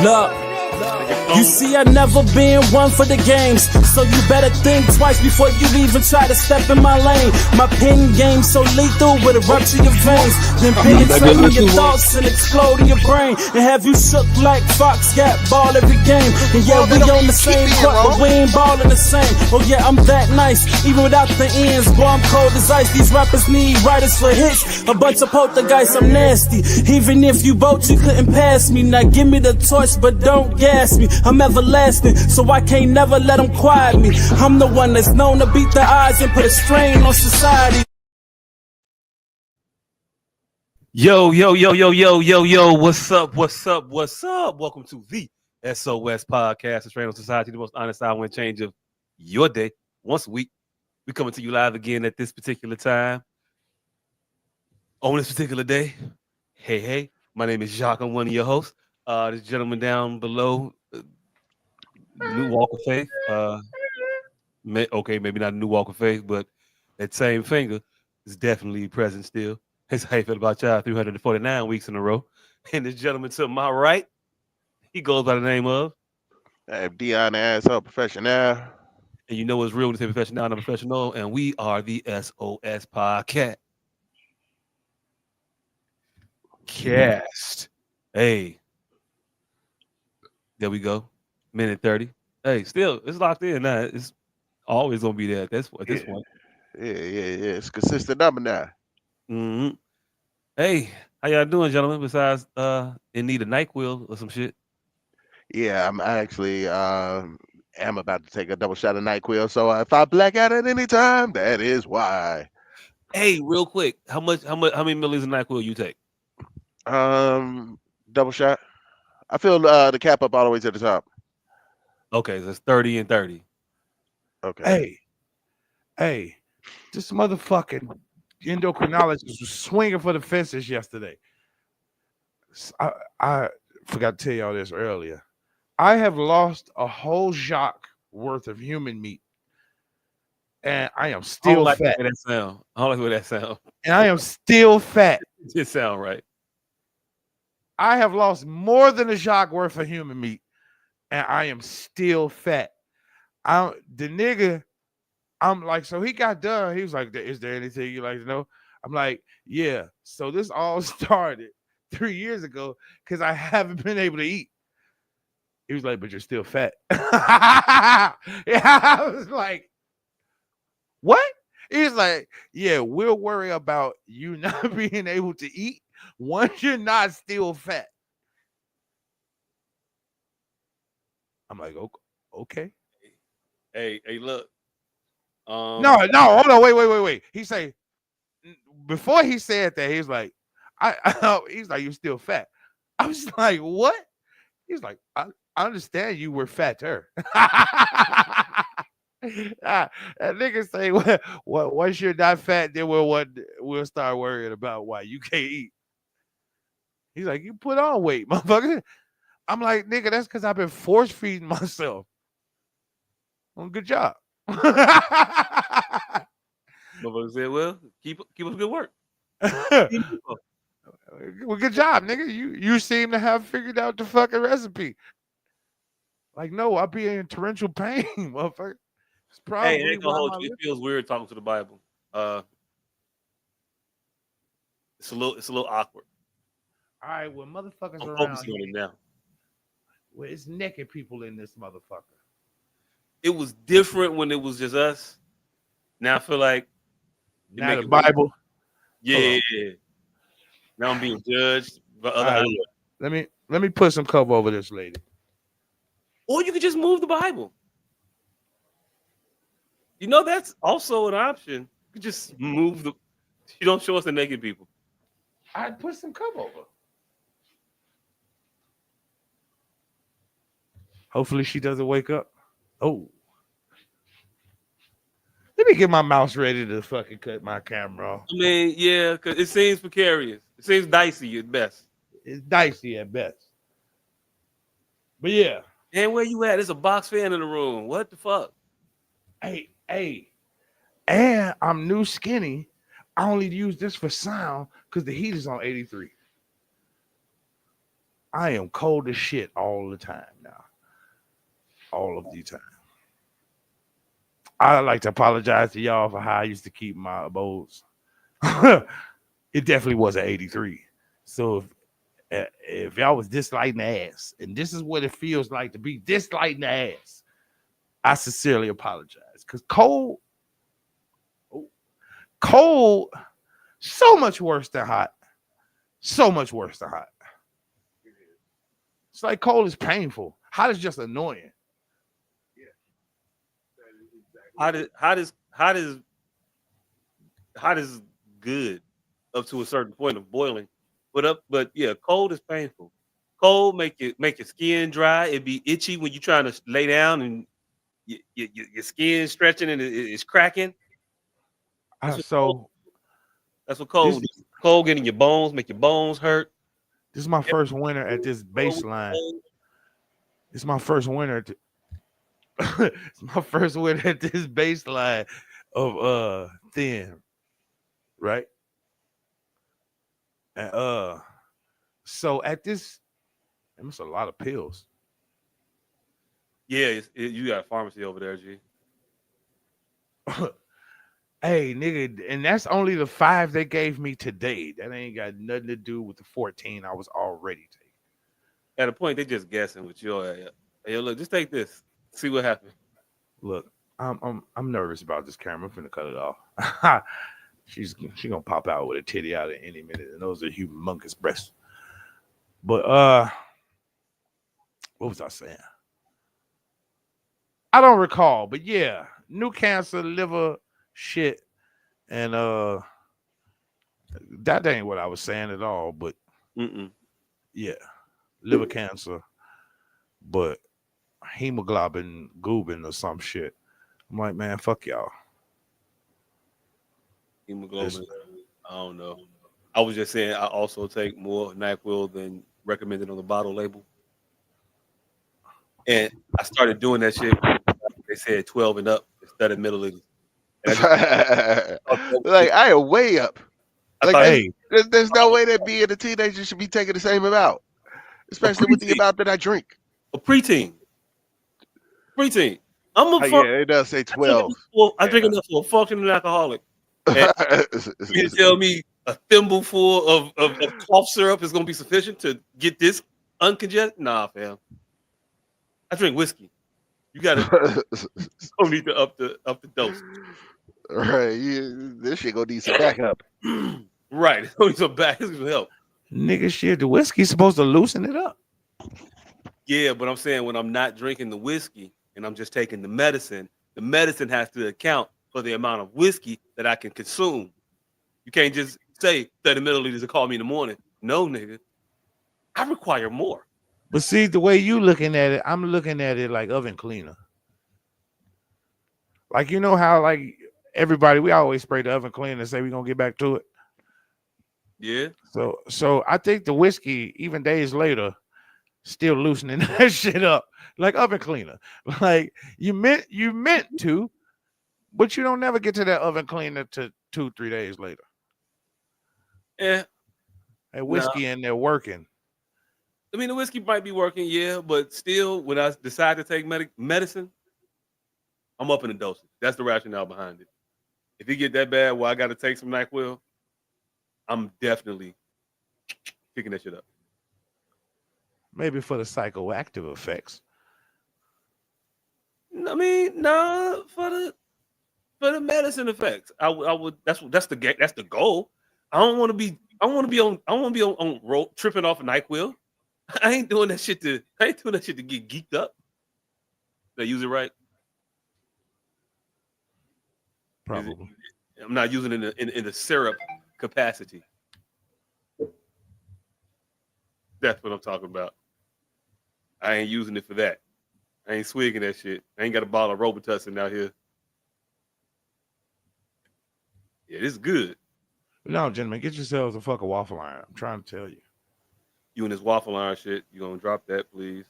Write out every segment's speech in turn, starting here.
Look, you see, I never been one for the games, so you better think twice before you even try to step in my lane. My pen game so lethal, with it rupture your veins, then penetrate your thoughts and explode in your brain, and have you shook like Fox got ball every game. And yeah, we on the same court, but we ain't ballin' the same. Oh yeah, I'm that nice, even without the ends. Boy, I'm cold as ice. These rappers need writers for hits. A bunch of poltergeists, I'm nasty. Even if you both, you couldn't pass me. Now give me the torch, but don't gas me. I'm everlasting, so I can't never let them quiet me. I'm the one that's known to beat the odds and put a strain on society. Yo, what's up? Welcome to the S.O.S podcast, a strain on society, the most honest hour and change of your day. Once a week, we coming to you live again at this particular time. On this particular day, hey, my name is Jacques. I'm one of your hosts. This gentleman down below, new walk of faith. Maybe not a new walk of faith, but that same finger is definitely present still. That's how you feel about y'all 349 weeks in a row. And this gentleman to my right, he goes by the name of, Hey, Dion asshole professional. and you know what's real when you say professional, not professional, and we are the S.O.S podcast. Cast. Hey. There we go. Minute 30. Hey, still, it's locked in now. It's always gonna be there at this point. Yeah. It's a consistent number now. Mm-hmm. Hey, how y'all doing, gentlemen? Besides in need of NyQuil or some shit. Yeah, I'm actually am about to take a double shot of NyQuil. So if I black out at any time, that is why. Hey, real quick, how many milliliters of NyQuil you take? Double shot. I feel the cap up all the way to the top. Okay, so it's 30 and 30. Okay. Hey, this motherfucking endocrinologist was swinging for the fences yesterday. I forgot to tell y'all this earlier. I have lost a whole Jacques worth of human meat, and I am still fat. I don't like the way that sound. And I am still fat. It just sound right. I have lost more than a Jacques worth of human meat, and I am still fat. The nigga, I'm like, so he got done. He was like, is there anything you like to know? I'm like, yeah. So this all started 3 years ago because I haven't been able to eat. He was like, but you're still fat. Yeah, I was like, what? He's like, yeah, we'll worry about you not being able to eat once you're not still fat. I'm like, okay. Hey, look. No, hold on, wait. He say, before he said that, he's like, he's like, you're still fat. I was like, what? He's like, I understand you were fatter. That nigga say, what? Once you're not fat, then we'll start worrying about why you can't eat. He's like, you put on weight, motherfucker. I'm like, nigga, that's because I've been force feeding myself. Well, good job. Motherfucker said, well, keep up good work. Well, good job, nigga. You seem to have figured out the fucking recipe. Like, no, I'll be in torrential pain, motherfucker. It's probably hey, it ain't gonna hold you. It feels weird talking to the Bible. It's a little awkward. All right, well, motherfuckers I'm around focusing on it now. Well, it's naked people in this motherfucker. It was different when it was just us. Now I feel like now the Bible. Yeah. Now I'm being judged by other. Right, let me put some cover over this lady. Or you could just move the Bible. You know, that's also an option. You could just move you don't show us the naked people. I'd put some cover over. Hopefully she doesn't wake up. Oh. Let me get my mouse ready to fucking cut my camera off. I mean, yeah, because it seems precarious. It seems dicey at best. It's dicey at best. But yeah. And where you at? There's a box fan in the room. What the fuck? Hey. And I'm new skinny. I only use this for sound because the heat is on 83. I am cold as shit all the time now. All of the time. I'd like to apologize to y'all for how I used to keep my abodes. It definitely was an 83. So if y'all was dislighting the ass, and this is what it feels like to be dislighting the ass, I sincerely apologize. Because cold, so much worse than hot. So much worse than hot. It's like cold is painful. Hot is just annoying. Hot is good up to a certain point of boiling, but yeah, cold is painful. Cold make your skin dry. It be itchy when you're trying to lay down and your skin stretching and it's cracking. That's what cold. Cold getting your bones, make your bones hurt. This is my first winter at this baseline. It's my first winter. It's my first winter at this baseline of thin, right? And so at this, it's a lot of pills. Yeah, you got a pharmacy over there, G. Hey, nigga, and that's only the 5 they gave me today. That ain't got nothing to do with the 14 I was already taking. At a point, they just guessing with you. Hey, look, just take this. See what happens. Look, I'm nervous about this camera. I'm finna cut it off. She gonna pop out with a titty out at any minute, and those are humongous breasts. But what was I saying? I don't recall, but yeah, new cancer, liver shit, and that ain't what I was saying at all. But yeah, liver cancer, but hemoglobin goobin or some shit. I'm like, man, fuck y'all. Hemoglobin, I don't know. I was just saying I also take more NyQuil than recommended on the bottle label. And I started doing that shit. They said 12 and up instead of milliliters. Like I am way up. Like hey, there's no way that being a teenager should be taking the same amount, especially with the amount that I drink. A preteen. I'm a yeah, it does say 12. I drink enough for a functioning alcoholic. And you tell me a thimbleful of cough syrup is gonna be sufficient to get this uncongested? Nah, fam. I drink whiskey. You gotta don't need to up the dose. Right, this shit gonna need some backup. Right, don't need some backup help. Nigga, shit, the whiskey's supposed to loosen it up. Yeah, but I'm saying when I'm not drinking the whiskey and I'm just taking the medicine has to account for the amount of whiskey that I can consume. You can't just say 30 milliliters and call me in the morning. No, nigga. I require more. But see, the way you looking at it, I'm looking at it like oven cleaner. Like, you know how, like, everybody, we always spray the oven cleaner and say we're going to get back to it. Yeah. So I think the whiskey, even days later, still loosening that shit up like oven cleaner. Like, you meant to, but you don't never get to that oven cleaner to 2-3 days later. Yeah. That whiskey in there working. I mean, the whiskey might be working, yeah, but still, when I decide to take medicine, I'm up in the dosage. That's the rationale behind it. If you get that bad, well, I got to take some NyQuil, I'm definitely picking that shit up. Maybe for the psychoactive effects. I mean, nah, for the medicine effects. I would. That's the goal. I don't want to be on road tripping off of NyQuil. I ain't doing that shit to get geeked up. Did I use it right? Probably. I'm not using it in the syrup capacity. That's what I'm talking about. I ain't using it for that. I ain't swigging that shit. I ain't got a bottle of Robitussin out here. Yeah, this is good. No, gentlemen, get yourselves a fucking waffle iron. I'm trying to tell you. You and this waffle iron shit, you gonna drop that, please?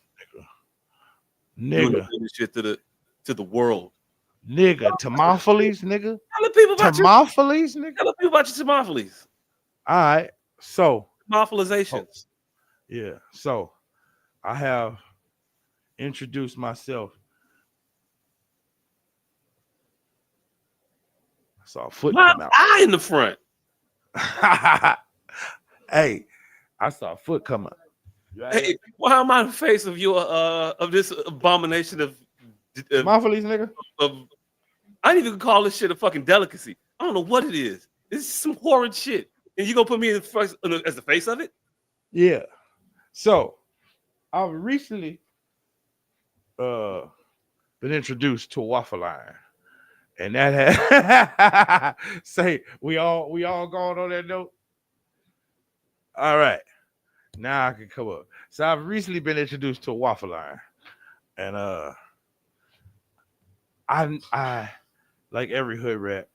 Nigga. This shit to the world. Nigga, Tomophiles, nigga. Tell people about Tomophiles, nigga. Tell people about your Tomophiles. All right. So Tomophilizations. yeah. So I have introduced myself. I saw a foot Why come am out. I in the front? Hey, I saw a foot come out. Hey, why am I in the face of your of this abomination of Tomophiles, nigga. I didn't even call this shit a fucking delicacy. I don't know what it is. It's some horrid shit. And you gonna put me in the first as the face of it? Yeah. So I've recently been introduced to a waffle iron. And that had say we all going on that note. All right. Now I can come up. So I've recently been introduced to a waffle iron. And I like every hood rat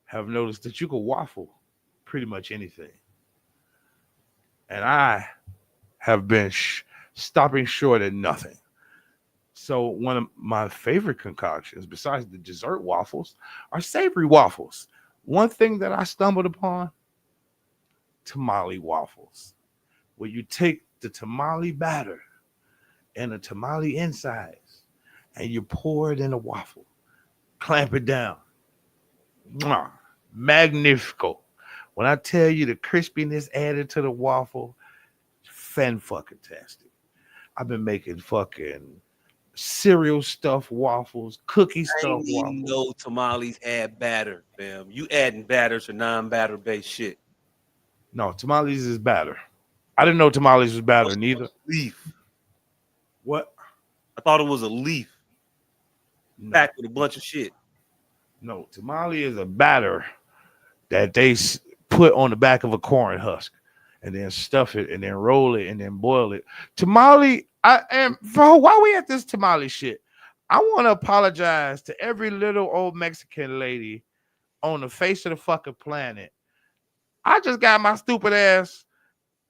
have noticed that you can waffle pretty much anything. And I have been stopping short at nothing. So one of my favorite concoctions, besides the dessert waffles, are savory waffles. One thing that I stumbled upon, tamale waffles, where you take the tamale batter and the tamale insides and you pour it in a waffle, clamp it down. Mwah, magnifico. When I tell you the crispiness added to the waffle, fan-fucking-tastic. I've been making fucking cereal stuffed waffles, cookie I stuffed ain't even waffles. know tamales had batter, fam. You adding batter to non-batter based shit. No, tamales is batter. I didn't know tamales was batter neither. Leaf. What? I thought it was a leaf No, packed with a bunch of shit. no. Tamale is a batter that they put on the back of a corn husk and then stuff it and then roll it and then boil it. Tamale, I am for why we at this tamale shit. I want to apologize to every little old Mexican lady on the face of the fucking planet. I just got my stupid ass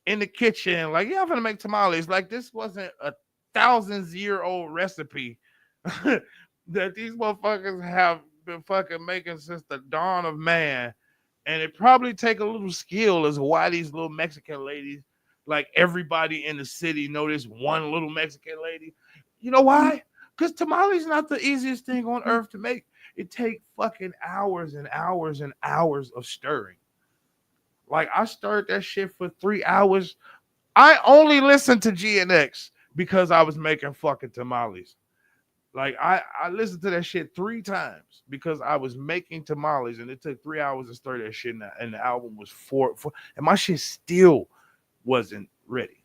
in the kitchen, like, yeah, I'm gonna make tamales. Like, this wasn't a thousands-year-old recipe that these motherfuckers have been fucking making since the dawn of man. And it probably take a little skill as to why these little Mexican ladies, like everybody in the city, know this one little Mexican lady. You know why? Because tamales not the easiest thing on earth to make. It take fucking hours and hours and hours of stirring. Like, I stirred that shit for 3 hours. I only listened to GNX because I was making fucking tamales. Like, I listened to that shit 3 times because I was making tamales and it took 3 hours to stir that shit and the album was four and my shit still wasn't ready.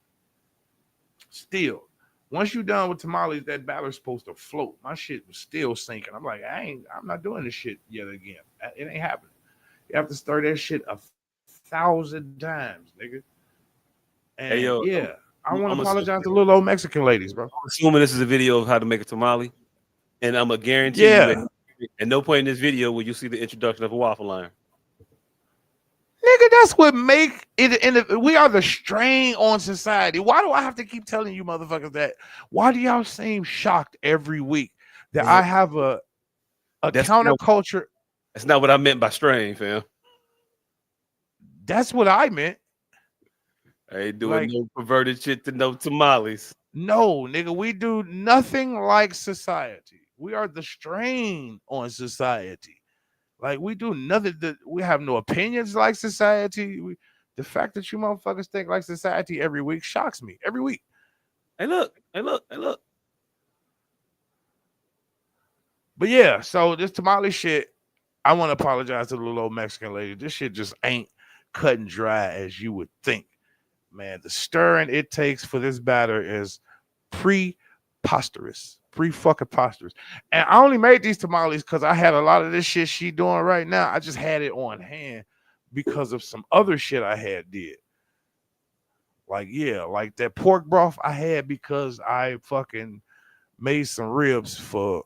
Still. Once you're done with tamales, that batter's supposed to float. My shit was still sinking. I'm like, I'm not doing this shit yet again. It ain't happening. You have to stir that shit 1,000 times, nigga. And Hey yo, yeah, I want I'm to apologize to little old Mexican ladies, bro. assuming this is a video of how to make a tamale, and I'm gonna guarantee Yeah, you, at no point in this video will you see the introduction of a waffle iron. nigga, that's what make it. We are the strain on society. Why do I have to keep telling you motherfuckers that? Why do y'all seem shocked every week that I have a counterculture? That's not what I meant by strain, fam. That's what I meant. I ain't doing no perverted shit to no tamales. No, nigga, we do nothing like society. We are the strain on society. Like, we do nothing that we have no opinions like society. The fact that you motherfuckers think like society every week shocks me. Every week. Hey, look. But yeah, so this tamale shit, I want to apologize to the little old Mexican lady. This shit just ain't cut and dry as you would think. Man, the stirring it takes for this batter is preposterous. Pre-fucking posterous. And I only made these tamales because I had a lot of this shit she doing right now. I just had it on hand because of some other shit I had did. Like, yeah, like that pork broth I had because I fucking made some ribs for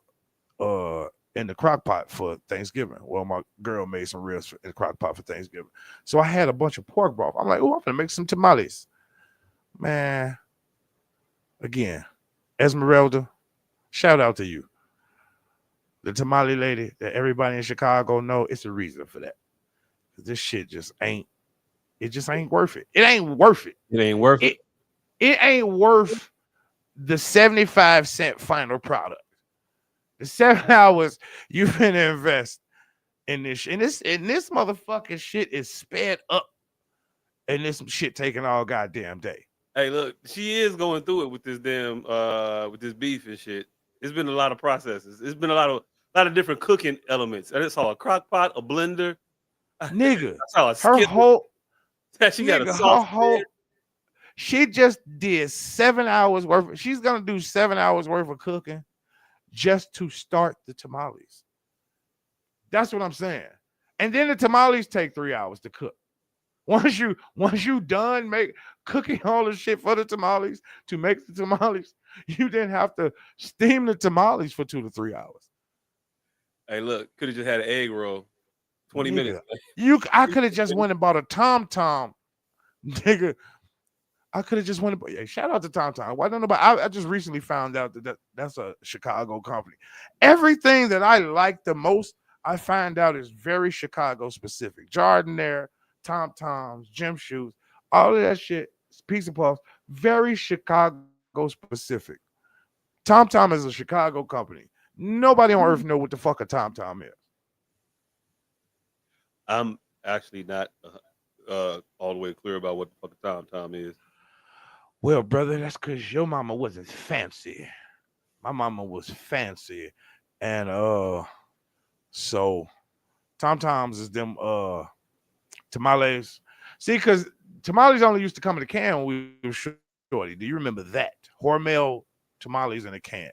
in the crock pot for Thanksgiving. Well, my girl made some ribs in the crock pot for Thanksgiving. So I had a bunch of pork broth. I'm like, oh, I'm gonna make some tamales. Man, again, Esmeralda, shout out to you. The tamale lady that everybody in Chicago know, it's a reason for that. This shit just ain't worth it. It ain't worth it. It ain't worth it. It ain't worth the 75-cent final product. The 7 hours you're gonna invest in this, and this motherfucking shit is sped up, and this shit taking all goddamn day. Hey, look, she is going through it with this damn with this beef and shit. It's been a lot of processes. It's been a lot of different cooking elements. I just saw a crock pot, a blender. I Nigga, saw a her skillet. whole She got a nigga, her sauce. whole she just did 7 hours worth. She's gonna do 7 hours worth of cooking just to start the tamales. That's what I'm saying. And then the tamales take 3 hours to cook. Once you done cooking all the shit for the tamales to make the tamales, you then have to steam the tamales for 2 to 3 hours. Hey, look, could have just had an egg roll. 20 minutes. I could have just went and bought a Tom Tom, nigga. I could have just went. Yeah, shout out to Tom Tom. Why don't nobody? I just recently found out that's a Chicago company. Everything that I like the most, I find out is very Chicago specific. Jardinere, Tom Toms, gym shoes, all of that shit, pizza puffs, very Chicago specific. Tom Tom is a Chicago company. Nobody on earth know what the fuck a Tom Tom is. I'm actually not all the way clear about what the fuck a Tom Tom is. Well, brother, that's because your mama wasn't fancy. My mama was fancy. And so Tom Toms is them tamales. See, because tamales only used to come in a can when we were shorty. Do you remember that? Hormel tamales in a can.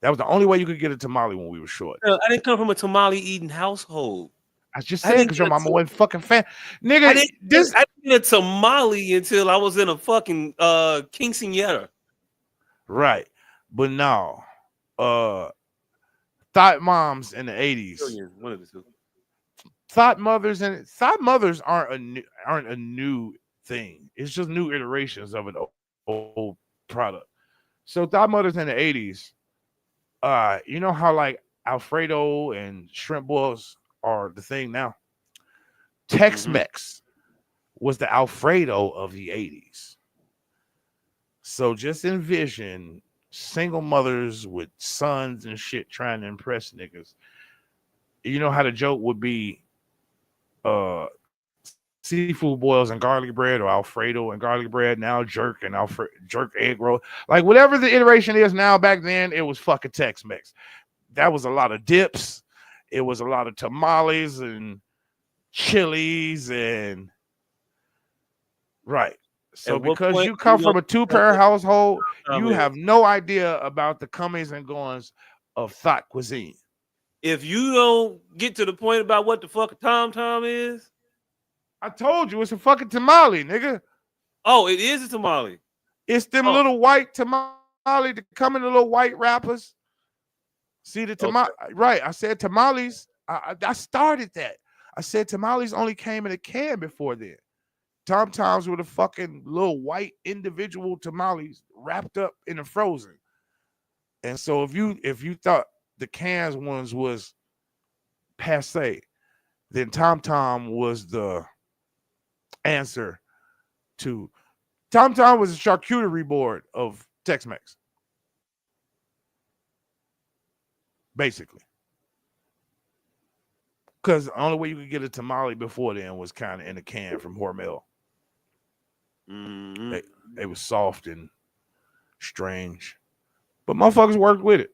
That was the only way you could get a tamale when we were short. I didn't come from a tamale eating household. I just said because your mama wasn't fucking fan. Nigga, I didn't get a tamale until I was in a fucking quinceañera. Right. But no. Thought moms in the 80s. One of the two. Thought mothers aren't a new thing. It's just new iterations of an old product. So thought mothers in the 80s, you know how like Alfredo and shrimp balls are the thing now? Tex-Mex was the Alfredo of the 80s. So just envision single mothers with sons and shit trying to impress niggas. You know how the joke would be seafood boils and garlic bread, or Alfredo and garlic bread, now jerk and jerk egg roll. Like whatever the iteration is now, back then it was fucking Tex-Mex. That was a lot of dips. It was a lot of tamales and chilies and right. So because you come from a two-parent household, you have no idea about the comings and goings of thought cuisine. If you don't get to the point about what the fuck a Tom Tom is, I told you it's a fucking tamale, nigga. Oh, it is a tamale. It's them little white tamale that come in the little white wrappers. See the tamale, right? I said tamales. I started that. I said tamales only came in a can before then. Tom Toms were the fucking little white individual tamales wrapped up in a frozen. And so if you thought the cans ones was passe, then Tom Tom was the answer to. Tom Tom was a charcuterie board of Tex-Mex. Basically. Because the only way you could get a tamale before then was kind of in a can from Hormel. Mm-hmm. They was soft and strange. But motherfuckers worked with it.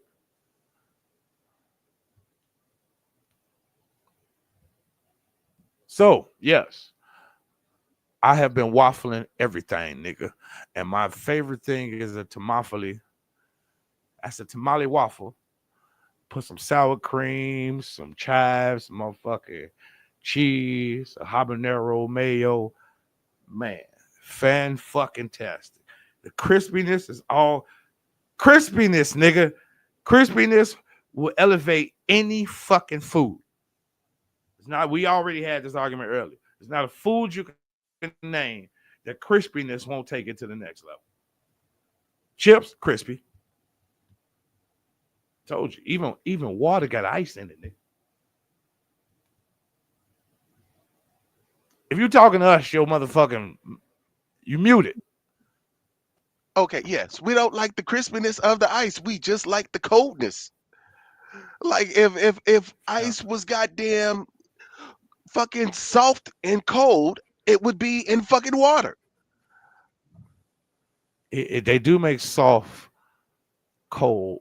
So, yes. I have been waffling everything, nigga. And my favorite thing is a tamale. That's a tamale waffle. Put some sour cream, some chives, some motherfucking cheese, a habanero mayo. Man, fan-fucking-tastic. The crispiness is all crispiness, nigga. Crispiness will elevate any fucking food. It's not, we already had this argument earlier. It's not a food you can name that crispiness won't take it to the next level. Chips, crispy. Told you, even water got ice in it, nigga. If you talking to us, you muted. Okay, yes, we don't like the crispiness of the ice. We just like the coldness. Like if ice was goddamn fucking soft and cold, it would be in fucking water. They do make soft, cold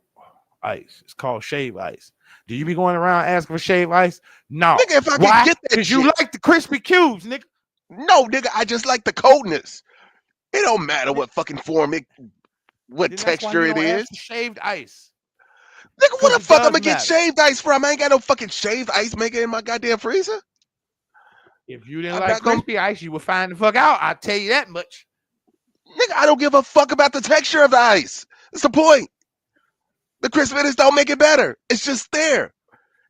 ice. It's called shave ice. Do you be going around asking for shave ice? No. Nigga, if I could Why? get that Because you shit. like the crispy cubes, nigga. No, nigga, I just like the coldness. It don't matter what fucking form it, what Then that's why texture you it don't ask is. for shaved ice. Nigga, what 'Cause the it fuck I'm does gonna get matter. shaved ice from? I ain't got no fucking shaved ice maker in my goddamn freezer. If you didn't I'm like not gonna, crispy ice, you would find the fuck out. I'll tell you that much. nigga, I don't give a fuck about the texture of the ice. That's the point. The crispiness don't make it better. It's just there.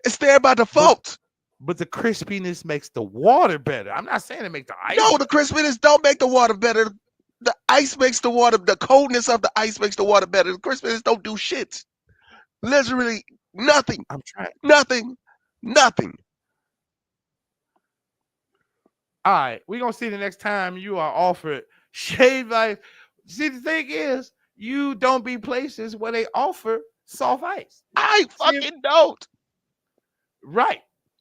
It's there by default. But the crispiness makes the water better. I'm not saying it makes the ice. No, the crispiness don't make the water better. The ice makes the water, the coldness of the ice makes the water better. The crispiness don't do shit. Literally nothing. I'm trying. Nothing. Nothing. All right, we're gonna see the next time you are offered shaved ice. See, the thing is, you don't be places where they offer soft ice. I fucking don't. Right.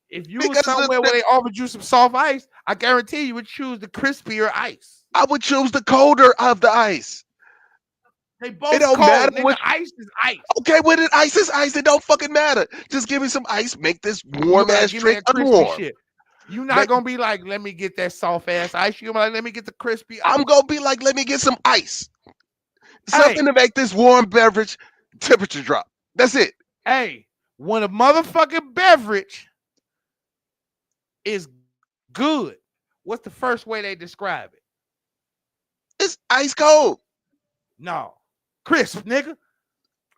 If you were Because somewhere where they offered you some soft ice, I guarantee you would choose the crispier ice. I would choose the colder of the ice. They both don't cold. matter Nigga, which- ice is ice. Okay, when it ice is ice, it don't fucking matter. Just give me some ice, make this warm You gotta ass give me drink that crispy unwarm. shit. You're not Make- gonna be like, let me get that soft ass ice. You're gonna be like, let me get the crispy ice. I'm gonna be like, let me get some ice. Hey. Something to make this warm beverage temperature drop. That's it. Hey, when a motherfucking beverage is good, what's the first way they describe it? It's ice cold. No. Crisp, nigga.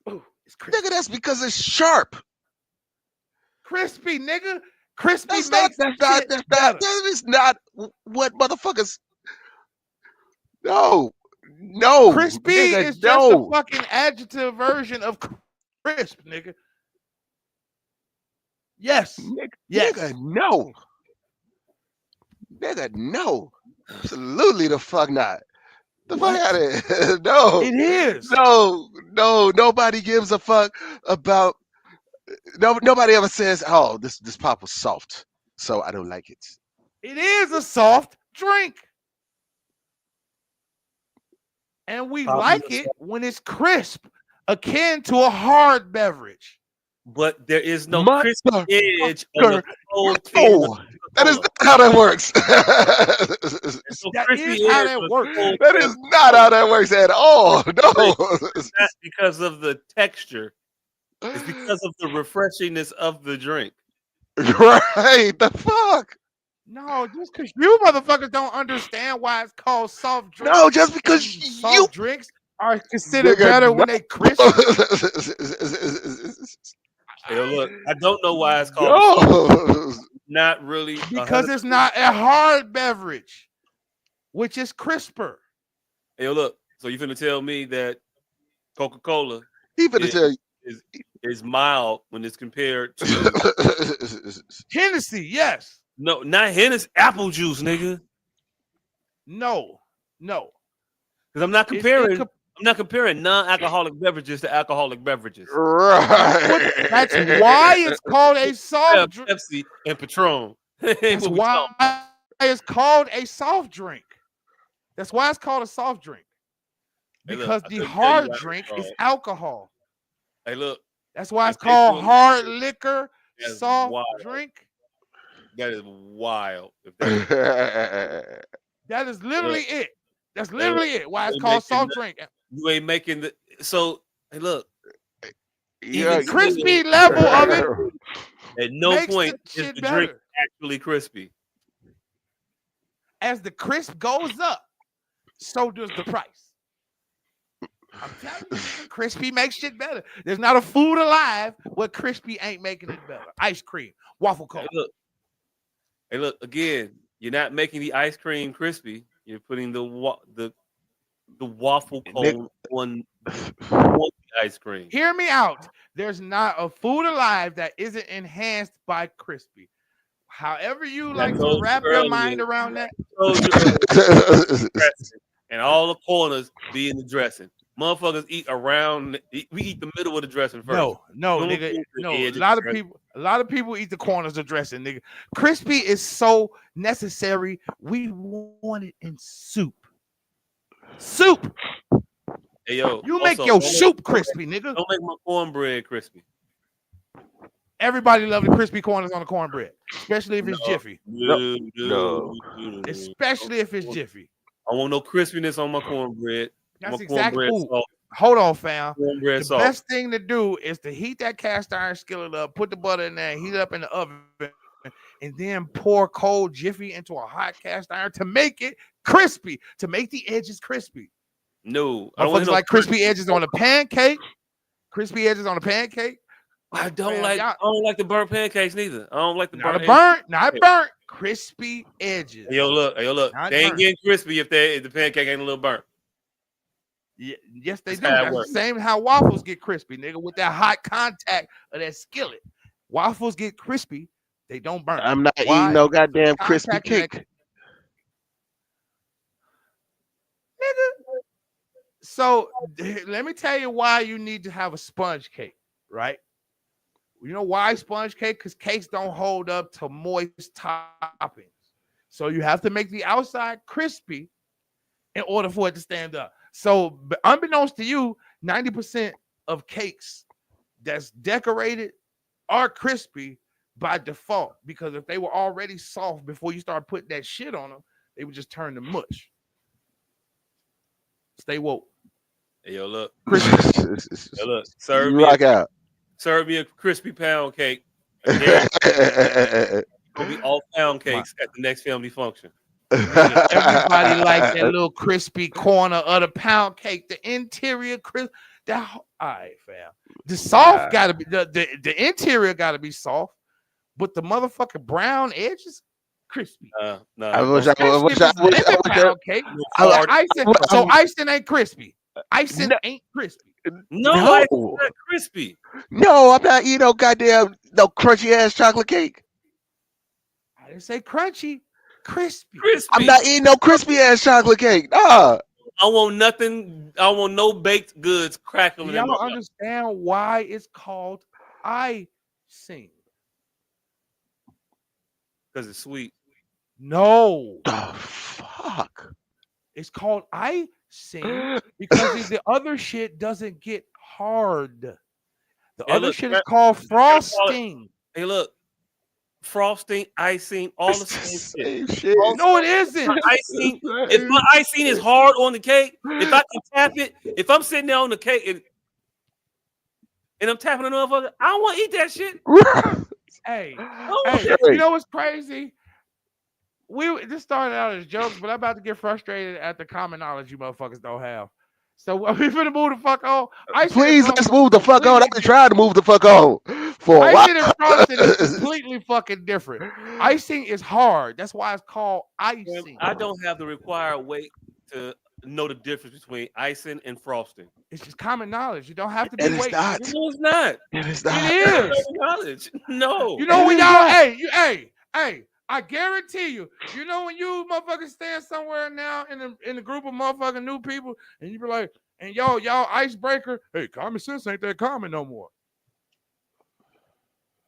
Ooh, it's crispy. Nigga, that's because it's sharp. Crispy, nigga. Crispy That's not, makes shit better. that is not what motherfuckers. No. No. Crispy nigga, is just no. a fucking adjective version of crisp, nigga. Yes. Yes. Nigga, no. Nigga, no. Absolutely the fuck not. The fuck out of here. No. It is. No, nobody gives a fuck about. Nobody ever says, "Oh, this pop was soft, so I don't like it." It is a soft drink. And we Probably like a it when it's crisp, akin to a hard beverage. But there is no Mother- crispy edge on the cold can of Oh, that is not how that works. There's no That crispy is how edge that on the works. cold That can. is not how that works at all. No. It's not because of the texture. It's because of the refreshingness of the drink. Right? The fuck? No, just because you motherfuckers don't understand why it's called soft drink. No, just because Soft you. drinks are considered Nigga, better when they crisp. Hey, look, I don't know why it's called. No. Not really Because it's not a hard beverage, which is crisper. Hey, look. So you finna tell me that Coca-Cola He finna tell you. is mild when it's compared to Hennessy, yes. no, not Hennessy, apple juice, nigga. No. Because I'm not comparing non-alcoholic beverages to alcoholic beverages. Right. That's why it's called a soft drink. Pepsi and Patron. That's why it's called a soft drink. That's why it's called a soft drink. Hey, look, Because I'll the tell you hard why it's drink called. is alcohol. Hey, look, That's why it's In case called you hard understand, liquor, that's soft wild. drink. that is wild. If that's That is literally it. That's literally it. Why it's they called making soft the- drink. you ain't making the so. Hey, look, Yeah, The crispy level of it at no makes point the is shit the drink better. actually crispy. As the crisp goes up, so does the price. I'm telling you, crispy makes shit better. There's not a food alive where crispy ain't making it better. Ice cream, waffle cone. Hey, look again. You're not making the ice cream crispy. You're putting the waffle cone on the ice cream. Hear me out. There's not a food alive that isn't enhanced by crispy. However you like to told you wrap your earlier. mind around that. Told you earlier, dressing, and all the corners be in the dressing. Motherfuckers eat around. We eat the middle of the dressing first. No, We don't nigga. eat the No, edge a of the lot of dressing. people eat the corners of dressing, nigga. Crispy is so necessary. We want it in soup. Soup. Hey yo, You make also, your soup crispy, nigga. don't make my cornbread crispy. Everybody love the crispy corners on the cornbread, especially if it's Jiffy. No. Especially if it's Jiffy. I want no crispiness on my cornbread. That's My exactly. cornbread salt. Hold on, fam. Cornbread The salt. best thing to do is to heat that cast iron skillet up, put the butter in there, heat it up in the oven, and then pour cold Jiffy into a hot cast iron to make it crispy, to make the edges crispy. No, I don't want Motherfuckers no like crispy edges on a pancake. Crispy edges on a pancake. I don't Man, like. y'all- I don't like the burnt pancakes neither. I don't like the Not burnt. burnt, crispy edges. Hey, yo, look. Not They ain't burnt. getting crispy if the pancake ain't a little burnt. Yeah, yes, they That's do. how it That's the works. same how waffles get crispy, nigga, with that hot contact of that skillet. Waffles get crispy, they don't burn. I'm not Why? eating no goddamn crispy Contact in that- cake. Nigga. So let me tell you why you need to have a sponge cake, right? You know why sponge cake? Because cakes don't hold up to moist toppings. So you have to make the outside crispy in order for it to stand up. So unbeknownst to you, 90% of cakes that's decorated are crispy by default, because if they were already soft before you start putting that shit on them, they would just turn to mush. Stay woke. Hey, yo, look. You Yo, look. rock out. Serve me a crispy pound cake. It's gonna be all pound cakes at the next family function. Everybody like that little crispy corner of the pound cake. The interior crisp. All right, fam. The soft gotta be the interior gotta be soft, but the motherfucking brown edges crispy. No. I wish Especially if it's lemon pound cake. So icing ain't crispy. Icing ain't crispy. No, No. it's not crispy. No, I'm not eating no goddamn no crunchy ass chocolate cake. I didn't say crunchy, crispy. I'm not eating no crispy ass chocolate cake. Nah. I want nothing. I want no baked goods crackling Do in my y'all mouth. understand why it's called icing? Because it's sweet. No, The fuck. it's called icing because the other shit doesn't get hard. The Hey, other look, shit is called call it- frosting. Hey, look. Frosting, icing, all the same shit. Same shit. No, it isn't. My icing, if my icing is hard on the cake, if I can tap it, if I'm sitting there on the cake and I'm tapping the motherfucker, I don't want to eat that shit. Hey, Okay. you know what's crazy? This started out as jokes, but I'm about to get frustrated at the common knowledge you motherfuckers don't have. So we finna move the fuck on. Please, let's move the fuck on. I've been trying to move the fuck on for a while. Icing and frosting is completely fucking different. Icing is hard. That's why it's called icing. I don't have the required weight to know the difference between icing and frosting. It's just common knowledge. You don't have to be And it's waiting. not. No, it's not. It is not. It is. Common knowledge. No. You know when It is y'all, not. hey, I guarantee you, you know when you motherfuckers stand somewhere now in a group of motherfucking new people, and you be like, and y'all icebreaker, hey, common sense ain't that common no more.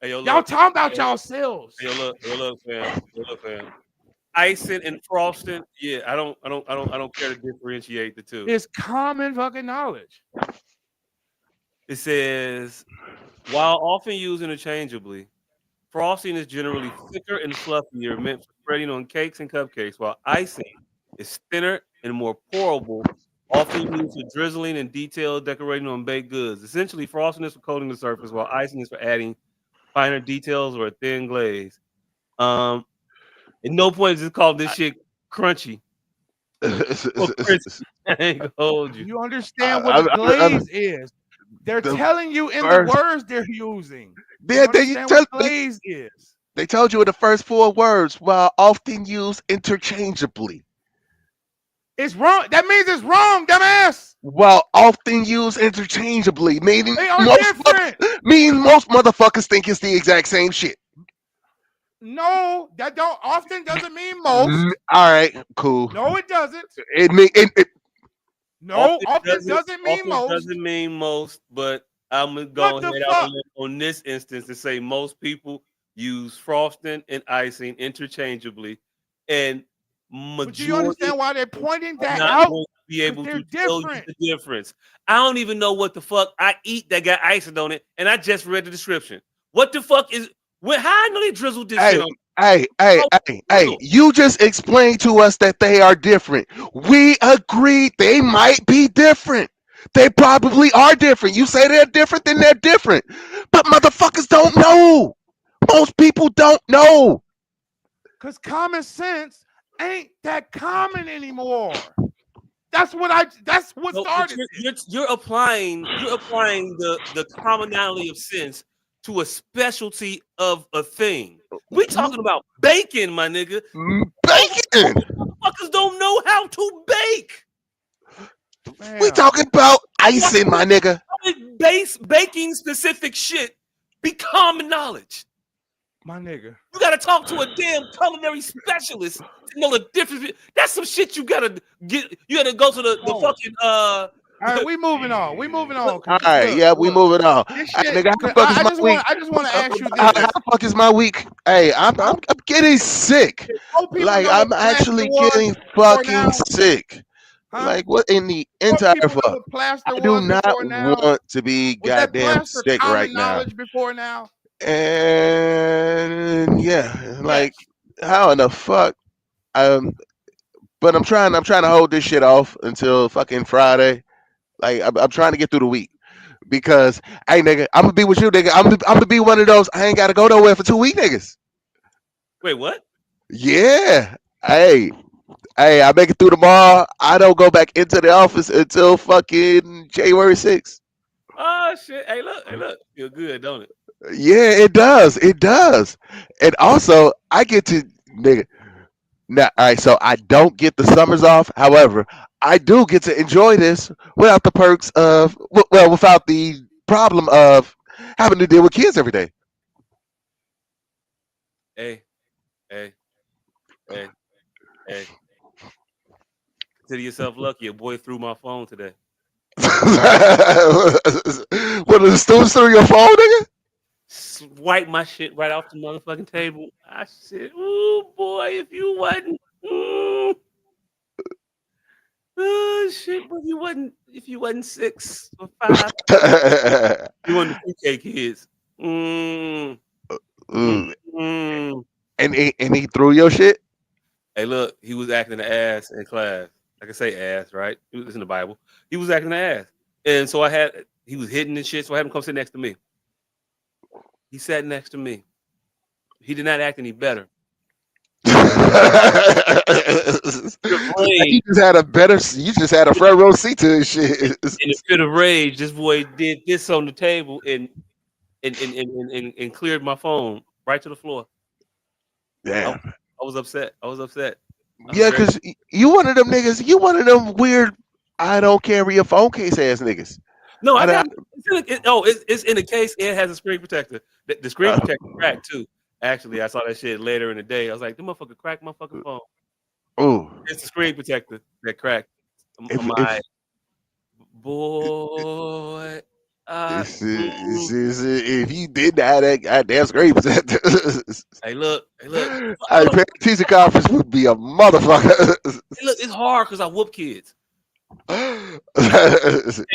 Hey, yo, Y'all look. talking about yourselves. Hey, yo, look, fam. Yo, look, fam. Icing and frosting, yeah, I don't care to differentiate the two. It's common fucking knowledge. It says, while often used interchangeably, frosting is generally thicker and fluffier, meant for spreading on cakes and cupcakes, while icing is thinner and more pourable, often used for drizzling and detailed decorating on baked goods. Essentially, frosting is for coating the surface, while icing is for adding finer details or a thin glaze. At no point is it called this shit crunchy. Or crispy. I ain't gonna hold you. You understand what a glaze is? They're telling you in the words they're using. You understand what glaze is? They told you in the first 4 words, while often used interchangeably. It's wrong. That means it's wrong, dumbass. While often used interchangeably, meaning They are different. most motherfuckers think it's the exact same shit. No, that don't often doesn't mean most. All right, cool. No, it doesn't. It No, often doesn't mean often most. doesn't mean most, but I'm gonna go What the ahead fuck? on this instance and say most people use frosting and icing interchangeably, and But do you majority understand why they're pointing are that not out? going to be Because able they're to tell you different. the difference. I don't even know what the fuck I eat that got icing on it, and I just read the description. What the fuck is? How I know they drizzled this shit Hey, on? hey, you just explained to us that they are different. We agreed they might be different. They probably are different. You say they're different, then they're different. But motherfuckers don't know. Most people don't know. Because common sense ain't that common anymore. That's what No, but started this. you're applying the commonality of sense to a specialty of a thing. We talking about bacon, my nigga. Bacon. Motherfuckers don't know how to bake. We Fam, talking about icing, my nigga. How did base baking specific shit be common knowledge? my nigga. You gotta talk to a damn culinary specialist to know the difference. That's some shit you gotta get. You gotta go to the fucking All right, we moving on. We moving on. All right, yeah, we moving on. This Hey, shit. nigga, how the fuck is I my just week? want to ask you How this. the fuck is my week? Hey, I'm getting sick. Most people Like know I'm what plaster actually was getting before fucking now, sick. huh? Like what in the Most entire people know fuck? what plaster I do was not before now. want to be Was that goddamn plaster sick right common now. knowledge before now? And yeah, like Yes. how in the fuck? Um, but I'm trying to hold this shit off until fucking Friday. Like I'm trying to get through the week because hey nigga, I'm gonna be with you nigga. I'm gonna be one of those I ain't gotta go nowhere for 2 weeks niggas. Wait, what? Yeah. Hey, I make it through tomorrow. I don't go back into the office until fucking January 6th. Oh shit! Hey, look, feel good, don't it? Yeah, it does. It does. And also, I get to nigga. Now, all right, so I don't get the summers off. However, I do get to enjoy this without the perks of well, without the problem of having to deal with kids every day. Hey, hey, hey, hey. Consider yourself lucky. Your boy threw my phone today. What are the students through your phone, nigga? Swipe my shit right off the motherfucking table. I said, "Ooh, boy, if you wasn't, oh shit, but if you wasn't 6 or 5, you wasn't the PK kids." Mm, Ooh, mm. and he threw your shit. Hey, look, he was acting an ass in class. I can say ass, right? It's in the Bible. He was acting an ass, and so he was hitting and shit. So I had him come sit next to me. He sat next to me. He did not act any better. You Rage, just had a better. You just had a front row seat to this in, shit. in a fit of rage, this boy did this on the table and cleared my phone right to the floor. I, Damn. I was upset. I was upset. I was Yeah, very cause you one of them niggas. You one of them weird. I don't carry a phone case ass niggas. no. I I, got it's in the case. It has a screen protector. The screen I, protector cracked too. Actually, I saw that shit later in the day. I was like, "The motherfucker cracked my fucking phone." ooh. It's the screen protector that cracked. If My boy. if you did that goddamn screen protector, Hey, look. I teacher conference would be a motherfucker. Hey, look, it's hard because I whoop kids and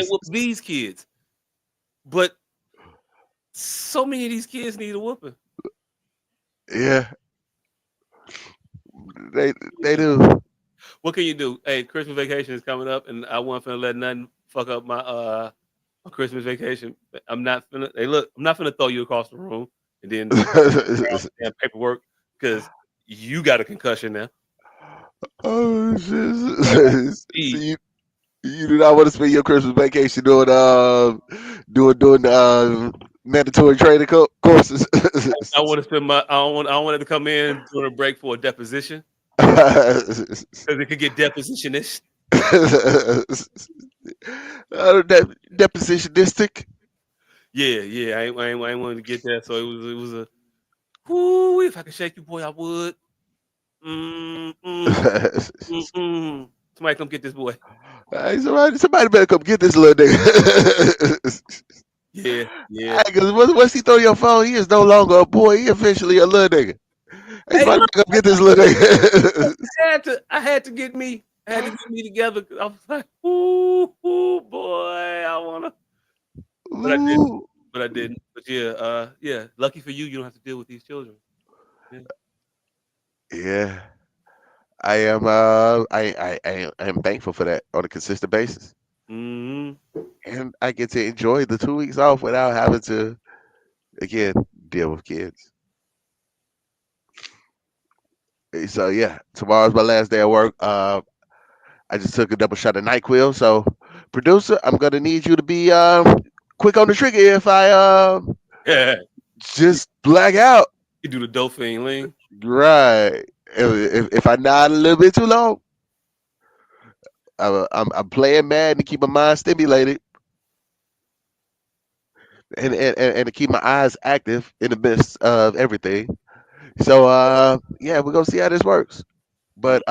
whoop these kids, but so many of these kids need a whooping. Yeah, they do. What can you do? Hey, Christmas vacation is coming up, and I wasn't finna let nothing fuck up my Christmas vacation. I'm not finna. Hey, look, I'm not finna throw you across the room and then damn paperwork because you got a concussion now. Oh I got shit! So speed. you do not want to spend your Christmas vacation doing mandatory training courses. I want to spend my. I don't want it to come in during a break for a deposition because it could get depositionist. Depositionistic. Yeah. I ain't wanted to get that. So it was a. Whoo, if I could shake you, boy, I would. Mm, mm, mm, mm. Somebody come get this boy. Hey, somebody better come get this little nigga. Yeah. Because once he throw your phone, he is no longer a boy. He officially a little nigga. Hey, Hey, somebody look, better come get this little nigga. I had to get me together. 'Cause I was like, ooh, boy, I wanna, but I didn't. Ooh. But I didn't. But yeah. Lucky for you, you don't have to deal with these children. Yeah. Yeah. I am I am thankful for that on a consistent basis. Hmm. And I get to enjoy the 2 weeks off without having to again deal with kids. So yeah, tomorrow's my last day at work. I just took a double shot of NyQuil. So producer, I'm gonna need you to be quick on the trigger if I Yeah. just black out. You do the Dauphine lean. Right. If I nod a little bit too long, I'm playing mad to keep my mind stimulated and to keep my eyes active in the midst of everything. So yeah, we're gonna see how this works. But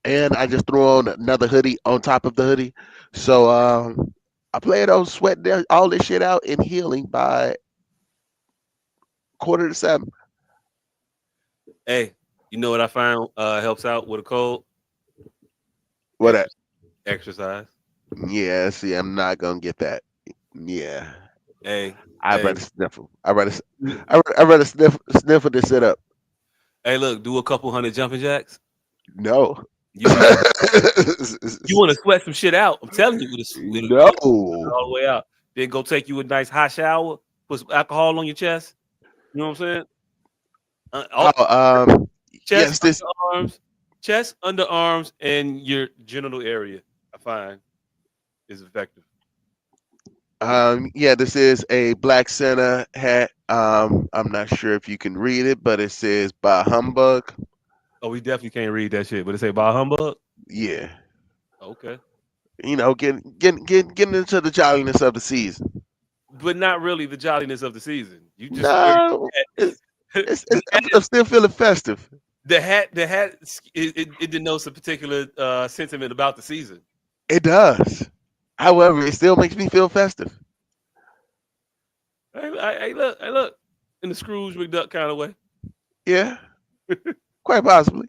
and I just threw on another hoodie on top of the hoodie. So I plan on sweating all this shit out and healing by 6:45. Hey, you know what I found helps out with a cold? What that? Exercise. Yeah, see, I'm not gonna get that. Yeah. Hey, I'd hey, rather sniffle. I'd rather sniffle than sit up. hey, look, do a couple hundred jumping jacks. No. You be you want to sweat some shit out. I'm telling you, No. it all the way out. Then go take you a nice hot shower, put some alcohol on your chest. You know what I'm saying? Oh, Chest, yes, this underarms, and your genital area. I find is effective. yeah, this is a Black Santa hat. I'm not sure if you can read it, but it says by humbug. Oh, we definitely can't read that shit. But it say by humbug. Yeah. Okay, Getting into the jolliness of the season. but not really the jolliness of the season. You just wear No, your hat. it's I'm still feeling festive. The hat, it denotes a particular sentiment about the season. It does. However, it still makes me feel festive. Hey, look, in the Scrooge McDuck kind of way. Yeah, quite possibly.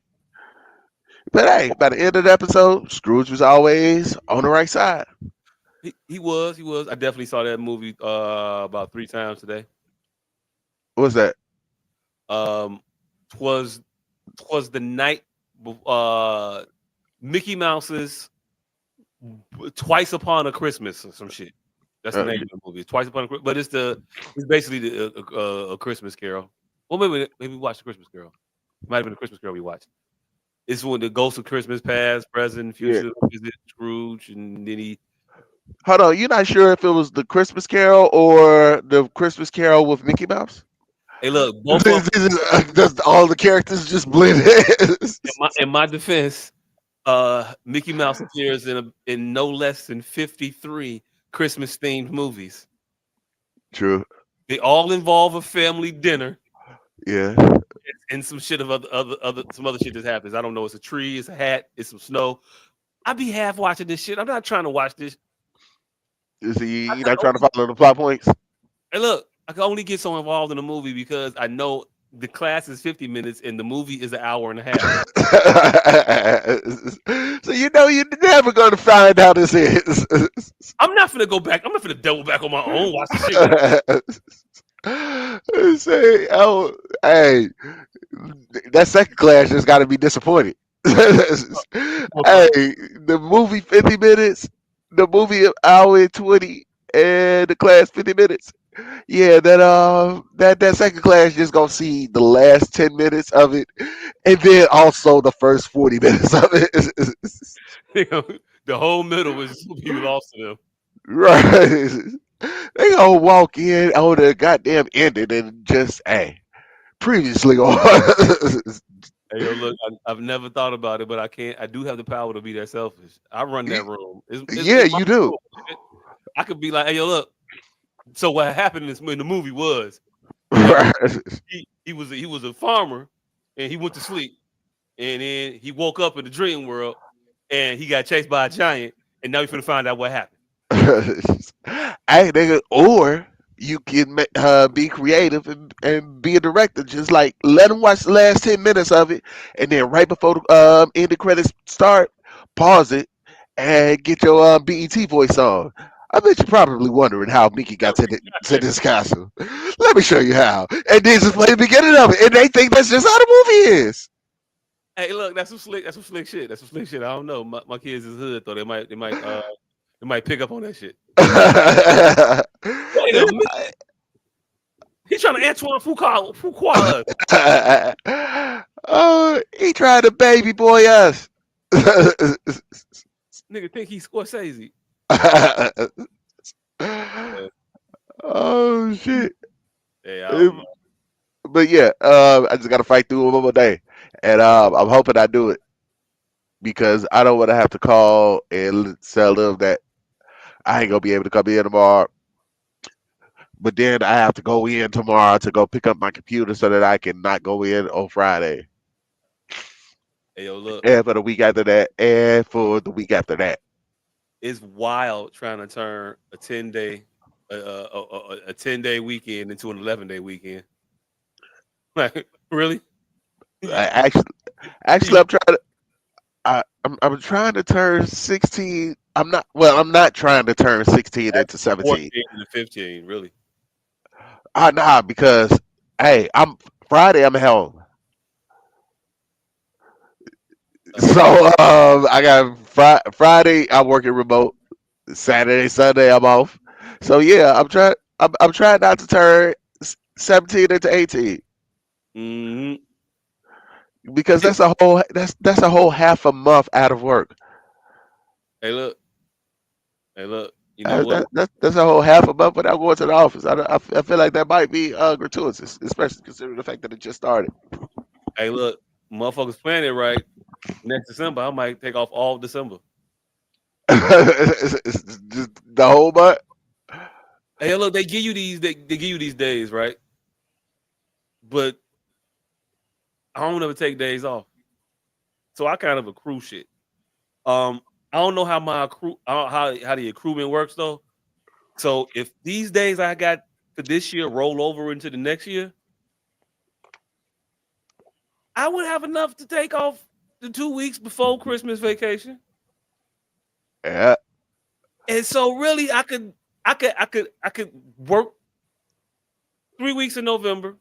But hey, by the end of the episode, Scrooge was always on the right side. He was. I definitely saw that movie about 3 times today. What was that? Um, twas twas the night uh Mickey Mouse's Twice Upon a Christmas or some shit. That's the name of the movie. Twice Upon a Christmas, but it's basically a Christmas Carol. Well, maybe we watched the Christmas Carol. It might have been the Christmas Carol we watched. It's when the Ghost of Christmas Past, Present, Yeah. Future visit Scrooge, and then he. Hold on, you're not sure if it was the Christmas Carol or the Christmas Carol with Mickey Mouse? Hey, look, both of them. Does all the characters just blend in? In my defense, Mickey Mouse appears in no less than 53 Christmas themed movies. True. They all involve a family dinner Yeah. and some shit of some other shit that happens. I don't know. It's a tree, it's a hat, it's some snow. I be half watching this shit. I'm not trying to watch this. See, I you're can not trying to only, follow the plot points. hey, look, I can only get so involved in a movie because I know the class is 50 minutes and the movie is an hour and a half. So you know you're never going to find out this is. I'm not gonna go back. I'm not gonna double back on my own. Watch the shit. Say, oh, hey, that second class just got to be disappointed. Hey, the movie 50 minutes, the movie an hour and 20, and the class 50 minutes. Yeah, that second class just gonna see the last 10 minutes of it, and then also the first 40 minutes of it. The whole middle was be lost to them. Right. They gonna walk in on the goddamn ending and just previously on. Hey, yo, look, I've never thought about it, but I can't. I do have the power to be that selfish. I run that room. Yeah, It's my you do. room. I could be like, hey, yo, look. So what happened in the movie was Right. he was a farmer and he went to sleep and then he woke up in the dream world and he got chased by a giant And now you're finna find out what happened. Hey, nigga, or you can be creative and be a director. Just like let them watch the last 10 minutes of it, and then right before the end the credits start, pause it and get your BET voice on. I bet you're probably wondering how Mickey got to this castle. Let me show you how. And then just play the beginning of it, and they think that's just how the movie is. Hey, look, that's some slick. That's some slick shit. That's some slick shit. I don't know. My kids is hood though. They might pick up on that shit. Wait a minute. He's trying to Antoine Fuqua us. Oh, he tried to baby boy us. Nigga think he's Scorsese. Oh shit! Hey, I don't know. But yeah, I just gotta fight through one more day, and I'm hoping I do it because I don't want to have to call and tell them that I ain't gonna be able to come in tomorrow. But then I have to go in tomorrow to go pick up my computer so that I can not go in on Friday. Hey, yo, look. And for the week after that, and for the week after that. It's wild trying to turn a 10-day a 10-day weekend into an 11-day weekend. Like, really? Actually, I'm trying to. I'm trying to turn 16. I'm not. Well, I'm not trying to turn 16 into 17. 14 to 15, really. Nah, because hey, Friday. I'm home. So I got Friday. I'm working remote. Saturday, Sunday, I'm off. So yeah, I'm trying not to turn 17 into 18 Mm-hmm. because that's a whole half a month out of work. Hey, look. Hey, look. You know what? That's a whole half a month without going to the office. I feel like that might be gratuitous, especially considering the fact that it just started. Hey, look. Motherfuckers playing it right. Next December, I might take off all December. It's just the whole month. Hey, look. They give you these days, right? But I don't ever take days off, so I kind of accrue shit. I don't know how my accrue how the accruement works though. So if these days I got for this year roll over into the next year, I would have enough to take off the 2 weeks before Christmas vacation. Yeah. And so really I could work 3 weeks in November,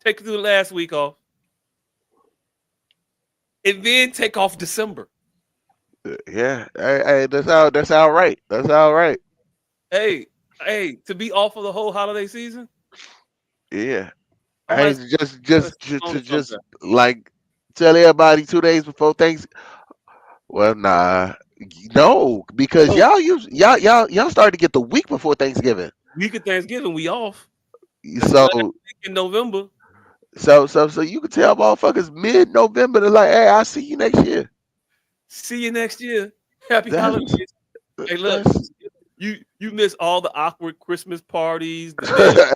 take the last week off, and then take off December. Yeah. Hey, that's all right. That's all right. Hey, to be off for the whole holiday season, Yeah. I Hey, might just spend just some just on just, just something. like tell everybody 2 days before things. Well, nah, no, because No, y'all started to get the week before Thanksgiving. week of Thanksgiving, we off. That's the last So week in November. so you can tell motherfuckers mid-November to like, hey, I'll see you next year. See you next year. Happy That's holidays. Hey, look, that's you miss all the awkward Christmas parties, the damn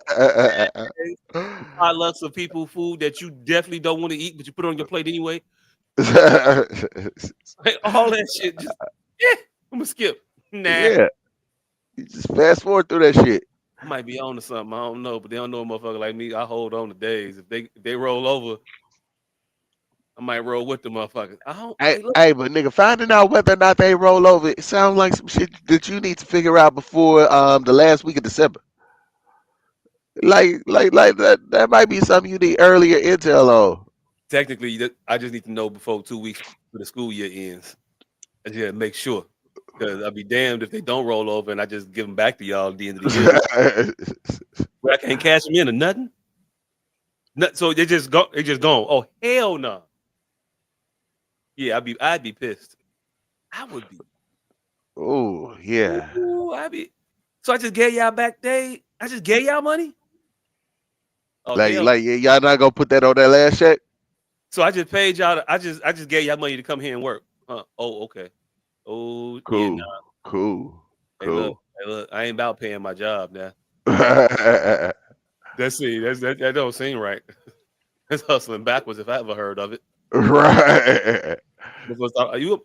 the potlucks of people food that you definitely don't want to eat, but you put it on your plate anyway. Like, all that shit. Just I'm gonna skip. Nah, yeah. You just fast forward through that shit. I might be on to something. I don't know, but they don't know a motherfucker like me. I hold on to days. If they roll over, I might roll with the motherfuckers. I don't. Hey, Hey, look. hey, but nigga, finding out whether or not they roll over, it sounds like some shit that you need to figure out before the last week of December. Like that might be something you need earlier intel on. Technically, I just need to know before 2 weeks for the school year ends. I just gotta make sure. Because I'll be damned if they don't roll over and I just give them back to y'all at the end of the year. Where I can't cash them in or nothing. So they just go. They just gone. Oh hell no. Yeah, I'd be pissed. I would be. Oh yeah. Ooh, I'd be. So I just gave y'all back day. I just gave y'all money. Oh hell. Y'all not gonna put that on that last check? So I just paid y'all. I just gave y'all money to come here and work. Oh okay. Oh yeah. Nah. Cool, cool, Hey look. cool. Hey look. I ain't about paying my job now. Right. That don't seem right. That's hustling backwards if I ever heard of it. Because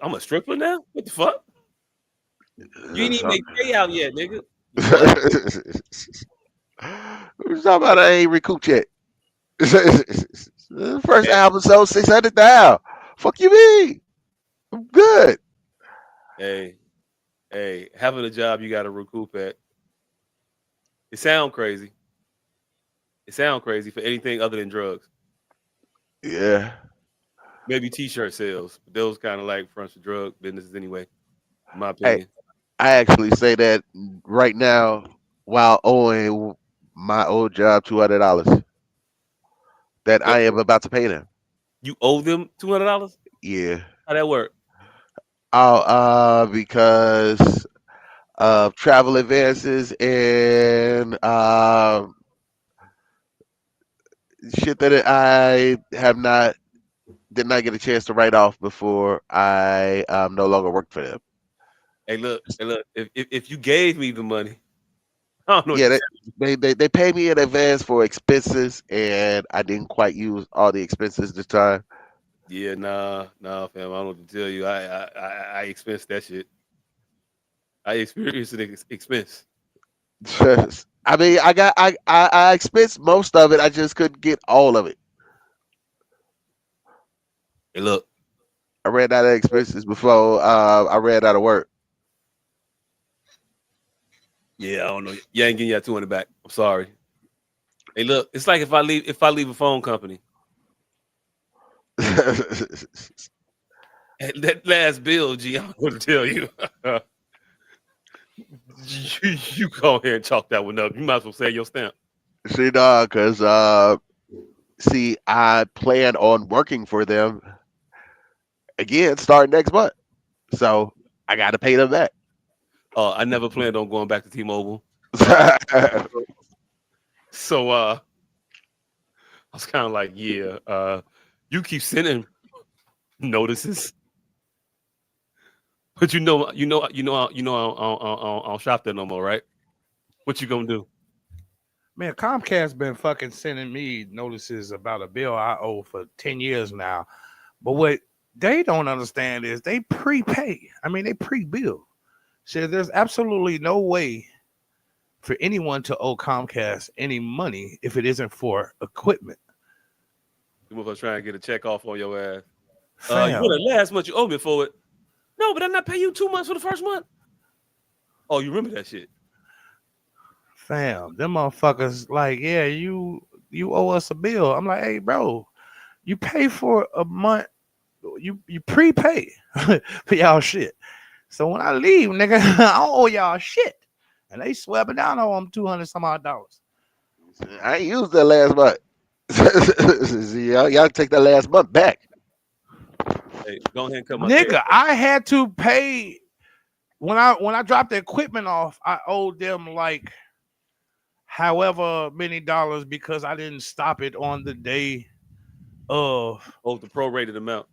I'm a stripper now. What the fuck? You ain't even So- make payout yet, nigga. What? Who's talking about I ain't recouped yet? The first Hey, album sold 600,000. Fuck you mean? I'm good. hey, having a job you got to recoup at. It sound crazy. It sound crazy for anything other than drugs. Yeah. Maybe T-shirt sales, but those kind of like fronts for drug businesses anyway, in my Hey, opinion. I actually say that right now while owing my old job $200 that But I am about to pay them. you owe them $200. Yeah. How that work? Oh, because of travel advances and shit that I have not did not get a chance to write off before I no longer worked for them. Hey, look. If you gave me the money, I don't know what Yeah, to tell you. they pay me in advance for expenses, and I didn't quite use all the expenses this time. Yeah, nah, fam. I don't know what to tell you. I expense that shit. I experienced an expense. I mean, I expensed most of it. I just couldn't get all of it. Hey, look. I ran out of expenses before I ran out of work. Yeah, I don't know. You ain't getting your 200 back. I'm sorry. Hey, look. It's like if I leave a phone company, that last bill, G, I'm going to tell you. you go ahead and chalk that one up. You might as well say your stamp. See, dog, because see, I plan on working for them again starting next month, so I got to pay them back. I never planned on going back to T-Mobile. Uh, so I was kind of like, yeah, you keep sending notices, but I don't shop there no more, right? What you gonna do? Man, Comcast been fucking sending me notices about a bill I owe for 10 years now. But what they don't understand is they prepay. I mean, they pre-bill. So there's absolutely no way for anyone to owe Comcast any money if it isn't for equipment. You motherfuckers trying to get a check off on your ass. You know Fam, that last month you owe me for it. No, but I not pay you 2 months for the first month. Oh, you remember that shit? them motherfuckers like, yeah, you owe us a bill. I'm like, hey, bro, you pay for a month, you prepay for y'all shit. So when I leave, nigga, I don't owe y'all shit. And they swept it down on them 200 some odd dollars. I ain't used that last month. See, y'all take that last month back. Hey, go ahead and cut my check. Nigga, I had to pay when I dropped the equipment off, I owed them like however many dollars because I didn't stop it on the day of Oh, the prorated amount.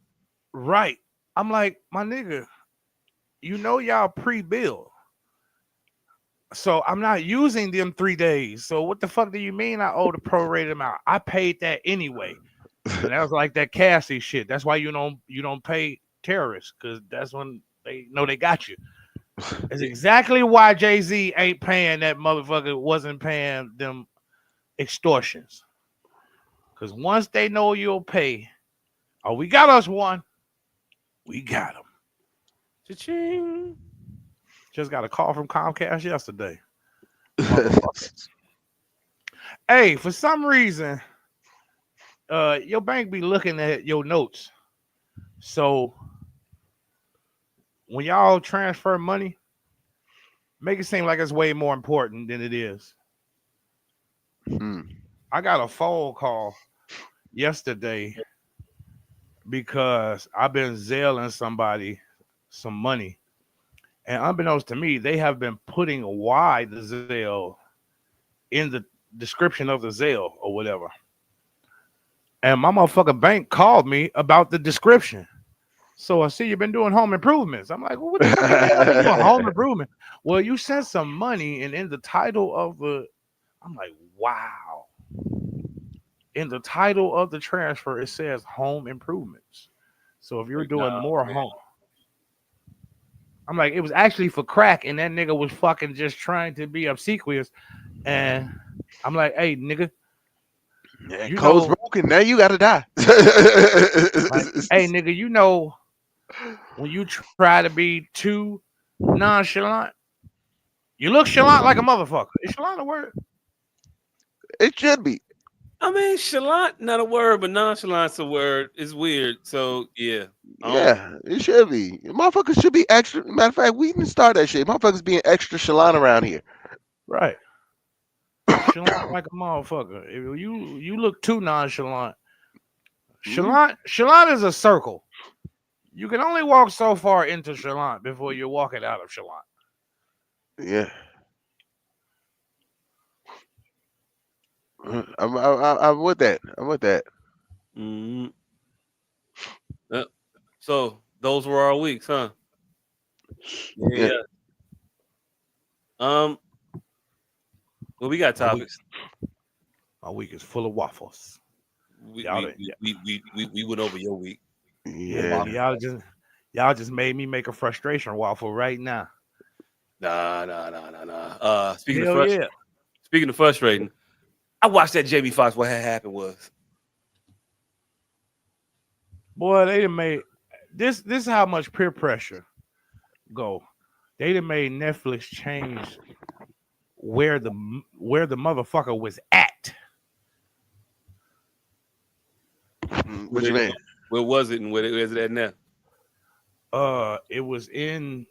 right. I'm like, my nigga, y'all pre-bill. So I'm not using them 3 days. So what the fuck do you mean I owe the prorated amount? I paid that anyway. And that was like that Cassie shit. That's why you don't pay terrorists, because that's when they know they got you. It's exactly why Jay-Z ain't paying that motherfucker, wasn't paying them extortions. Because once they know you'll pay, oh, we got us one. We got him. Cha-ching. Just got a call from Comcast yesterday. Motherfucker. Hey, for some reason, your bank be looking at your notes. So when y'all transfer money, make it seem like it's way more important than it is. Hmm. I got a phone call yesterday because I've been zailing somebody some money. And unbeknownst to me, they have been putting why the Zelle in the description of the Zelle or whatever. And my motherfucker bank called me about the description. So I see you've been doing home improvements. I'm like, well, what the fuck you mean I've been doing home improvement? Well, you sent some money, and in the title of the, I'm like, wow. In the title of the transfer, it says home improvements. So if you're Like, doing nah, more man. home, I'm like, it was actually for crack, and that nigga was fucking just trying to be obsequious. And I'm like, hey, nigga, Yeah, you code's know, broken. Now you gotta die. like, hey, nigga, you know, when you try to be too nonchalant, you look chalant like a motherfucker. Is chalant a word? It should be. I mean, chalant not a word, but nonchalant's a word. It's weird. So yeah, I don't. Yeah, it should be. Motherfuckers should be extra. Matter of fact, we didn't start that shit. Motherfuckers being extra chalant around here. Right. Chalant like a motherfucker. If you look too nonchalant. Mm, Chalant is a circle. You can only walk so far into chalant before you're walking out of chalant. yeah, I'm with that. I'm with that. Mm, yep. So those were our weeks, huh? Yeah, Yeah, yeah. Um, well, we got My week, topics. my week is full of waffles. We Y'all, we we we we, we went over your week. yeah, yeah. nigga, y'all just made me make a frustration waffle right now. Nah. Hell yeah, Speaking of frustrating, I watched that Jamie Foxx. What had happened was boy, they done made this. This is how much peer pressure go. They done made Netflix change where the motherfucker was at. What you mean? where was it and where is it at now? It was in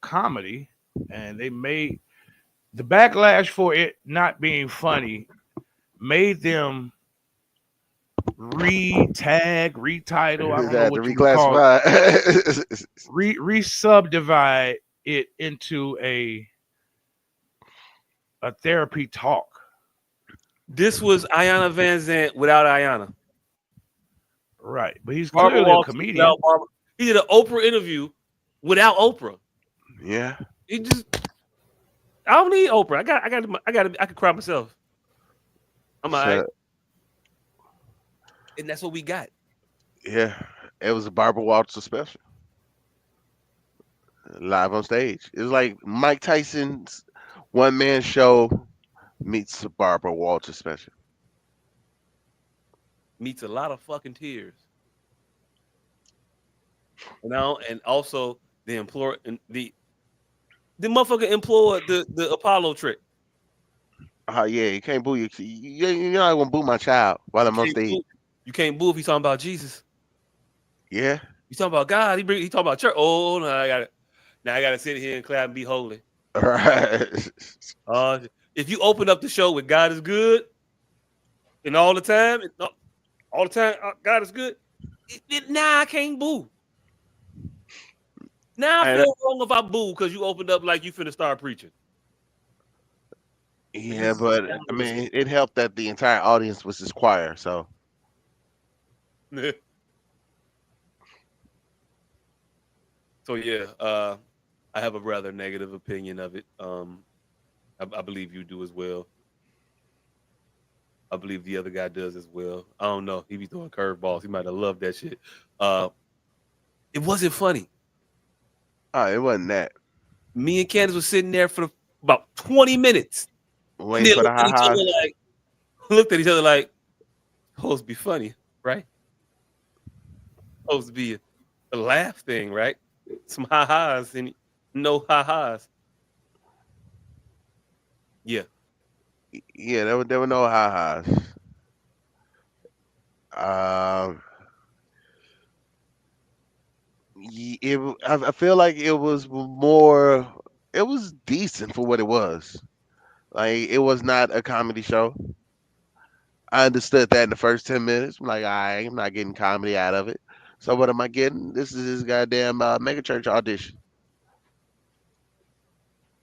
comedy, and they made the backlash for it not being funny made them re-tag, retitle, I don't They know had to what you would call it, reclassify. re-subdivide it into a therapy talk. This was Ayanna Van Zant without Ayanna. Right. But he's Barbara clearly a Walters comedian. without Barbara. He did an Oprah interview without Oprah. Yeah. He just I don't need Oprah. I can cry myself. I'm all right. So And that's what we got. yeah, it was a Barbara Walters special live on stage. It was like Mike Tyson's one man show meets a Barbara Walters special. Meets a lot of fucking tears. And also the motherfucker employed the Apollo trick. Oh yeah, you can't boo you're not gonna boo my child while You I'm on can't stage. boo. You can't boo if he's talking about Jesus. Yeah. He's talking about God. He talking about church. Oh no, I gotta sit here and clap and be holy. All right. Uh if you open up the show with God is good and all the time, God is good. Now I can't boo. Now I And feel wrong if I boo because you opened up like you finna start preaching. Like yeah, but I mean, it helped that the entire audience was his choir. So So yeah, I have a rather negative opinion of it. I believe you do as well. I believe the other guy does as well. I don't know. He be throwing curveballs. He might have loved that shit. Uh, it wasn't funny. it wasn't that. Me and Candace was sitting there for about 20 minutes, and Waiting then for the ha-has. looked at each other like, supposed to be funny, right? Supposed to be a laugh thing, right? Some ha-has and no ha-has. Yeah. Yeah, there were no ha-has. Um, I feel like it was more. It was decent for what it was. Like it was not a comedy show. I understood that in the first 10 minutes. I'm like, I'm not getting comedy out of it. So what am I getting? This is his goddamn mega church audition.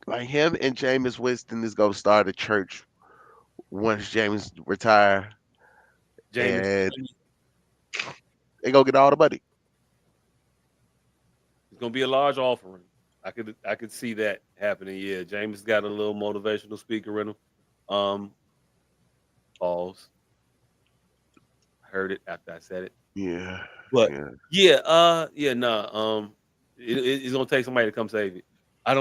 Like him and Jameis Winston is gonna start a church once James retire, James, and they go get all the money. it's gonna be a large offering. I could see that happening. Yeah, James got a little motivational speaker in him. Um, pause. Heard it after I said it. Yeah, But yeah. yeah, yeah, nah. It's gonna take somebody to come save it. I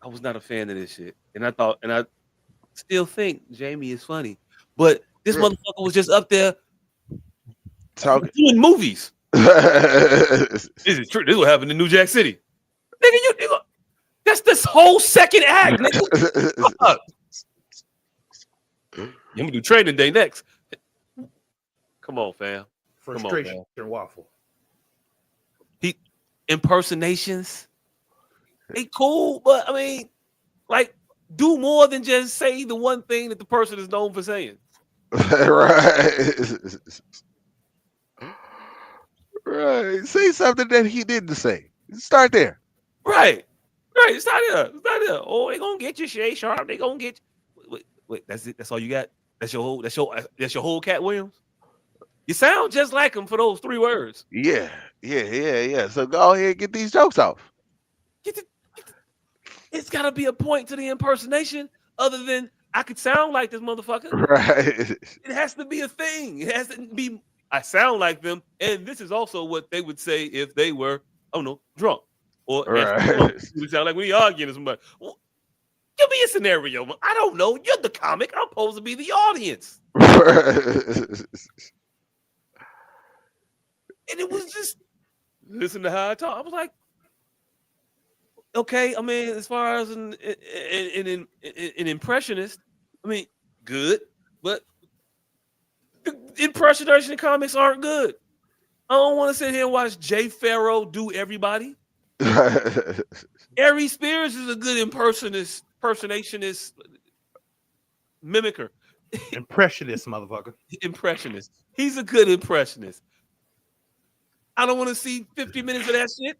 was not a fan of this shit, and I still think Jamie is funny, but this Yeah. motherfucker was just up there Talking. doing movies. This is true. This is what happened in New Jack City, nigga. That's this whole second act, nigga. Fuck. I'm gonna do Training Day next. Come on, fam. Frustration waffle. Impersonations, they cool, but I mean, like, do more than just say the one thing that the person is known for saying. Right. Right. Say something that he didn't say. Start there. Right. It's not there. Oh, they gonna get you, Shay Sharp. They gonna get you. Wait, that's it. That's all you got. That's your whole Cat Williams. You sound just like him for those 3 words. Yeah. So go ahead and get these jokes off. It's gotta be a point to the impersonation other than I could sound like this motherfucker. Right. It has to be a thing. It has to be I sound like them, and this is also what they would say if they were, I don't know, drunk. Or Right. you sound like when you're arguing with somebody. Well, give me a scenario. I don't know. You're the comic. I'm supposed to be the audience. And it was just listen to how I talk. I was like, okay. I mean, as far as an impressionist, I mean, good, but the impersonation comics aren't good. I don't want to sit here and watch Jay Farrow do everybody. Ari Spears is a good impersonationist, mimicker. Impressionist, motherfucker. Impressionist. He's a good impressionist. I don't want to see 50 minutes of that shit.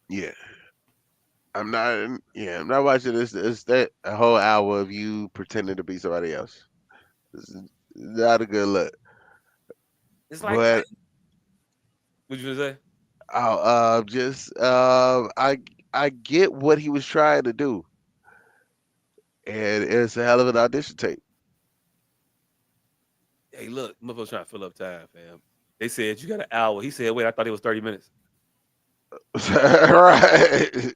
Yeah. I'm not watching this. It's that a whole hour of you pretending to be somebody else. This is not a good look. It's like, But what you gonna say? I get what he was trying to do, and it's a hell of an audition tape. Hey, look, motherfuckers trying to fill up time, fam. They said you got an hour. He said, wait, I thought it was 30 minutes. Right.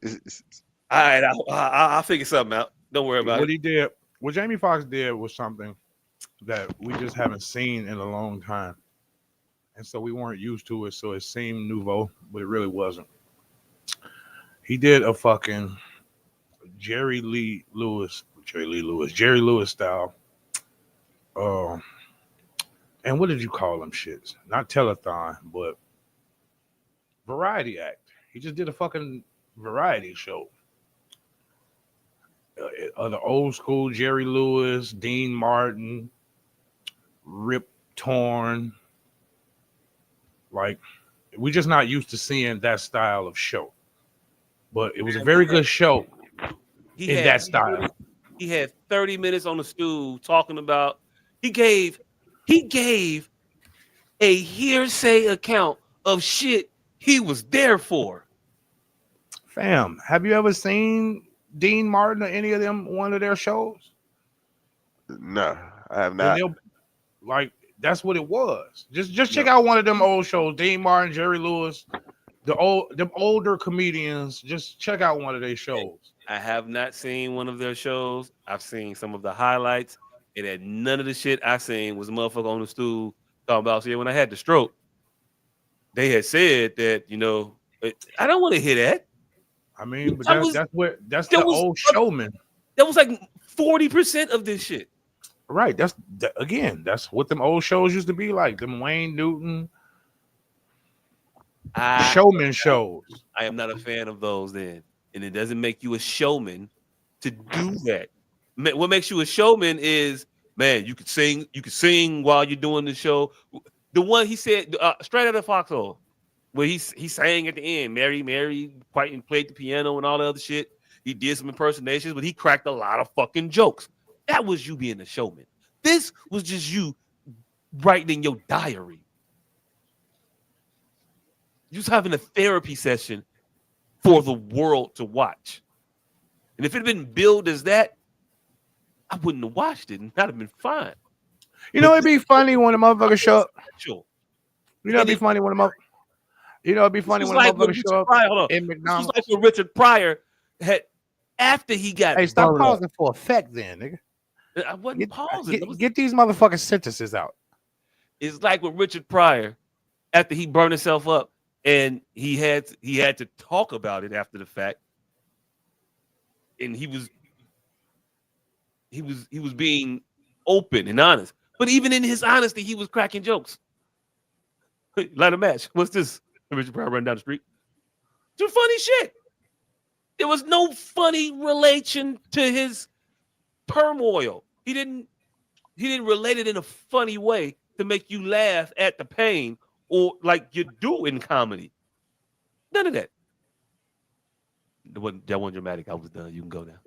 All right, I'll figure something out. Don't worry about What it. he did, what Jamie Foxx did was something that we just haven't seen in a long time. And so we weren't used to it. So it seemed nouveau, but it really wasn't. He did a fucking Jerry Lewis style. And what did you call them shits? Not telethon, but variety act. He just did a fucking variety show. The old school Jerry Lewis, Dean Martin, Rip Torn. Like, we're just not used to seeing that style of show. But it was a very good show in that style. He had 30 minutes on the stool talking about. He gave a hearsay account of shit he was there for. Fam, have you ever seen Dean Martin or any of them one of their shows? No, I have not. Like, that's what it was. Just check out one of them old shows. Dean Martin, Jerry Lewis, them older comedians. Just check out one of their shows. I have not seen one of their shows. I've seen some of the highlights. And at none of the shit I seen was a motherfucker on the stool talking about. So yeah, when I had the stroke, they had said that, you know, I don't want to hear that. I mean, but that's the old showman. That was like 40% of this shit. Right. That's what them old shows used to be like. Them Wayne Newton showman shows. I am not a fan of those then. And it doesn't make you a showman to do that. What makes you a showman is, man, you could sing while you're doing the show. The one he said straight out of Foxhole, where he sang at the end, Mary quite played the piano and all the other shit. He did some impersonations, but he cracked a lot of fucking jokes. That was you being a showman. This was just you writing in your diary. You was having a therapy session for the world to watch. And if it had been billed as that, I wouldn't have watched it, and that'd have been fine. You know, it'd be funny when a motherfucker show up. Sure. You know, it'd be funny when a motherfucker. You know, it'd be funny This was when a like when motherfucker Richard show up Pryor, hold on. in This was McDonald's. like when Richard Pryor had after he got Hey, stop burned up. pausing for effect, then, nigga. I wasn't pausing. Get these motherfucking sentences out. It's like with Richard Pryor after he burned himself up, and he had to talk about it after the fact, and he was being open and honest. But even in his honesty, he was cracking jokes. Light a match. What's this? Richard Pryor running down the street. Some funny shit. There was no funny relation to his turmoil. He didn't relate it in a funny way to make you laugh at the pain or like you do in comedy. None of that. That wasn't dramatic. I was done. You can go now.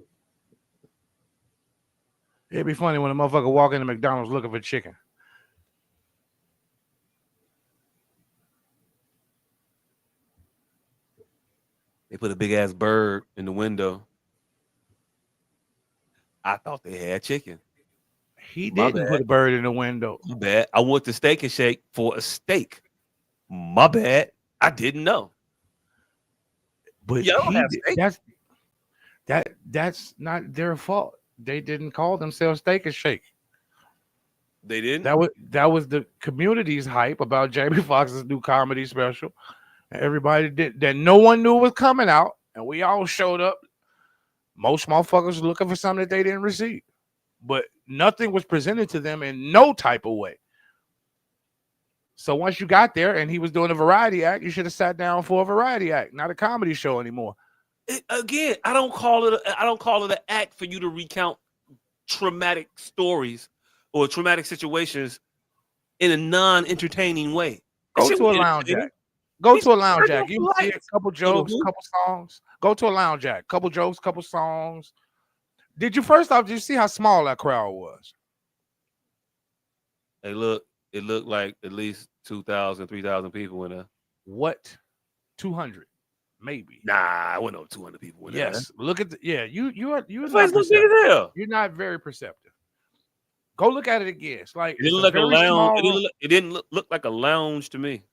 It'd be funny when a motherfucker walk into McDonald's looking for chicken. They put a big ass bird in the window. I thought they had chicken. He didn't put a bird in the window. My bad. I went to Steak and Shake for a steak. My bad. I didn't know. But that's not their fault. They didn't call themselves Steak and Shake. They didn't. That was the community's hype about Jamie Foxx's new comedy special. Everybody did that. No one knew was coming out, and we all showed up. Most motherfuckers looking for something that they didn't receive, but nothing was presented to them in no type of way. So once you got there and he was doing a variety act, you should have sat down for a variety act, not a comedy show anymore. Again, I don't call it an act for you to recount traumatic stories or traumatic situations in a non-entertaining way. Go to a lounge act. Go to a lounge act. You see a couple jokes, couple songs. Go to a lounge act. Couple jokes, couple songs. Did you see how small that crowd was? It looked like at least 2,000, 3,000 people in there. What? 200, maybe. Nah, I went over 200 people in there. Yes. Look at you're not perceptive. You're not very perceptive. Go look at it again. It's like it didn't look like a lounge. It didn't look like a lounge to me.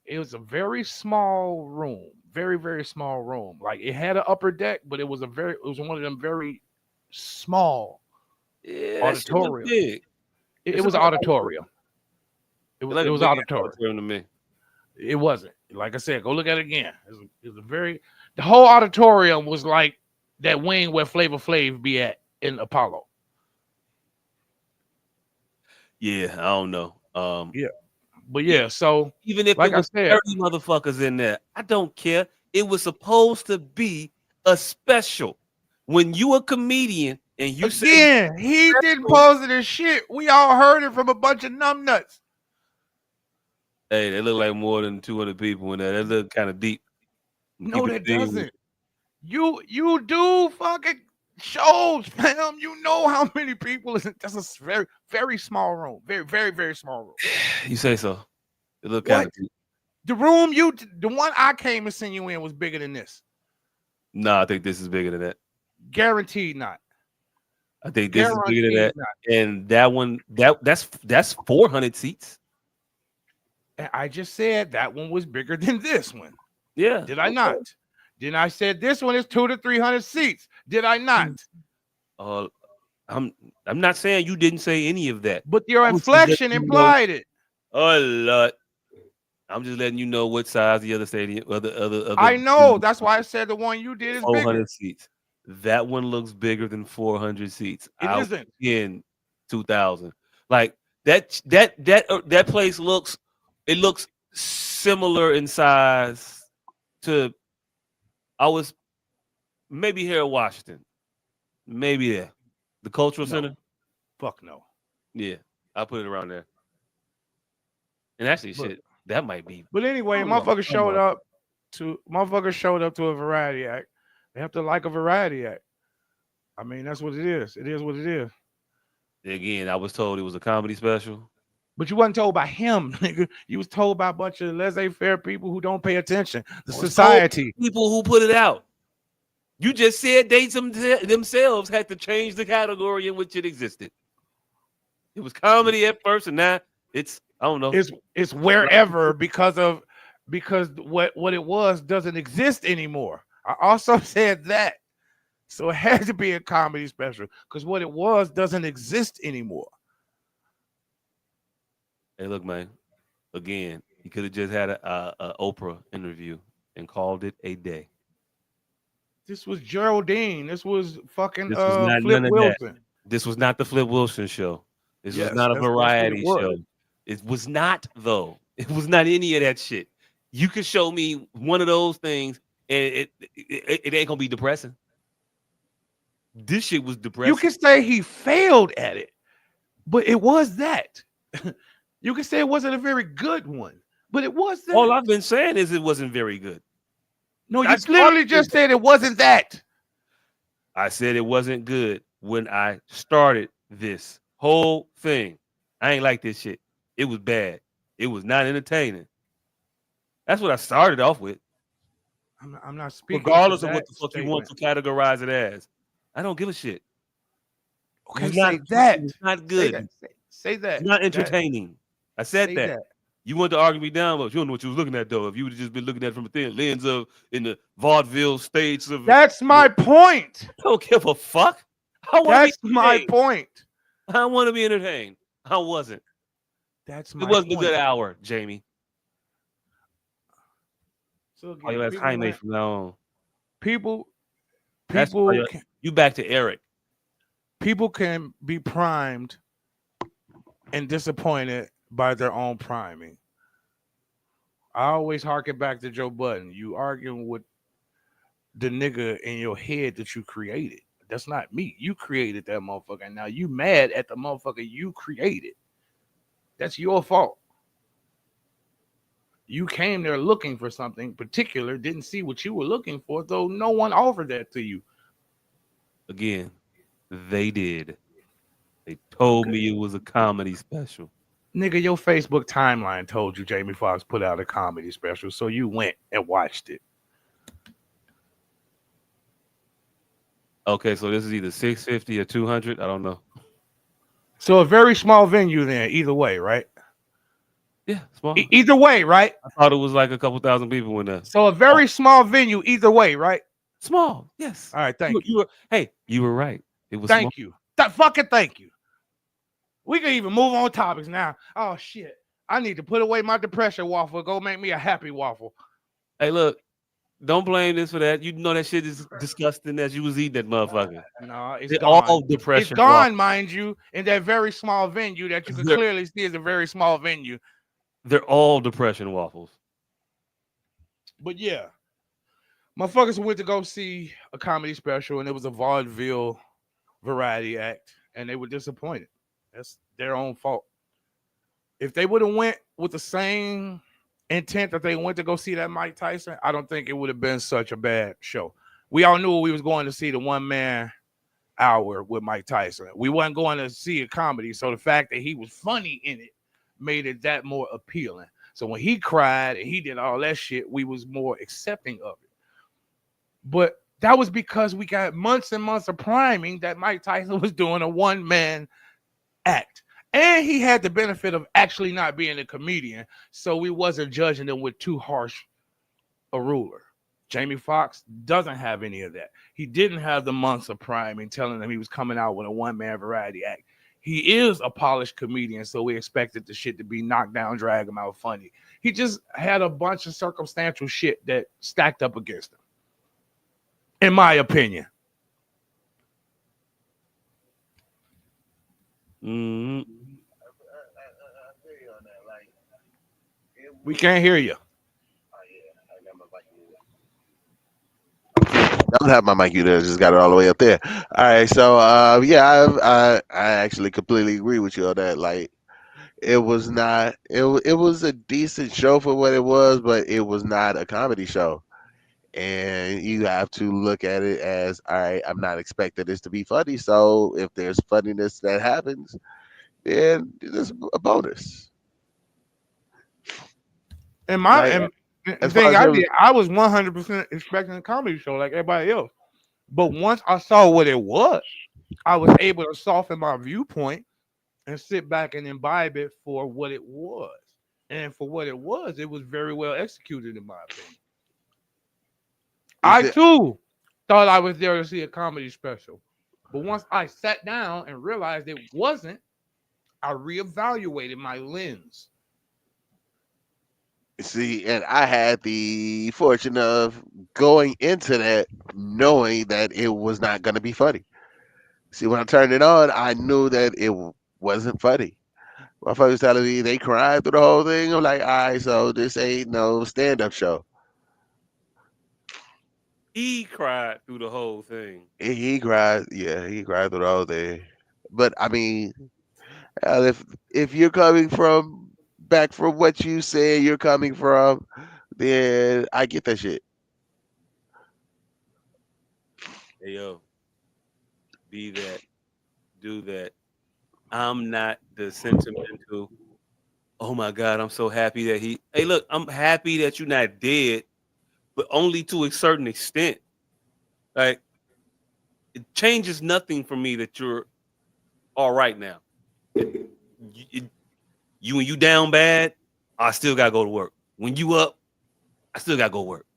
It was a very small room, very, very small room. Like it had an upper deck, but it was one of them very small auditorium. It was an auditorium. It was auditorium to me. It wasn't. Like I said, go look at it again. It was the whole auditorium was like that wing where Flavor Flav be at in Apollo. Yeah, I don't know. Yeah. But yeah, so even if like it was 30 motherfuckers in there, I don't care. It was supposed to be a special. When you a comedian and you he didn't pose it as shit. We all heard it from a bunch of numbnuts. Hey, they look like more than 200 people in there. They look kind of deep. No, that doesn't. You do fucking shows, fam. You know how many people is. That's a very, very small room. Very, very, very small room. You say so. It look kind of deep. The room the one I came and seen you in was bigger than this. No, I think this is bigger than that. Guaranteed not. I think this is bigger than that. Not. And that one, that's 400 seats. And I just said that one was bigger than this one. Yeah. Did I not? Then I said this one is 200 to 300 seats. Did I not? I'm not saying you didn't say any of that. But your inflection implied it. Oh Lord. I'm just letting you know what size the other stadium, other. I know. That's why I said the one you did is 400 bigger. Seats. That one looks bigger than 400 seats. It isn't. In 2000. Like that place looks similar in size to. I was maybe here in Washington, maybe there, the Cultural Center. Fuck no. Yeah, I'll put it around there. And actually, shit, that might be. But anyway, motherfucker showed up to a variety act. They have to like a variety act. I mean, that's what it is. It is what it is. Again, I was told it was a comedy special. But you wasn't told by him, nigga. You was told by a bunch of laissez-faire people who don't pay attention. The society. People who put it out. You just said they themselves had to change the category in which it existed. It was comedy at first, and now it's, I don't know. It's wherever because of because what it was doesn't exist anymore. I also said that. So it had to be a comedy special because what it was doesn't exist anymore. Hey, look, man. Again, he could have just had a Oprah interview and called it a day. This was Geraldine. This was fucking This was not Flip none of that. Wilson. This was not the Flip Wilson show. This was Yes, not a that's what it variety was. show. It was not though. It was not any of that shit. You could show me one of those things, and it ain't gonna be depressing. This shit was depressing. You can say he failed at it, but it was that. You can say it wasn't a very good one, but it was that. All I've been saying is it wasn't very good. No, you That's literally part- just said it wasn't that. I said it wasn't good when I started this whole thing. I ain't like this shit. It was bad. It was not entertaining. That's what I started off with. I'm not speaking. Regardless to of what that the fuck you want to statement. categorize it as. I don't give a shit. Okay, It's say not, that. It's not Say good. that. Say that. It's not entertaining. I said Say that. that. You wanted to argue me down, but you don't know what you was looking at, though. If you would have just been looking at it from a thin lens of in the vaudeville states of That's my point. I don't give a fuck. I want That's to be my entertained. point. I want to be entertained. I wasn't. That's It my wasn't point. a good hour, Jamie. So Oh, you again, ask Jaime from now on. people That's you back to Eric. people can be primed and disappointed by their own priming. I always harken back to Joe Budden. You arguing with the nigga in your head that you created. That's not me. You created that motherfucker. And now you mad at the motherfucker you created. That's your fault. You came there looking for something particular, didn't see what you were looking for, though no one offered that to you. Again, they did. They told me it was a comedy special. Nigga, your Facebook timeline told you Jamie Foxx put out a comedy special, so you went and watched it. Okay, so this is either 650 or 200. I don't know. So a very small venue then, either way, right? Yeah, small. Either way, right? I thought it was like a couple thousand people in there. So a very small venue, either way, right? Small, yes. All right, thank you. You were right. It was Thank small. you. Fucking thank you. We can even move on topics now. Oh shit. I need to put away my depression waffle. Go make me a happy waffle. Hey, look, don't blame this for that. You know that shit is disgusting as you was eating that motherfucker. No, it's They're gone. all depression. It's gone, mind you, in that very small venue that you can clearly see is a very small venue. They're all depression waffles. But yeah, motherfuckers went to go see a comedy special and it was a vaudeville variety act and they were disappointed. That's their own fault. If they would have went with the same intent that they went to go see that Mike Tyson, I don't think it would have been such a bad show. We all knew we was going to see the one man hour with Mike Tyson. We wasn't going to see a comedy, so the fact that he was funny in it made it that more appealing. So when he cried and he did all that shit, we was more accepting of it. But that was because we got months and months of priming that Mike Tyson was doing a one-man act. And he had the benefit of actually not being a comedian, so we wasn't judging him with too harsh a ruler. Jamie Foxx doesn't have any of that. He didn't have the months of priming telling him he was coming out with a one-man variety act. He is a polished comedian, so we expected the shit to be knocked down, drag him out funny. He just had a bunch of circumstantial shit that stacked up against him, in my opinion. Mm-hmm. We can't hear you. I don't have my mic there. Just got it all the way up there. All right, so yeah, I actually completely agree with you on that. Like, it was not. It was a decent show for what it was, but it was not a comedy show. And you have to look at it as, all right, I'm not expecting this to be funny. So if there's funniness that happens, then it's a bonus. And my Like, the as thing far as I did, I was 100% expecting a comedy show like everybody else. But once I saw what it was, I was able to soften my viewpoint and sit back and imbibe it for what it was. And for what it was very well executed, in my opinion. Is I it- too thought I was there to see a comedy special. But once I sat down and realized it wasn't, I reevaluated my lens. See, and I had the fortune of going into that knowing that it was not going to be funny. See, when I turned it on, I knew that it wasn't funny. My folks telling me they cried through the whole thing. I'm like, all right, so this ain't no stand-up show. He cried through the whole thing. He cried, yeah, he cried through the whole thing. But I mean, hell, if you're coming from back from what you said you're coming from, then I get that shit. Hey yo, be that, do that. I'm not the sentimental. Oh my God, I'm so happy that he. Hey, look, I'm happy that you're not dead, but only to a certain extent. Like it changes nothing for me that you're all right now. You when you down bad, I still gotta go to work. When you up, I still gotta go work.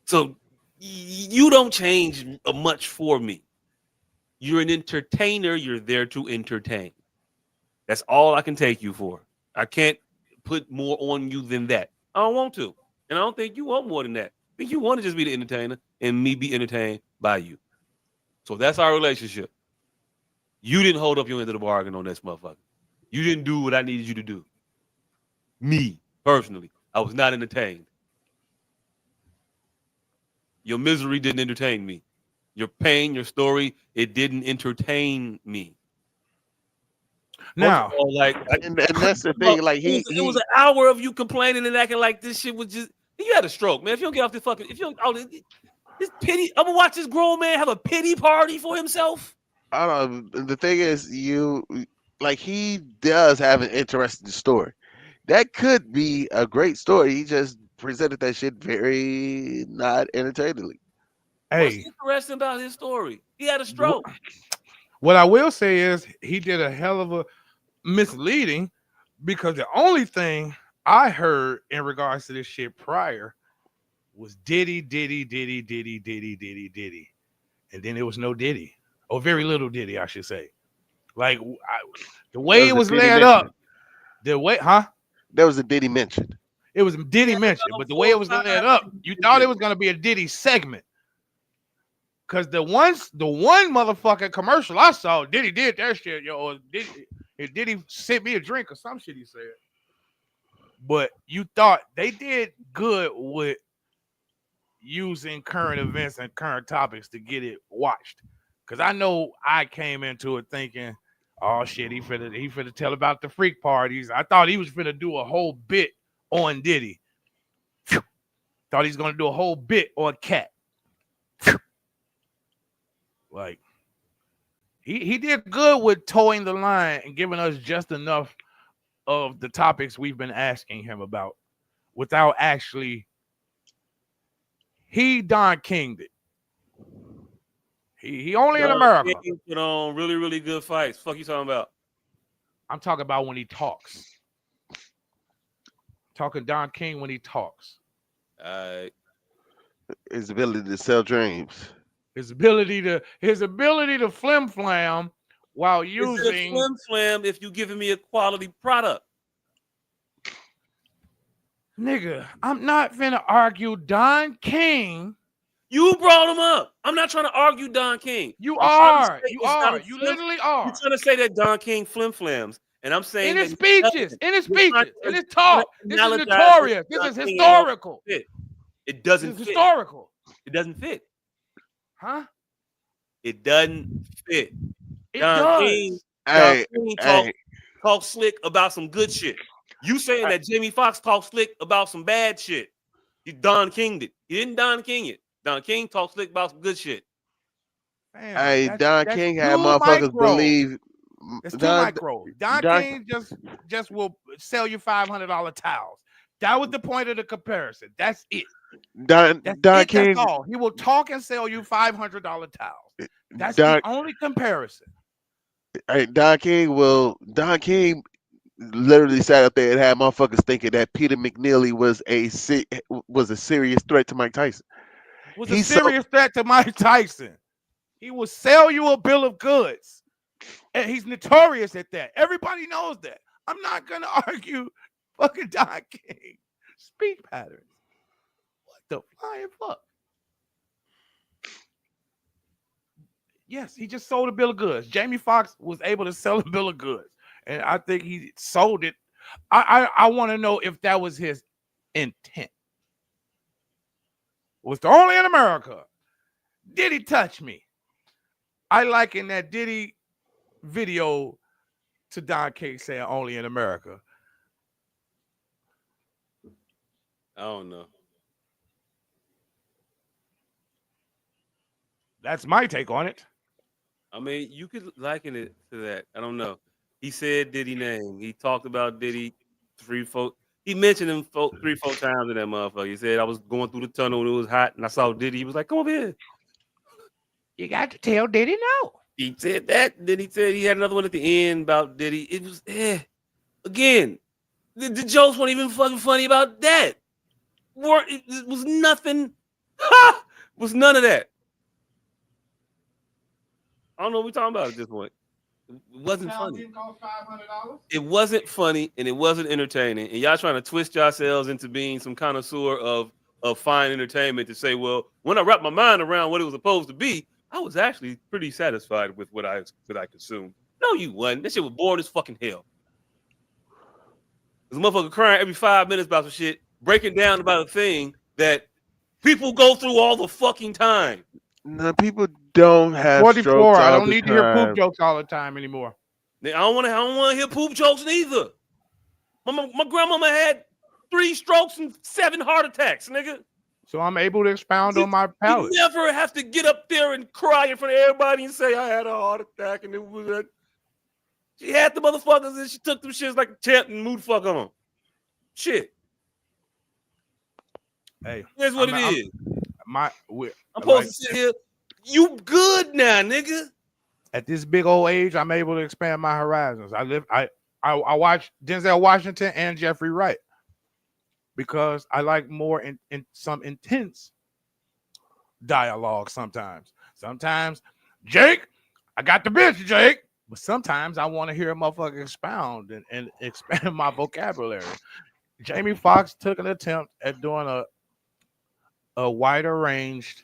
So you don't change much for me. You're an entertainer. You're there to entertain. That's all I can take you for. I can't put more on you than that. I don't want to. And I don't think you want more than that. I think you want to just be the entertainer and me be entertained by you. So that's our relationship. You didn't hold up your end of the bargain on this motherfucker. You didn't do what I needed you to do. Me, personally, I was not entertained. Your misery didn't entertain me. Your pain, your story, it didn't entertain me. Now, All, like, And that's the thing. Like it was an hour of you complaining and acting like this shit was just. You had a stroke, man. If you don't get off this fucking, if you don't, this pity. I'm gonna watch this grown man have a pity party for himself. I don't know. The thing is, he does have an interesting story. That could be a great story. He just presented that shit very not entertainingly. What's hey, interesting about his story? He had a stroke. what I will say is he did a hell of a misleading, because the only thing I heard in regards to this shit prior was Diddy, and then there was no Diddy, or very little Diddy, I should say. Like the way it was led up, the way, There was a Diddy mentioned. it was Diddy mentioned, but the way it was led up, you thought it was gonna be a Diddy segment. Cause the one motherfucking commercial I saw, Diddy did that shit, yo. Or Diddy sent me a drink or some shit he said. But you thought they did good with using current events and current topics to get it watched. Cause I know I came into it thinking, oh shit, he finna tell about the freak parties. I thought he was finna do a whole bit on Diddy. Thought he's gonna do a whole bit on Cat. Like he did good with towing the line and giving us just enough of the topics we've been asking him about without actually. He Don King'd it. He only in America. He put on really, really good fights. Fuck you talking about? I'm talking about when he talks. Talking Don King when he talks. His ability to sell dreams. His ability to flim flam while using flim flam if you giving me a quality product. Nigga, I'm not finna argue Don King. You brought him up. I'm not trying to argue Don King. You literally are. You're trying to say that Don King flim flams, and I'm saying in his speeches, in his talk. This is notorious. This is historical. It doesn't fit. Historical. It doesn't fit. Huh? It doesn't fit. Don King talk slick about some good shit. You saying that Jamie Foxx talk slick about some bad shit. He Don King'd it. He didn't Don King it. Don King talk slick about some good shit. Man, Don King had motherfuckers believe. It's too micro. Don King just will sell you $500 towels. That was the point of the comparison. That's it. Don King. That's all. He will talk and sell you $500 towels. That's the only comparison. Don King literally sat up there and had motherfuckers thinking that Peter McNeely was a serious threat to Mike Tyson. Was a He sold serious threat to Mike Tyson. He will sell you a bill of goods. And he's notorious at that. Everybody knows that. I'm not gonna argue fucking Don King speech patterns. What the flying fuck? Yes, he just sold a bill of goods. Jamie Foxx was able to sell a bill of goods, and I think he sold it. I want to know if that was his intent. Was the only in America? Did he touch me? I liken that Diddy video to Don King saying only in America. I don't know. That's my take on it. I mean, you could liken it to that. I don't know. He said Diddy name. He talked about Diddy 3-4. He mentioned him 3-4 times in that motherfucker. He said I was going through the tunnel and it was hot, and I saw Diddy. He was like, "Come over here." You got to tell Diddy no. He said that. Then he said he had another one at the end about Diddy. It was again. The jokes weren't even fucking funny about that. It was nothing. Was none of that. I don't know what we're talking about at this point. It wasn't funny. It wasn't funny and it wasn't entertaining. And y'all trying to twist yourselves into being some connoisseur of fine entertainment to say, well, when I wrapped my mind around what it was supposed to be, I was actually pretty satisfied with what I consumed. No, you wasn't. That shit was boring as fucking hell. There's a motherfucker crying every 5 minutes about some shit, breaking down about a thing that people go through all the fucking time. No, people don't have 44. strokes I all don't the need to hear poop time. jokes all the time anymore. I don't want to hear poop jokes neither. My grandmama had 3 strokes and 7 heart attacks, nigga. So I'm able to expound on my palate. You never have to get up there and cry in front of everybody and say I had a heart attack and it was a. She had the motherfuckers and she took them shits like a champ and moved the fuck on. Shit. Hey, here's what it is. I'm supposed to sit here. You good now, nigga. At this big old age, I'm able to expand my horizons. I watch Denzel Washington and Jeffrey Wright because I like more in some intense dialogue sometimes. Sometimes, Jake, I got the bitch, Jake. But sometimes I want to hear a motherfucker expound and expand my vocabulary. Jamie Foxx took an attempt at doing a wider ranged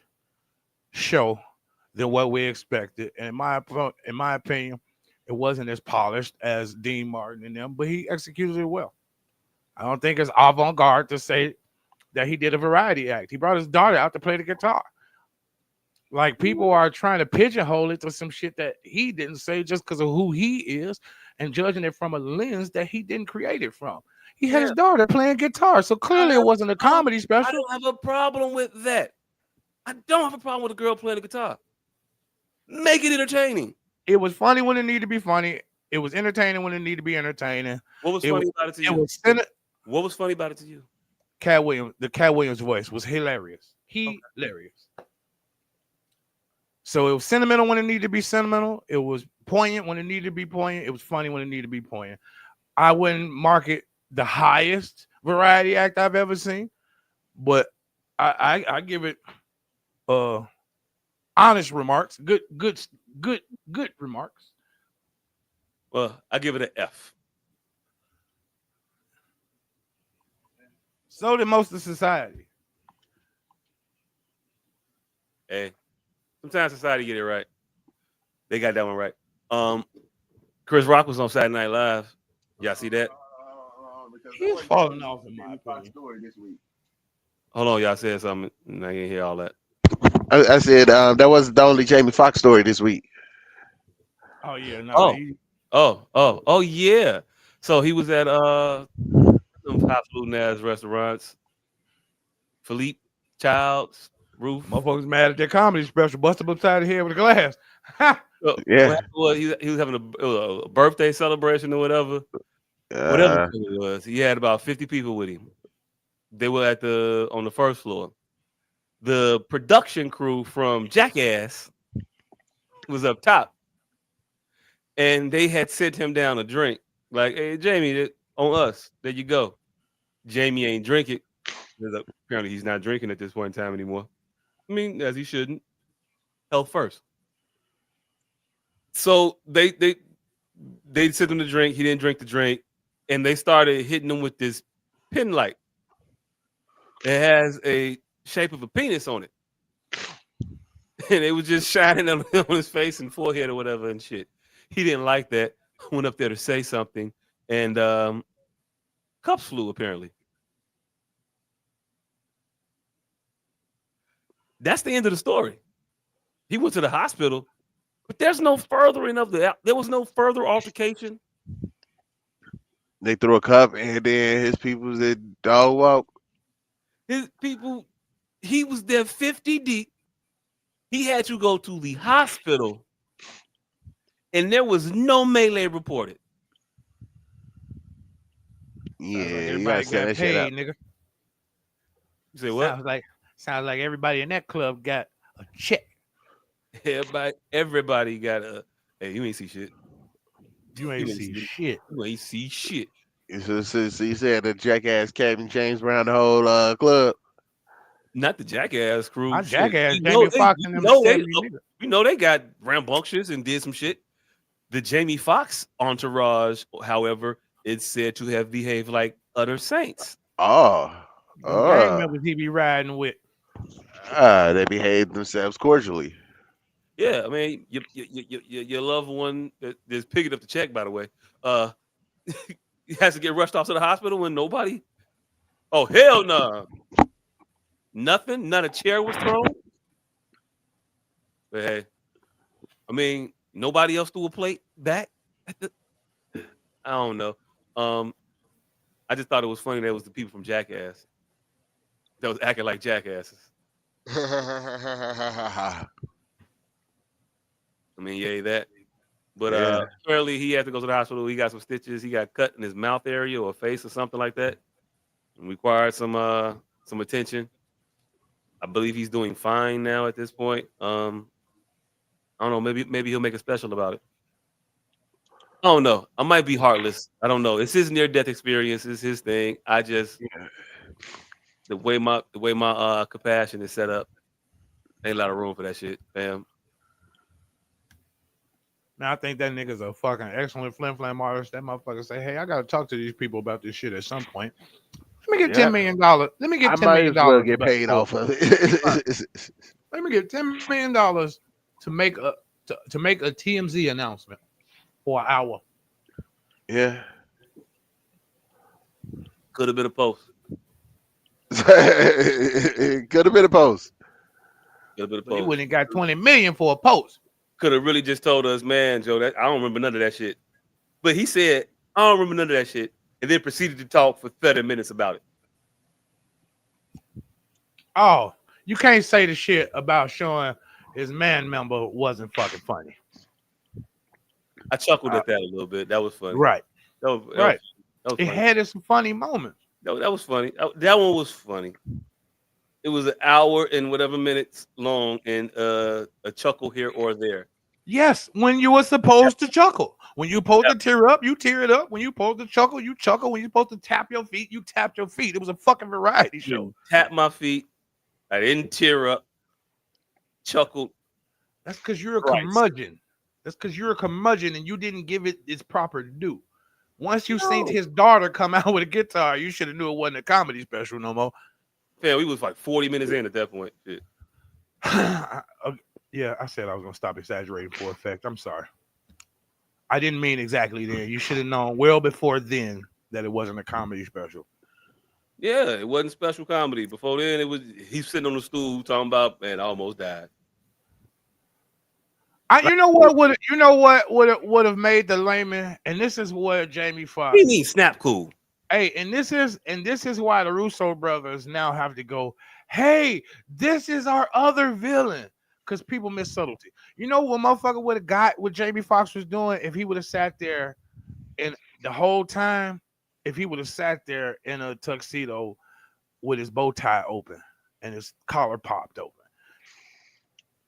show than what we expected. And in my opinion, it wasn't as polished as Dean Martin and them, but he executed it well. I don't think it's avant-garde to say that he did a variety act. He brought his daughter out to play the guitar. Like, people are trying to pigeonhole it to some shit that he didn't say just because of who he is and judging it from a lens that he didn't create it from. He had his daughter playing guitar, so clearly it wasn't a comedy special. I don't have a problem with that. I don't have a problem with a girl playing the guitar. Make it entertaining. It was funny when it needed to be funny. It was entertaining when it needed to be entertaining. What was funny about it to you? What was funny about it to you? The Cat Williams voice was hilarious. Hilarious. So it was sentimental when it needed to be sentimental. It was poignant when it needed to be poignant. It was funny when it needed to be poignant. I wouldn't mark it the highest variety act I've ever seen, but I give it honest remarks. Good remarks. Well, I give it an F. So did most of society. Hey, sometimes society get it right. They got that one right. Chris Rock was on Saturday Night Live. Y'all see that? He's falling off in my opinion. Hold on, y'all said something. I didn't hear all that. I said that wasn't the only Jamie Foxx story this week. Oh yeah, no. Oh yeah. So he was at some highfalutin ass restaurants. Philippe Child's Roof. Motherfuckers mad at their comedy special. Bust him upside the head with a glass. Yeah. Well, he was having a birthday celebration or whatever. Whatever it was. He had about 50 people with him. They were on the first floor. The production crew from Jackass was up top. And they had sent him down a drink Like, hey, Jamie, on us. There you go. Jamie ain't drinking. Apparently, he's not drinking at this point in time anymore. I mean, as he shouldn't. Health first. So they sent him to drink. He didn't drink the drink, and they started hitting him with this pin light. It has a shape of a penis on it, and it was just shining on his face and forehead or whatever and shit. He didn't like that. Went up there to say something, and cups flew apparently. That's the end of the story. He went to the hospital, but there's no furthering of there was no further altercation. They threw a cup, and then his people did dog walk. His people, he was there 50 deep. He had to go to the hospital, and there was no melee reported. Yeah, Sounds like you gotta everybody set got that shit up. paid, nigga. You say what? Sounds like everybody in that club got a check. Everybody got a. Hey, you ain't see shit. You ain't see shit. You ain't see shit. So you said the jackass Captain James around the whole club. Not the jackass crew. My Shit. jackass You Jamie Foxx and them 70 niggas. you know they got rambunctious and did some shit. The Jamie Foxx entourage, however, is said to have behaved like utter saints. Oh, Them gang members he be riding with. they behaved themselves cordially. Yeah, I mean, your loved one is picking up the check, by the way. He has to get rushed off to the hospital when nobody. Oh hell no! Nothing. Not a chair was thrown. But hey, I mean, nobody else threw a plate back. I don't know. I just thought it was funny that it was the people from Jackass that was acting like jackasses. I mean, yay that. But Yeah. apparently he had to go to the hospital. He got some stitches. He got cut in his mouth area or face or something like that. And required some attention. I believe he's doing fine now at this point. I don't know. Maybe he'll make a special about it. I don't know. I might be heartless. I don't know. It's his near death experience. It's his thing. I just the way my compassion is set up, ain't a lot of room for that shit, fam. Now I think that nigga's a fucking excellent flim flam artist. That motherfucker say, "Hey, I gotta talk to these people about this shit at some point. Let me get $10 million. Let me get I $10 might million as well dollars. get paid off of it. Let me get $10 million dollars to make a TMZ announcement for an hour." Yeah. Could have been a post. Could have been a post. Could have been a But he post. wouldn't have got 20 million for a post. Could have really just told us, man, Joe, that I don't remember none of that shit. But he said, I don't remember none of that shit, and then proceeded to talk for 30 minutes about it. Oh, you can't say the shit about showing his man member wasn't fucking funny. I chuckled at that a little bit. That was funny. Right. That was Right. That was It funny. had some funny moments. That was funny. That one was funny. It was an hour and whatever minutes long, and a chuckle here or there. Yes, when you were supposed to chuckle. When you supposed to tear up, you tear it up. When you supposed to chuckle, you chuckle. When you supposed to tap your feet, you tap your feet. It was a fucking variety show. Tap my feet. I didn't tear up. Chuckled. That's because you're a Christ. curmudgeon. That's because you're a curmudgeon and you didn't give it its proper due. Once you seen his daughter come out with a guitar, you should have knew it wasn't a comedy special no more. Yeah, we was like 40 minutes in at that point. Shit. Yeah, I said I was gonna stop exaggerating for effect. I'm sorry. I didn't mean exactly then. You should have known well before then that it wasn't a comedy special. Yeah, it wasn't special comedy. Before then, it was he's sitting on the stool talking about, man, I almost died. You know what would have made the layman, and this is what Jamie Foxx. What do you mean snap cool? Hey, and this is why the Russo brothers now have to go, hey, this is our other villain. Because people miss subtlety. You know what motherfucker would have got what Jamie Foxx was doing if he would have sat there and the whole time, if he would have sat there in a tuxedo with his bow tie open and his collar popped open.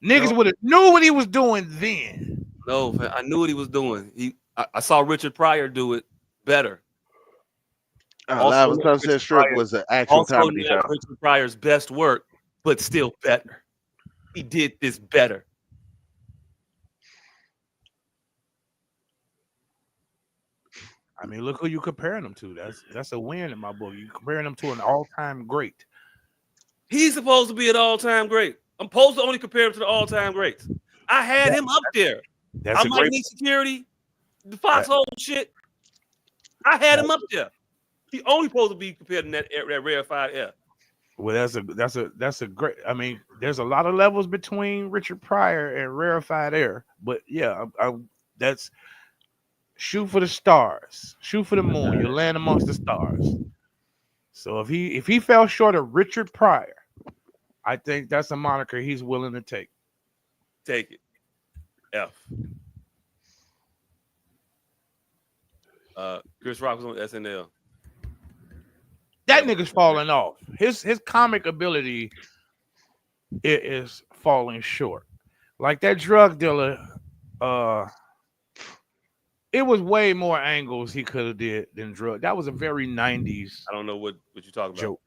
Niggas would have knew what he was doing then. No, man, I knew what he was doing. I saw Richard Pryor do it better. Live Also on not Sunset Richard Strip Pryor. was an action Also comedy not show. Richard Pryor's best work, but still better. He did this better. I mean, look who you comparing them to. That's a win in my book. You comparing them to an all-time great. He's supposed to be an all-time great. I'm supposed to only compare him to the all-time greats. I had him up there. That's I a might great. need security, the That, foxhole shit. I had that- him up there. He only supposed to be compared in that rarefied air. well, that's a great. I mean, there's a lot of levels between Richard Pryor and Rarefied Air, but yeah, that's shoot for the stars, shoot for the moon. You land amongst the stars. So if he fell short of Richard Pryor, I think that's a moniker he's willing to take. Take it. F. Chris Rock was on SNL. That nigga's falling off. His comic ability is falling short. Like that drug dealer, it was way more angles he could have did than drug. That was a very 90s I don't know what you're talking about. joke.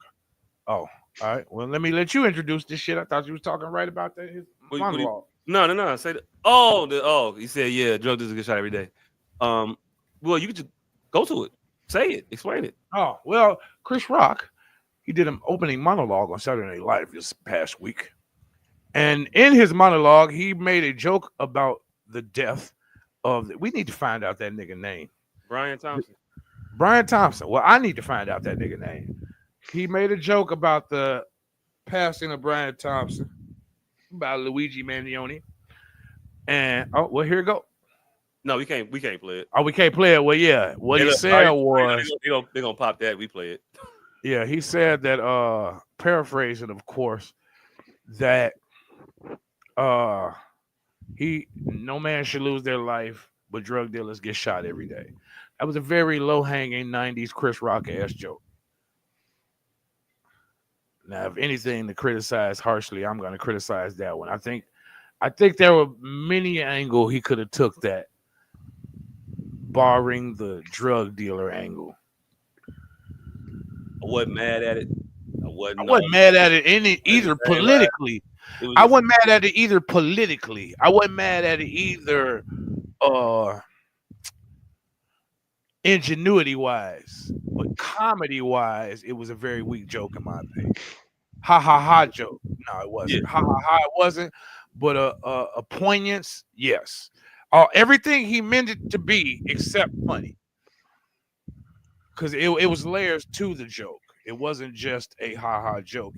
Oh, all right. Well, let me let you introduce this shit. I thought you was talking right about that his monologue. No. Say that. He said, yeah, drug dealers get shot every day. Well, you could just go to it. Say it. Explain it. Oh, well, Chris Rock, he did an opening monologue on Saturday Night Live this past week. And in his monologue, he made a joke about the death of we need to find out that nigga name. Brian Thompson. Brian Thompson. Well, I need to find out that nigga name. He made a joke about the passing of Brian Thompson, about Luigi Mangione. And here we go. No, we can't play it. Oh, we can't play it. Well, yeah. What he said was they're gonna pop that. We play it. Yeah, he said that paraphrasing, of course, that no man should lose their life, but drug dealers get shot every day. That was a very low-hanging 90s Chris Rock ass joke. Now, if anything to criticize harshly, I'm gonna criticize that one. I think there were many angles he could have took that, barring the drug dealer angle. I wasn't mad at it. I wasn't mad at it either politically. I wasn't mad at it either politically. I wasn't mad at it either ingenuity wise, but comedy wise, it was a very weak joke in my opinion. Ha ha ha joke. No, it wasn't. Yeah. Ha ha ha, it wasn't. But a poignance, yes. Everything he meant it to be except funny. Because it was layers to the joke. It wasn't just a ha-ha joke.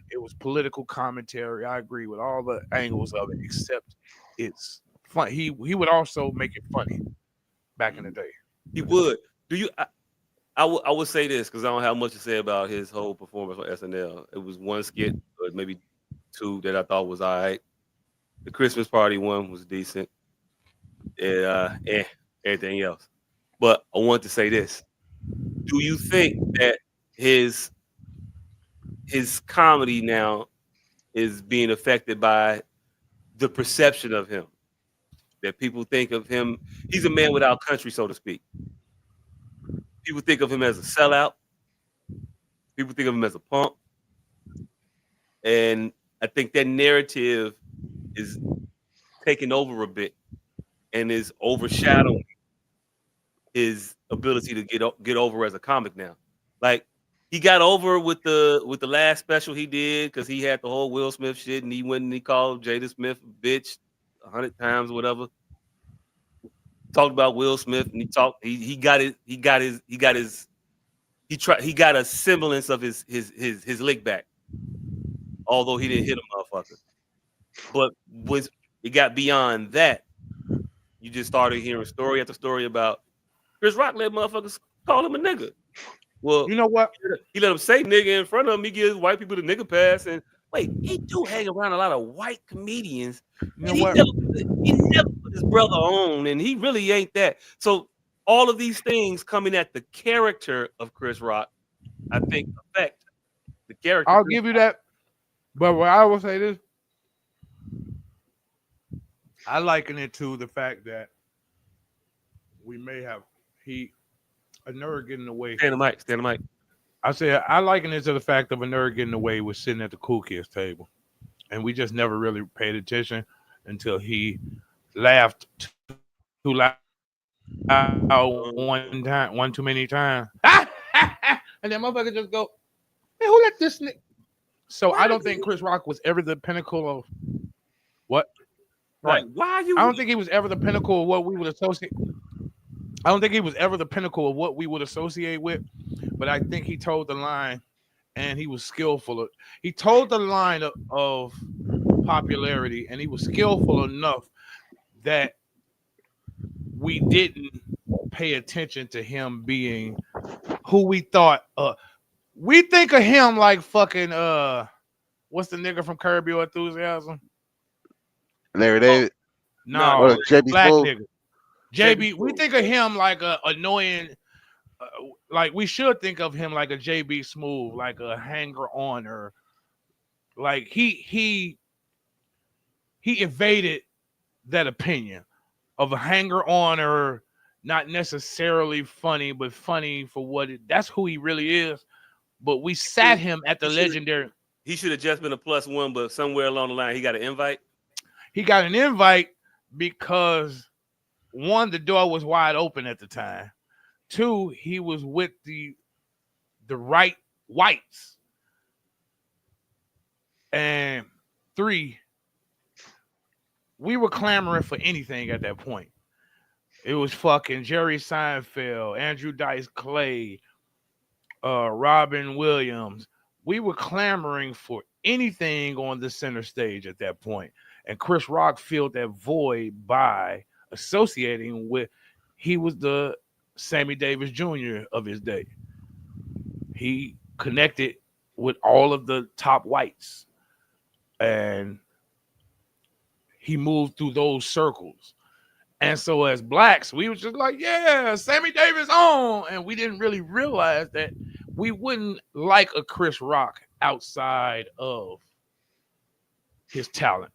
It was political commentary. I agree with all the angles of it, except it's fun. He would also make it funny back in the day. He would. Do you? I would say this because I don't have much to say about his whole performance on SNL. It was one skit, or maybe two that I thought was all right. The Christmas party one was decent. Everything else. But I want to say this. Do you think that his comedy now is being affected by the perception of him? That people think of him, he's a man without country, so to speak. People think of him as a sellout. People think of him as a punk. And I think that narrative is taking over a bit and is overshadowing his ability to get over as a comic now. Like he got over with the last special he did because he had the whole Will Smith shit and he went and he called Jada Smith a bitch 100 times or whatever. Talked about Will Smith and he got a semblance of his lick back, although he didn't hit a motherfucker. But when it got beyond that, you just started hearing story after story about Chris Rock let motherfuckers call him a nigga. Well, you know what? He let him say nigga in front of him. He gives white people the nigga pass. And wait, he do hang around a lot of white comedians. You know he never put his brother on, and he really ain't that. So all of these things coming at the character of Chris Rock, I think affect the character. I'll give you that. But what I will say this, I liken it to the fact that we may have A nerd getting away. Stand the mic. Stand the mic. I said I liken it to the fact of a nerd getting away with sitting at the cool kids table, and we just never really paid attention until he laughed too loud one too many times, and then motherfucker just go, "Hey, who let this?" So I don't think Chris Rock was ever the pinnacle of what. Right. Why are you? I don't think he was ever the pinnacle of what we would associate. I don't think he was ever the pinnacle of what we would associate with, but I think he told the line, and he was skillful. He told the line of popularity, and he was skillful enough that we didn't pay attention to him being who we thought. We think of him like fucking what's the nigga from Curb Your Enthusiasm? Larry David. No, Or JB black Smoove. nigga. JB. We think of him like a annoying. Like we should think of him like a JB Smoove, like a hanger on, or like he evaded that opinion of a hanger on, or not necessarily funny, but funny for what it. That's who he really is. But we sat him at the legendary. He should have just been a +1, but somewhere along the line he got an invite. He got an invite because one, the door was wide open at the time. Two, he was with the right whites. And three, we were clamoring for anything at that point. It was fucking Jerry Seinfeld, Andrew Dice Clay, Robin Williams. We were clamoring for anything on the center stage at that point. And Chris Rock filled that void by associating with, he was the Sammy Davis Jr. of his day. He connected with all of the top whites, and he moved through those circles. And so as blacks, we was just like, yeah, Sammy Davis on. And we didn't really realize that we wouldn't like a Chris Rock outside of his talent.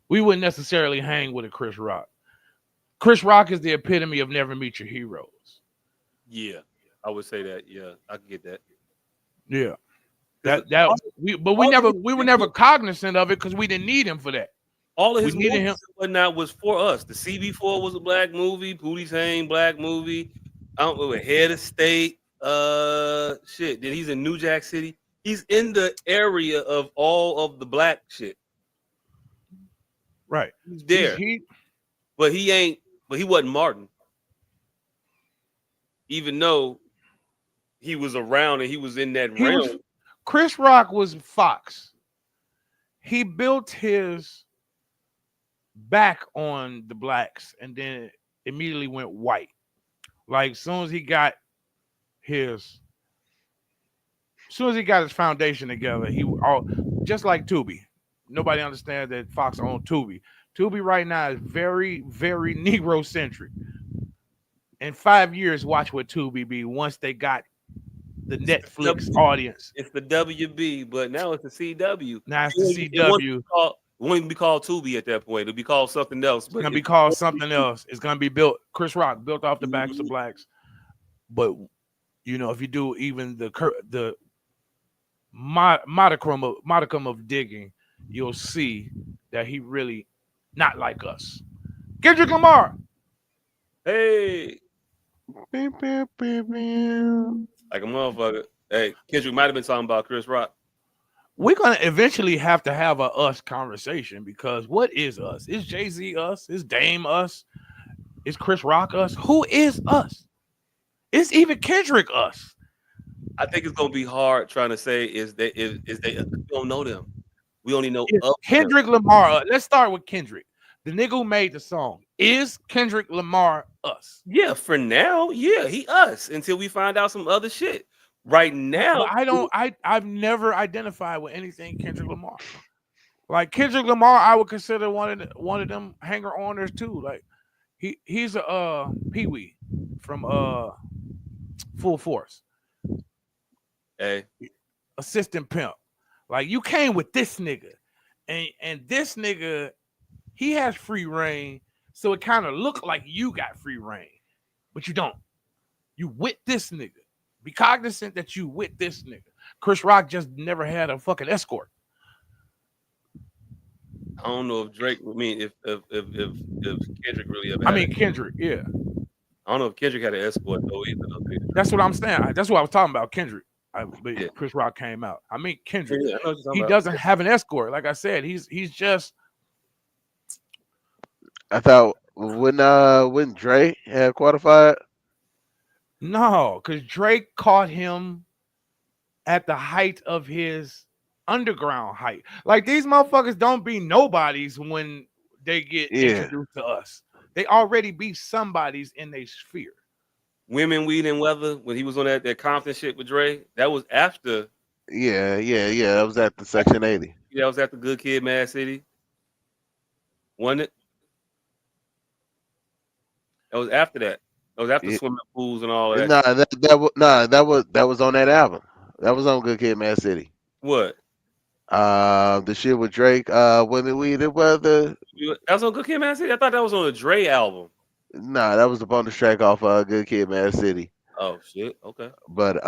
We wouldn't necessarily hang with a Chris Rock. Chris Rock is the epitome of never meet your heroes. Yeah, I would say that. Yeah, I can get that. Yeah. We were never cognizant of it because we didn't need him for that. All of his movies and whatnot was for us. The CB4 was a black movie. Pootie's Hang, black movie. I don't know, Head of State. Shit. Then he's in New Jack City. He's in the area of all of the black shit. Right. He's there. But he wasn't Martin. Even though he was around and he was in that realm. Chris Rock was Fox. He built his back on the blacks and then immediately went white. Like as soon as he got his foundation together, he all just like Tubi. Nobody understands that Fox owned Tubi. Tubi right now is very, very Negro centric. In 5 years, watch what Tubi be once they got the Netflix audience. It's the WB, but now it's the CW. Now it's the CW. It won't even be called Tubi at that point. It'll be called something else. It's gonna be called something else. It's gonna be built. Chris Rock built off the backs of blacks. But you know, if you do even the modicum of digging, you'll see that he really not like us. Kendrick Lamar. Hey. Like a motherfucker. Hey, Kendrick might have been talking about Chris Rock. We're gonna eventually have to have a us conversation because what is us? Is Jay-Z us? Is Dame us? Is Chris Rock us? Who is us? Is even Kendrick us? I think it's gonna be hard trying to say is they we don't know them. We only know of Kendrick Lamar. Let's start with Kendrick. The nigga who made the song. Is Kendrick Lamar us? Yeah, for now, yeah, he us until we find out some other shit. Right now, I've never identified with anything Kendrick Lamar. Like Kendrick Lamar, I would consider one of them hanger-oners too. Like he's a Pee-wee from Full Force. Hey, assistant pimp. Like you came with this nigga, and this nigga, he has free reign, so it kind of looked like you got free reign, but you don't. You with this nigga. Be cognizant that you with this nigga. Chris Rock just never had a fucking escort. I don't know if Drake. I mean, if Kendrick really ever. I Had mean, Kendrick, yeah. I don't know if Kendrick had an escort though either. That's what I'm saying. That's what I was talking about, Kendrick. But Yeah. Chris Rock came out. I mean, Kendrick. Yeah, I know what you're talking He about. doesn't have an escort. Like I said, he's just I thought when Dre had qualified. no, because Drake caught him at the height of his underground height. Like these motherfuckers don't be nobodies when they get introduced to us. They already be somebodies in their sphere. Women, Weed, and Weather, when he was on that Compton shit with Dre, that was after. Yeah. That was at the Section 80. Yeah, that was after Good Kid, Mad City. Wasn't it? That was after that. That was after Swimming Pools and all of that. That was on that album. That was on Good Kid, Mad City. What? The shit with Drake, Women, Weed, and Weather. That was on Good Kid, Mad City? I thought that was on a Dre album. Nah, that was the bonus track off Good Kid, Mad City. Oh shit. Okay. But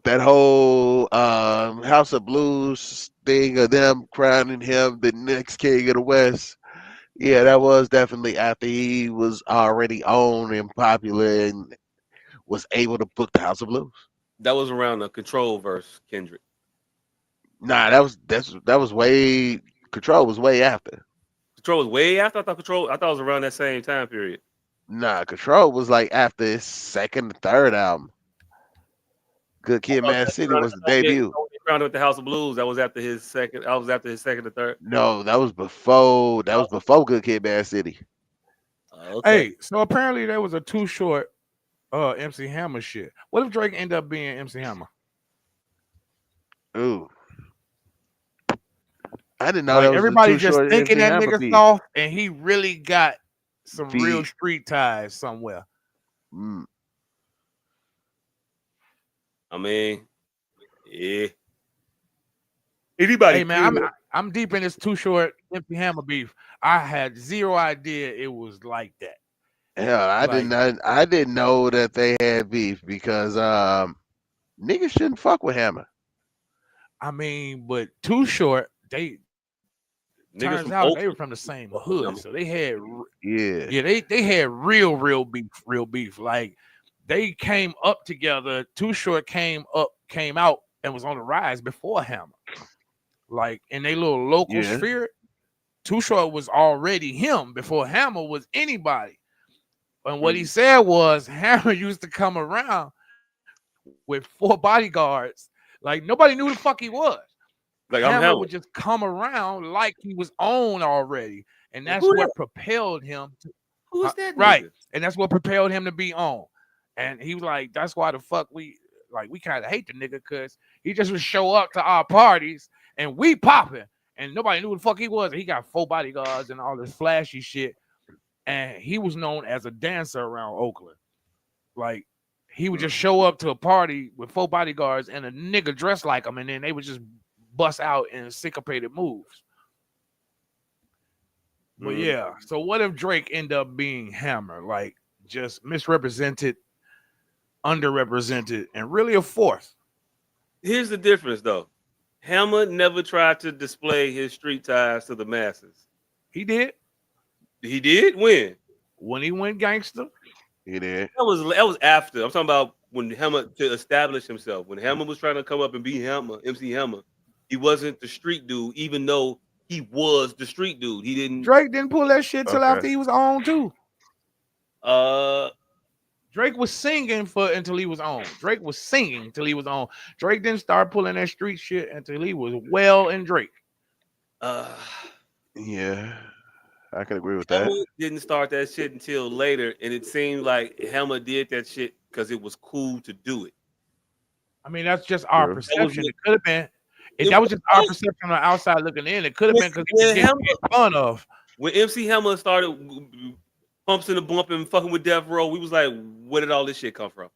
that whole House of Blues thing of them crowning him the next king of the West, yeah, that was definitely after he was already on and popular and was able to book the House of Blues. That was around the Control verse, Kendrick. Nah, that was way Control was way after. Control was way after. I thought it was around that same time period. Nah, Control was like after his second or third album. Good Kid, Mad City was the debut. Around with the House of Blues, that was after his second. I was after his second or third. No, that was before. That was before Good Kid, Mad City. Okay. Hey, so apparently there was a Too Short MC Hammer shit. What if Drake ended up being MC Hammer? Ooh. I didn't know like that was everybody just thinking that MC nigga Hammer soft, and he really got some beef. real street ties somewhere. I mean, yeah. Anybody? Hey man, I'm deep in this Too Short MC Hammer beef. I had zero idea it was like that. Hell, I didn't know that they had beef because niggas shouldn't fuck with Hammer. I mean, but Too Short, they turns out they were from the same hood, so they had they had real beef. Like they came up together. Too Short came out and was on the rise before Hammer. Like in their little local sphere, Too Short was already him before Hammer was anybody. And what he said was Hammer used to come around with 4 bodyguards. Like nobody knew who the fuck he was. Like Hammer would just come around like he was on already, and that's what propelled him. Who's that? Right, nigga? and that's what propelled him to be on. And he was like, "That's why the fuck we kind of hate the nigga because he just would show up to our parties and we popping, and nobody knew who the fuck he was. And he got 4 bodyguards and all this flashy shit, and he was known as a dancer around Oakland. Like he would just show up to a party with 4 bodyguards and a nigga dressed like him, and then they would just bust out in syncopated moves. But yeah, so what if Drake end up being Hammer, like just misrepresented, underrepresented, and really a fourth? Here's the difference, though. Hammer never tried to display his street ties to the masses. He did. He did? When he went gangster. He did. That was after. I'm talking about when Hammer to establish himself. When Hammer was trying to come up and be Hammer, MC Hammer, he wasn't the street dude, even though he was the street dude. He didn't. Drake didn't pull that shit till after he was on too. Drake was singing until he was on. Drake was singing till he was on. Drake didn't start pulling that street shit until he was well in Drake. Yeah, I can agree with Hammer that. didn't start that shit until later, and it seemed like Hammer did that shit because it was cool to do it. I mean, that's just our perception. It could have been. If that was just our perception on the outside looking in, it could have been because he was getting fun of. When MC Hammer started pumps in the bump and fucking with Death Row, we was like, where did all this shit come from?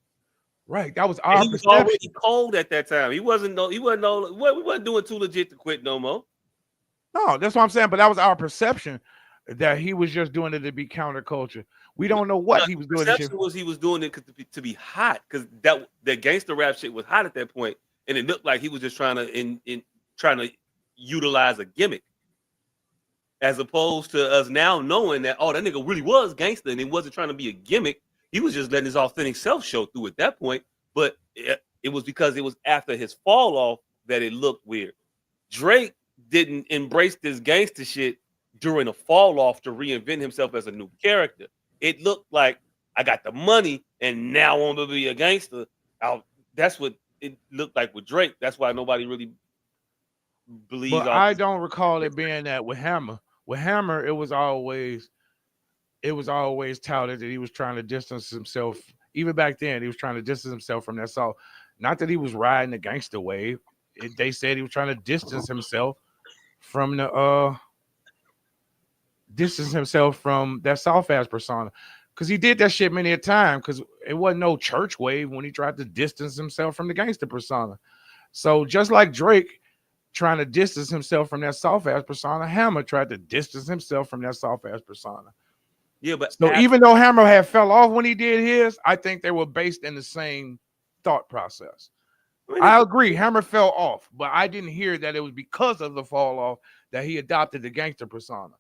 Right. That was our perception. He was already cold at that time. We wasn't doing too legit to quit no more. No, that's what I'm saying. But that was our perception that he was just doing it to be counterculture. We don't know what he was doing. This shit. Perception was he was doing it to be hot because that gangster rap shit was hot at that point, and it looked like he was just trying to utilize a gimmick, as opposed to us now knowing that that nigga really was gangster and he wasn't trying to be a gimmick. He was just letting his authentic self show through at that point. But it was because it was after his fall off that it looked weird. Drake didn't embrace this gangster shit during a fall off to reinvent himself as a new character. It looked like I got the money and now I want to be a gangster. That's what it looked like with Drake. That's why nobody really believes. But I don't recall it being that with Hammer. With Hammer, it was always touted that he was trying to distance himself. Even back then, he was trying to distance himself from that song. Not that he was riding the gangster wave. They said he was trying to distance himself from that soft ass persona, because he did that shit many a time. Because it wasn't no church wave when he tried to distance himself from the gangster persona. So just like Drake trying to distance himself from that soft ass persona, Hammer tried to distance himself from that soft ass persona. Yeah, but so even though Hammer had fell off when he did his, I think they were based in the same thought process. I agree, Hammer fell off, but I didn't hear that it was because of the fall off that he adopted the gangster persona.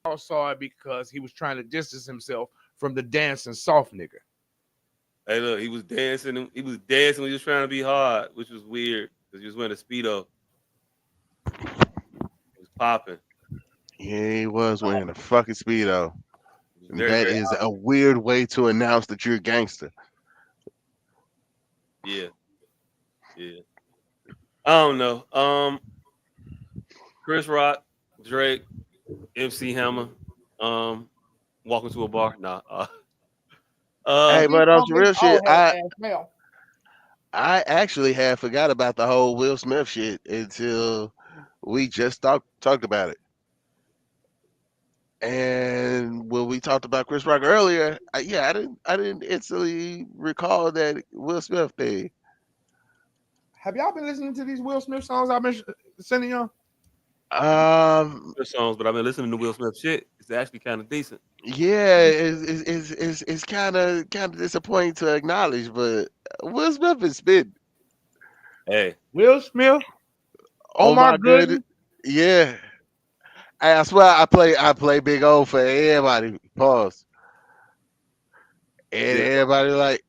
I saw it because he was trying to distance himself from the dancing soft nigga. Hey, look, he was dancing. He was dancing when he was trying to be hard, which was weird because he was wearing a Speedo. He was popping. Yeah, he was wearing a fucking Speedo. That is a weird way to announce that you're a gangster. Yeah. I don't know. Chris Rock, Drake, MC Hammer, walking to a bar. Nah. Hey, but on some real shit, I actually had forgot about the whole Will Smith shit until we just talked about it. And when we talked about Chris Rock earlier, I didn't instantly recall that Will Smith thing. Have y'all been listening to these Will Smith songs I've been sending y'all? Songs, but I've been listening to Will Smith shit. It's actually kind of decent. Yeah, it's kind of disappointing to acknowledge, but Will Smith is spitting. Hey, Will Smith. Oh my goodness. Yeah. I swear I play Big O for everybody. Pause. And everybody like,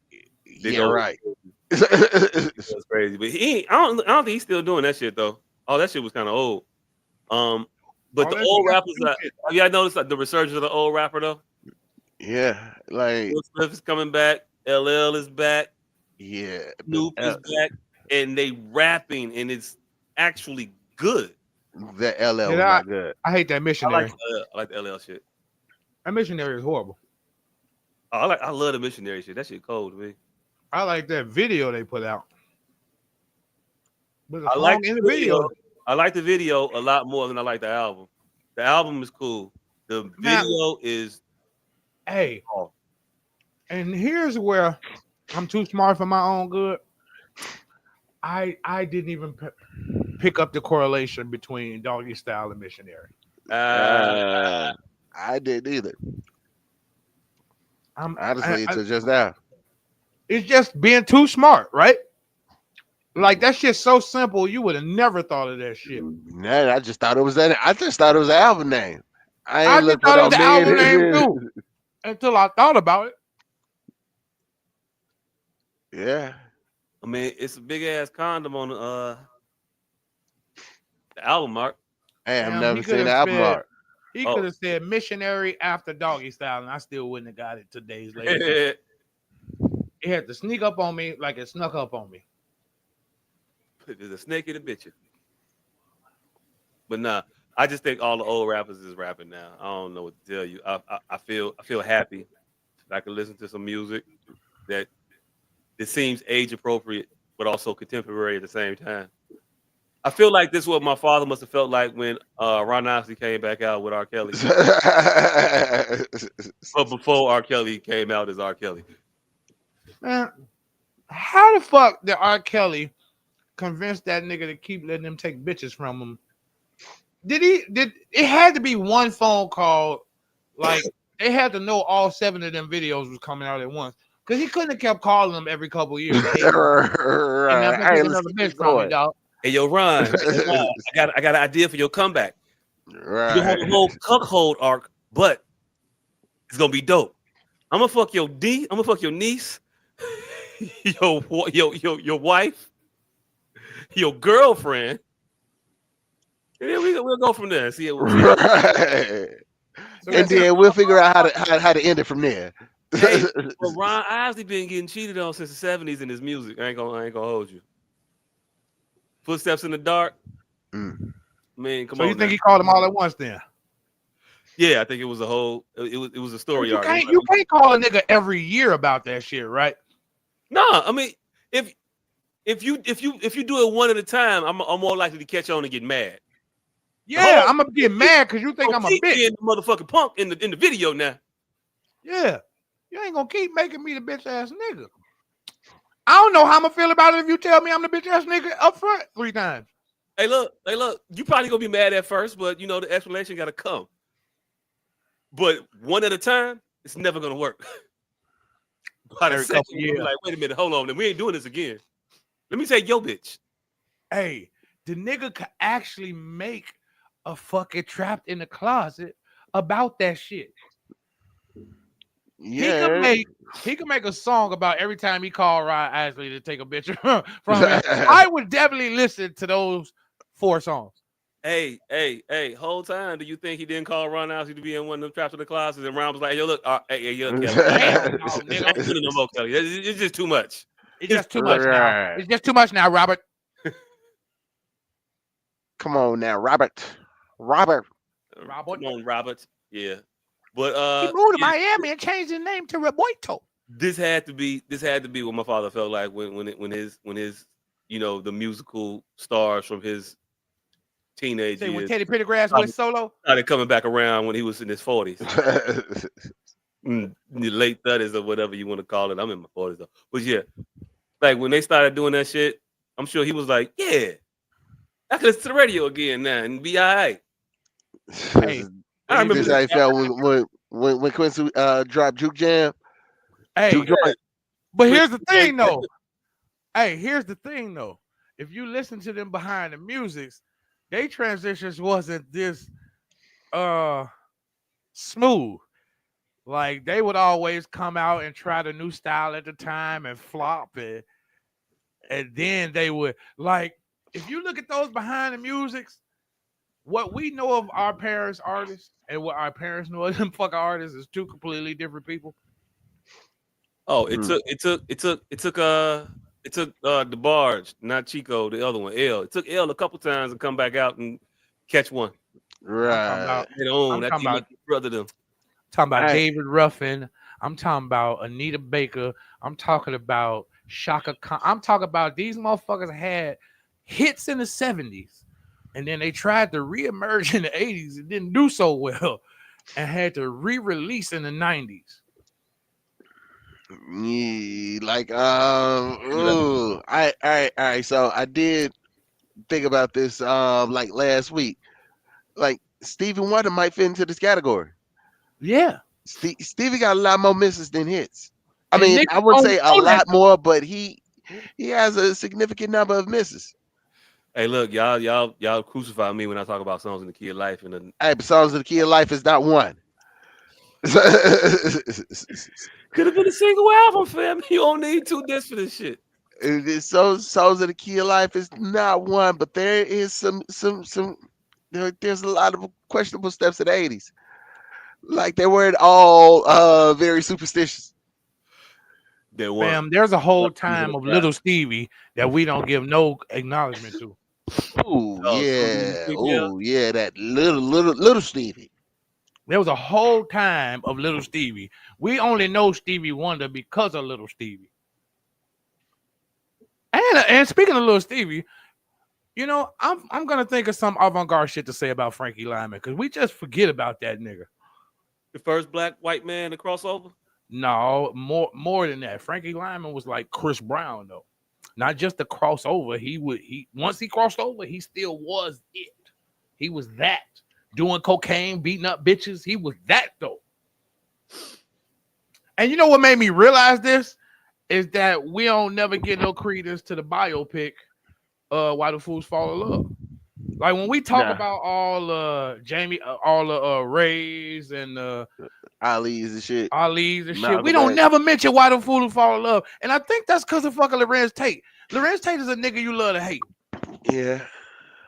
Big yeah, O. right. That's crazy, but I don't think he's still doing that shit though. Oh, that shit was kind of old. But the old rappers, have y'all noticed like the resurgence of the old rapper though? Yeah, like Will Smith is coming back. LL is back. Yeah, Snoop is back, and they rapping, and it's actually good. The LL was not good. I hate that Missionary. I like the LL shit. That Missionary is horrible. Oh, I love the Missionary shit. That shit cold to me. I like that video they put out. I like the video. I like the video a lot more than I like the album. The album is cool. The video is and here's where I'm too smart for my own good. I didn't even pick up the correlation between Doggy Style and Missionary. I didn't either. Honestly, until just now. It's just being too smart, right? Like that shit's so simple, you would have never thought of that shit. Nah, I just thought it was that. I just thought it was the album name. I just thought it was the album name too, until I thought about it. Yeah, I mean, it's a big ass condom on the album art. Hey, I've never seen the album art. He could have said Missionary after Doggy Style, and I still wouldn't have got it 2 days later. It had to sneak up on me like it snuck up on me. There's a snake in the bitch. But nah, I just think all the old rappers is rapping now. I don't know what to tell you. I feel happy that I can listen to some music that it seems age appropriate, but also contemporary at the same time. I feel like this is what my father must have felt like when Ron Osley came back out with R. Kelly. But before R. Kelly came out as R. Kelly. Man, how the fuck did R. Kelly convince that nigga to keep letting them take bitches from him? Did it had to be one phone call like they had to know all 7 of them videos was coming out at once. Cause he couldn't have kept calling them every couple of years. Hey, man, I'm gonna take another bitch from you, dog. Hey, yo, Ron, I got an idea for your comeback. Right. You have a whole cuckold arc, but it's gonna be dope. I'm gonna fuck your I'm gonna fuck your niece, your wife, your girlfriend, and then we'll go from there. See, Right. So And then we'll figure out how to end it from there. hey, well, Ron Isley been getting cheated on since the 70s in his music. I ain't gonna hold you. Footsteps in the Dark. Mm. Man, come so on. you think he called them all at once then? Yeah, I think it was a whole. It was a story You arc. can't call a nigga every year about that shit, right? No, I mean if you do it one at a time, I'm more likely to catch on and get mad. Yeah, I'm gonna get mad because you think I'm a bitch. Being the motherfucking punk in the video now. Yeah, you ain't gonna keep making me the bitch ass nigga. I don't know how I'm gonna feel about it if you tell me I'm the bitch ass nigga up front 3 times. Hey, look, you probably gonna be mad at first, but you know the explanation gotta come. But one at a time, it's never gonna work. By the second, you'll be like, wait a minute, hold on, we ain't doing this again. Let me take your bitch. Hey, the nigga could actually make a fucking Trapped in the Closet about that shit. Yeah. He could make a song about every time he called Ryan Isley to take a picture from him. I would definitely listen to those 4 songs. Hey, whole time, do you think he didn't call Ron Isley to be in one of them Trapped in the Closet? And Ron was like, yo, look, hey, yo, Kelly. Hell no, nigga. I'm doing no more, Kelly. It's just too much. It's just too much now. It's just too much now, Robert. Come on now, Robert. Come on, Robert. Yeah. But he moved to Miami and changed his name to Roberto. This had to be what my father felt like when his the musical stars from his teenage years. When Teddy Pendergrass went solo, started coming back around when he was in his 40s, the late 30s or whatever you want to call it. I'm in my 40s though, but yeah, like when they started doing that shit, I'm sure he was like, yeah, I can listen to the radio again now and be all right. Hey, I remember how he felt when Quincy dropped Juke Jam. Hey, but here's the thing though. Here's the thing though. If you listen to them behind the musics, they transitions wasn't this smooth. Like they would always come out and try the new style at the time and flop it. And then they would like, if you look at those behind the musics, what we know of our parents' artists and what our parents know of them fucking artists is 2 completely different people. Oh, it took the Barge, not Chico, the other one, L. It took L a couple times to come back out and catch one. Right. I'm talking about David Ruffin. I'm talking about Anita Baker. I'm talking about Shaka Khan. I'm talking about these motherfuckers had hits in the 70s. And then they tried to reemerge in the 80s and didn't do so well and had to re-release in the 90s. Yeah, like all right. So I did think about this like last week. Like Stevie Wonder might fit into this category. Yeah. Stevie got a lot more misses than hits. I mean, I would say a lot more, but he has a significant number of misses. Hey, look, y'all crucify me when I talk about Songs in the Key of Life. But Songs in the Key of Life is not one. Could have been a single album, fam. You don't need 2 discs for this shit. Songs in the Key of Life is not one, but there is there's a lot of questionable steps in the 80s. Like they weren't all very superstitious. There's a whole time of Little Stevie that we don't give no acknowledgement to. Yeah, that little Stevie. There was a whole time of Little Stevie. We only know Stevie Wonder because of Little Stevie. And speaking of Little Stevie, you know, I'm gonna think of some avant-garde shit to say about Frankie Lyman because we just forget about that nigga. The first black white man to cross over? No, more than that. Frankie Lyman was like Chris Brown though. Not just the crossover. Once he crossed over, he still was it. He was that. Doing cocaine, beating up bitches. He was that though. And you know what made me realize this is that we don't never get no credence to the biopic. Why the Fools Fall in Love. Like when we talk Nah. about all Jamie, all the Rays and Ali's and shit. Ali's and shit, we Malcolm don't X. never mention Why the Fools Fall in Love. And I think that's because of fucking Lorenz Tate. Lorenz Tate is a nigga you love to hate. Yeah.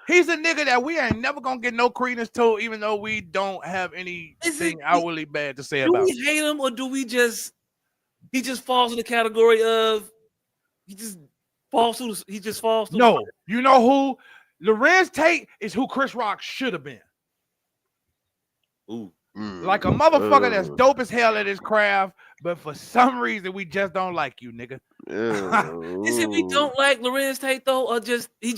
He's a nigga that we ain't never gonna get no credence to, even though we don't have anything outwardly bad to say do about. we hate him or do we just? He just falls in the category of he just falls through. He just falls through. No, you know who? Lorenz Tate is who Chris Rock should have been. Ooh. Like a motherfucker that's dope as hell at his craft, but for some reason we just don't like you, nigga. Is it we don't like Lorenz Tate though, or just he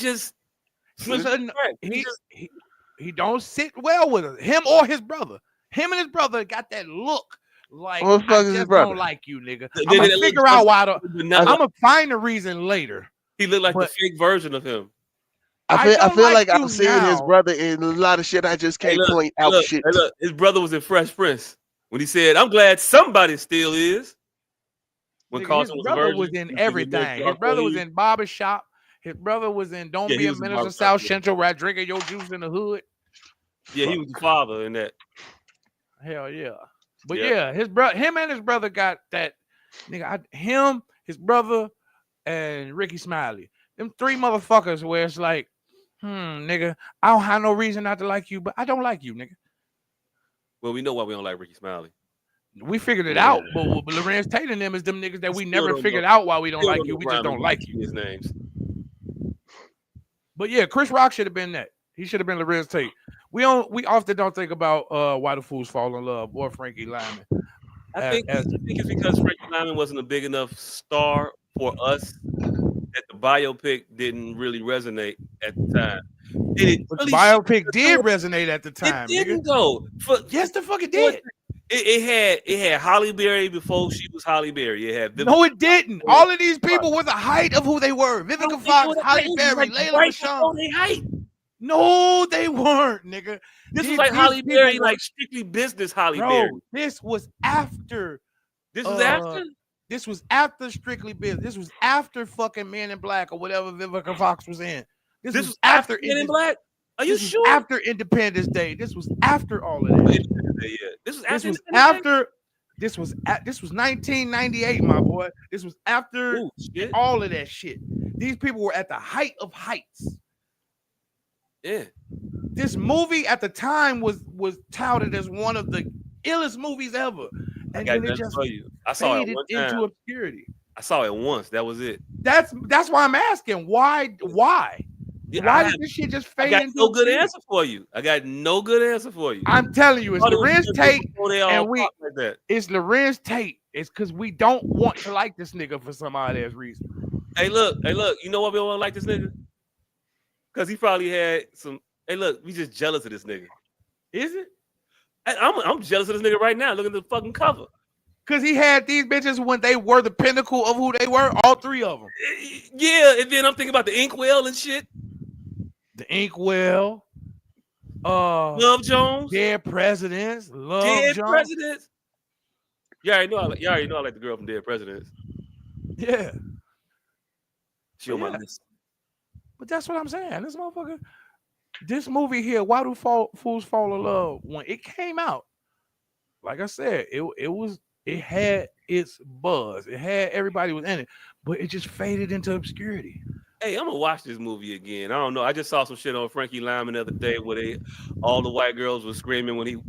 don't sit well with him or his brother. Him and his brother got that look like What the fuck I is his just brother? don't like you, nigga. I'm gonna figure out why. I'm gonna find a reason later. He looked like the fake version of him. I feel like you I'm seeing his now. brother in a lot of shit. I just can't point out shit. Look, his brother was in Fresh Prince when he said, "I'm glad somebody still is." When Nigga, Carson his was a brother virgin, was in everything. His brother was in Barber Shop. His brother was in Don't Yeah, Be he a was in Minister Barber Shop, South yeah. Central where I drinking your juice in the hood. Yeah, he was the father in that. Hell yeah. But Yeah. yeah, him and his brother got that nigga. Him, his brother, and Ricky Smiley. Them three motherfuckers where it's like, nigga, I don't have no reason not to like you, but I don't like you, nigga. Well, we know why we don't like Ricky Smiley. We figured it out, but Lorenz Tate and them is them niggas that we Still never don't figured know. out why we don't Still like don't you. know We just rhyming don't like you. His names. But yeah, Chris Rock should have been that. He should have been Lorenz Tate. We often don't think about Why the Fools Fall in Love or Frankie Lyman. I think it's because Frankie Lyman wasn't a big enough star for us that the biopic didn't really resonate at the time. But the biopic did resonate at the time. It didn't nigga. though. Yes, the fuck it did. It had Holly Berry before she was Holly Berry. It had no, it didn't. All of these people were the height of who they were. Vivica Fox, Holly Berry, Layla Michonne. No, they weren't, nigga. This was like Holly Berry, like Strictly Business Holly Berry. This was after. This was after? This was after Strictly Business. This was after fucking Men in Black or whatever Vivica Fox was in. This was after Men in Black? Are you sure? After Independence Day. This was after all of that. Yeah. This was after This was 1998, my boy. This was after all of that shit. These people were at the height of heights. Yeah. This movie at the time was touted as one of the illest movies ever. And then it just I saw it faded one time. into obscurity. I saw it once. That was it. That's why I'm asking. Why? Yeah, why did this shit just fade? I got into no good obscurity? answer for you. I got no good answer for you. I'm telling you, it's Lorenz Tate, and like it's Lorenz Tate. It's because we don't want to like this nigga for some odd ass reason. Hey, look. You know why we don't want to like this nigga? Because he probably had some. Hey, look, we just jealous of this nigga. Is it? I'm jealous of this nigga right now. Look at the fucking cover. Because he had these bitches when they were the pinnacle of who they were, all three of them. Yeah, and then I'm thinking about the Inkwell and shit. The Inkwell. Love Jones. Dead Presidents. Dead Jones. Presidents. You already know I like the girl from Dead Presidents. Yeah. She on my list. But that's what I'm saying. This motherfucker, this movie here, Why Do Fools Fall in Love, when it came out, like I said, it had its buzz. It had everybody was in it, but it just faded into obscurity. Hey, I'm gonna watch this movie again. I don't know. I just saw some shit on Frankie Lyman the other day where all the white girls were screaming when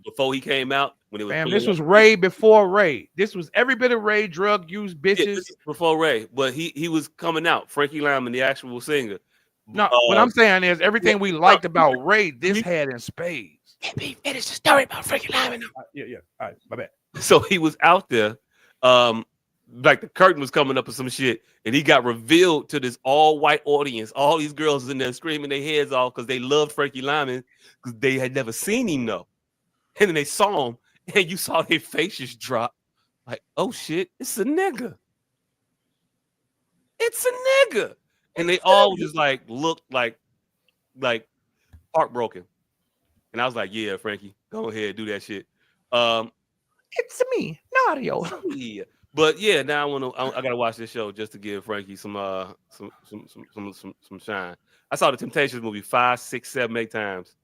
before he came out. When it was this was Ray before Ray. This was every bit of Ray, drug use, bitches. Yeah, this is before Ray, but he was coming out. Frankie Lyman, the actual singer. No, what I'm saying is everything we liked about Ray, this had in spades. Finish the story about Frankie Lyman. Yeah. All right, my bad. So he was out there, like the curtain was coming up or some shit, and he got revealed to this all-white audience. All these girls was in there screaming their heads off because they loved Frankie Lyman because they had never seen him though. And then they saw him, and you saw their faces drop, like, "Oh shit, it's a nigga! It's a nigga!" And they all just like looked like heartbroken. And I was like, "Yeah, Frankie, go ahead, do that shit." It's me, Nadio. Yeah. But yeah, now I gotta watch this show just to give Frankie some shine. I saw the Temptations movie 5, 6, 7, 8 times.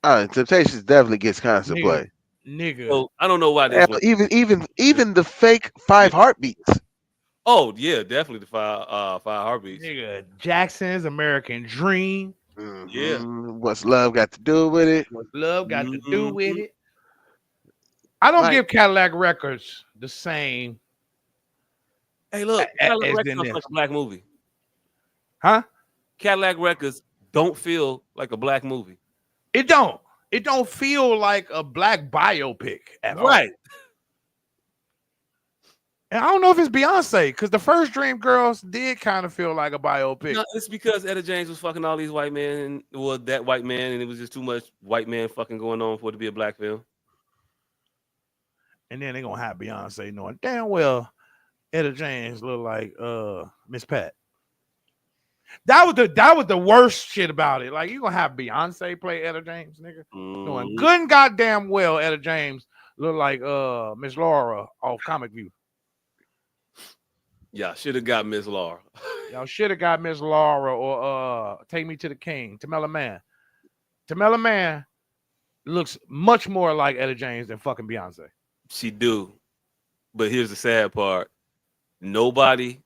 Temptations definitely gets constant Nigga, play. nigga. So I don't know why this Hell, one. even the fake Five Heartbeats. Oh yeah, definitely the five heartbeats. Nigga, Jackson's American Dream. Yeah. What's love got to do with it? What love got to do with Mhm. it? I don't Like, give Cadillac Records the same Hey, look, Cadillac as Records than sounds this. like a black movie. Huh? Cadillac Records don't feel like a black movie. It don't. It don't feel like a black biopic at all. Right. And I don't know if it's Beyonce, because the first Dream Girls did kind of feel like a biopic. No, it's because Etta James was fucking all these white men, and well, that white man, and it was just too much white man fucking going on for it to be a black film. And then they're gonna have Beyonce knowing damn well Etta James look like Miss Pat. That was the worst shit about it. Like, you gonna have Beyonce play Etta James, nigga. Knowing good and goddamn well Etta James look like Miss Laura off Comic View. Yeah, should have got Miss Laura. Y'all should have got Miss Laura or Take Me to the King, Tamela Man. Tamela Man looks much more like Etta James than fucking Beyonce. She do, but here's the sad part: nobody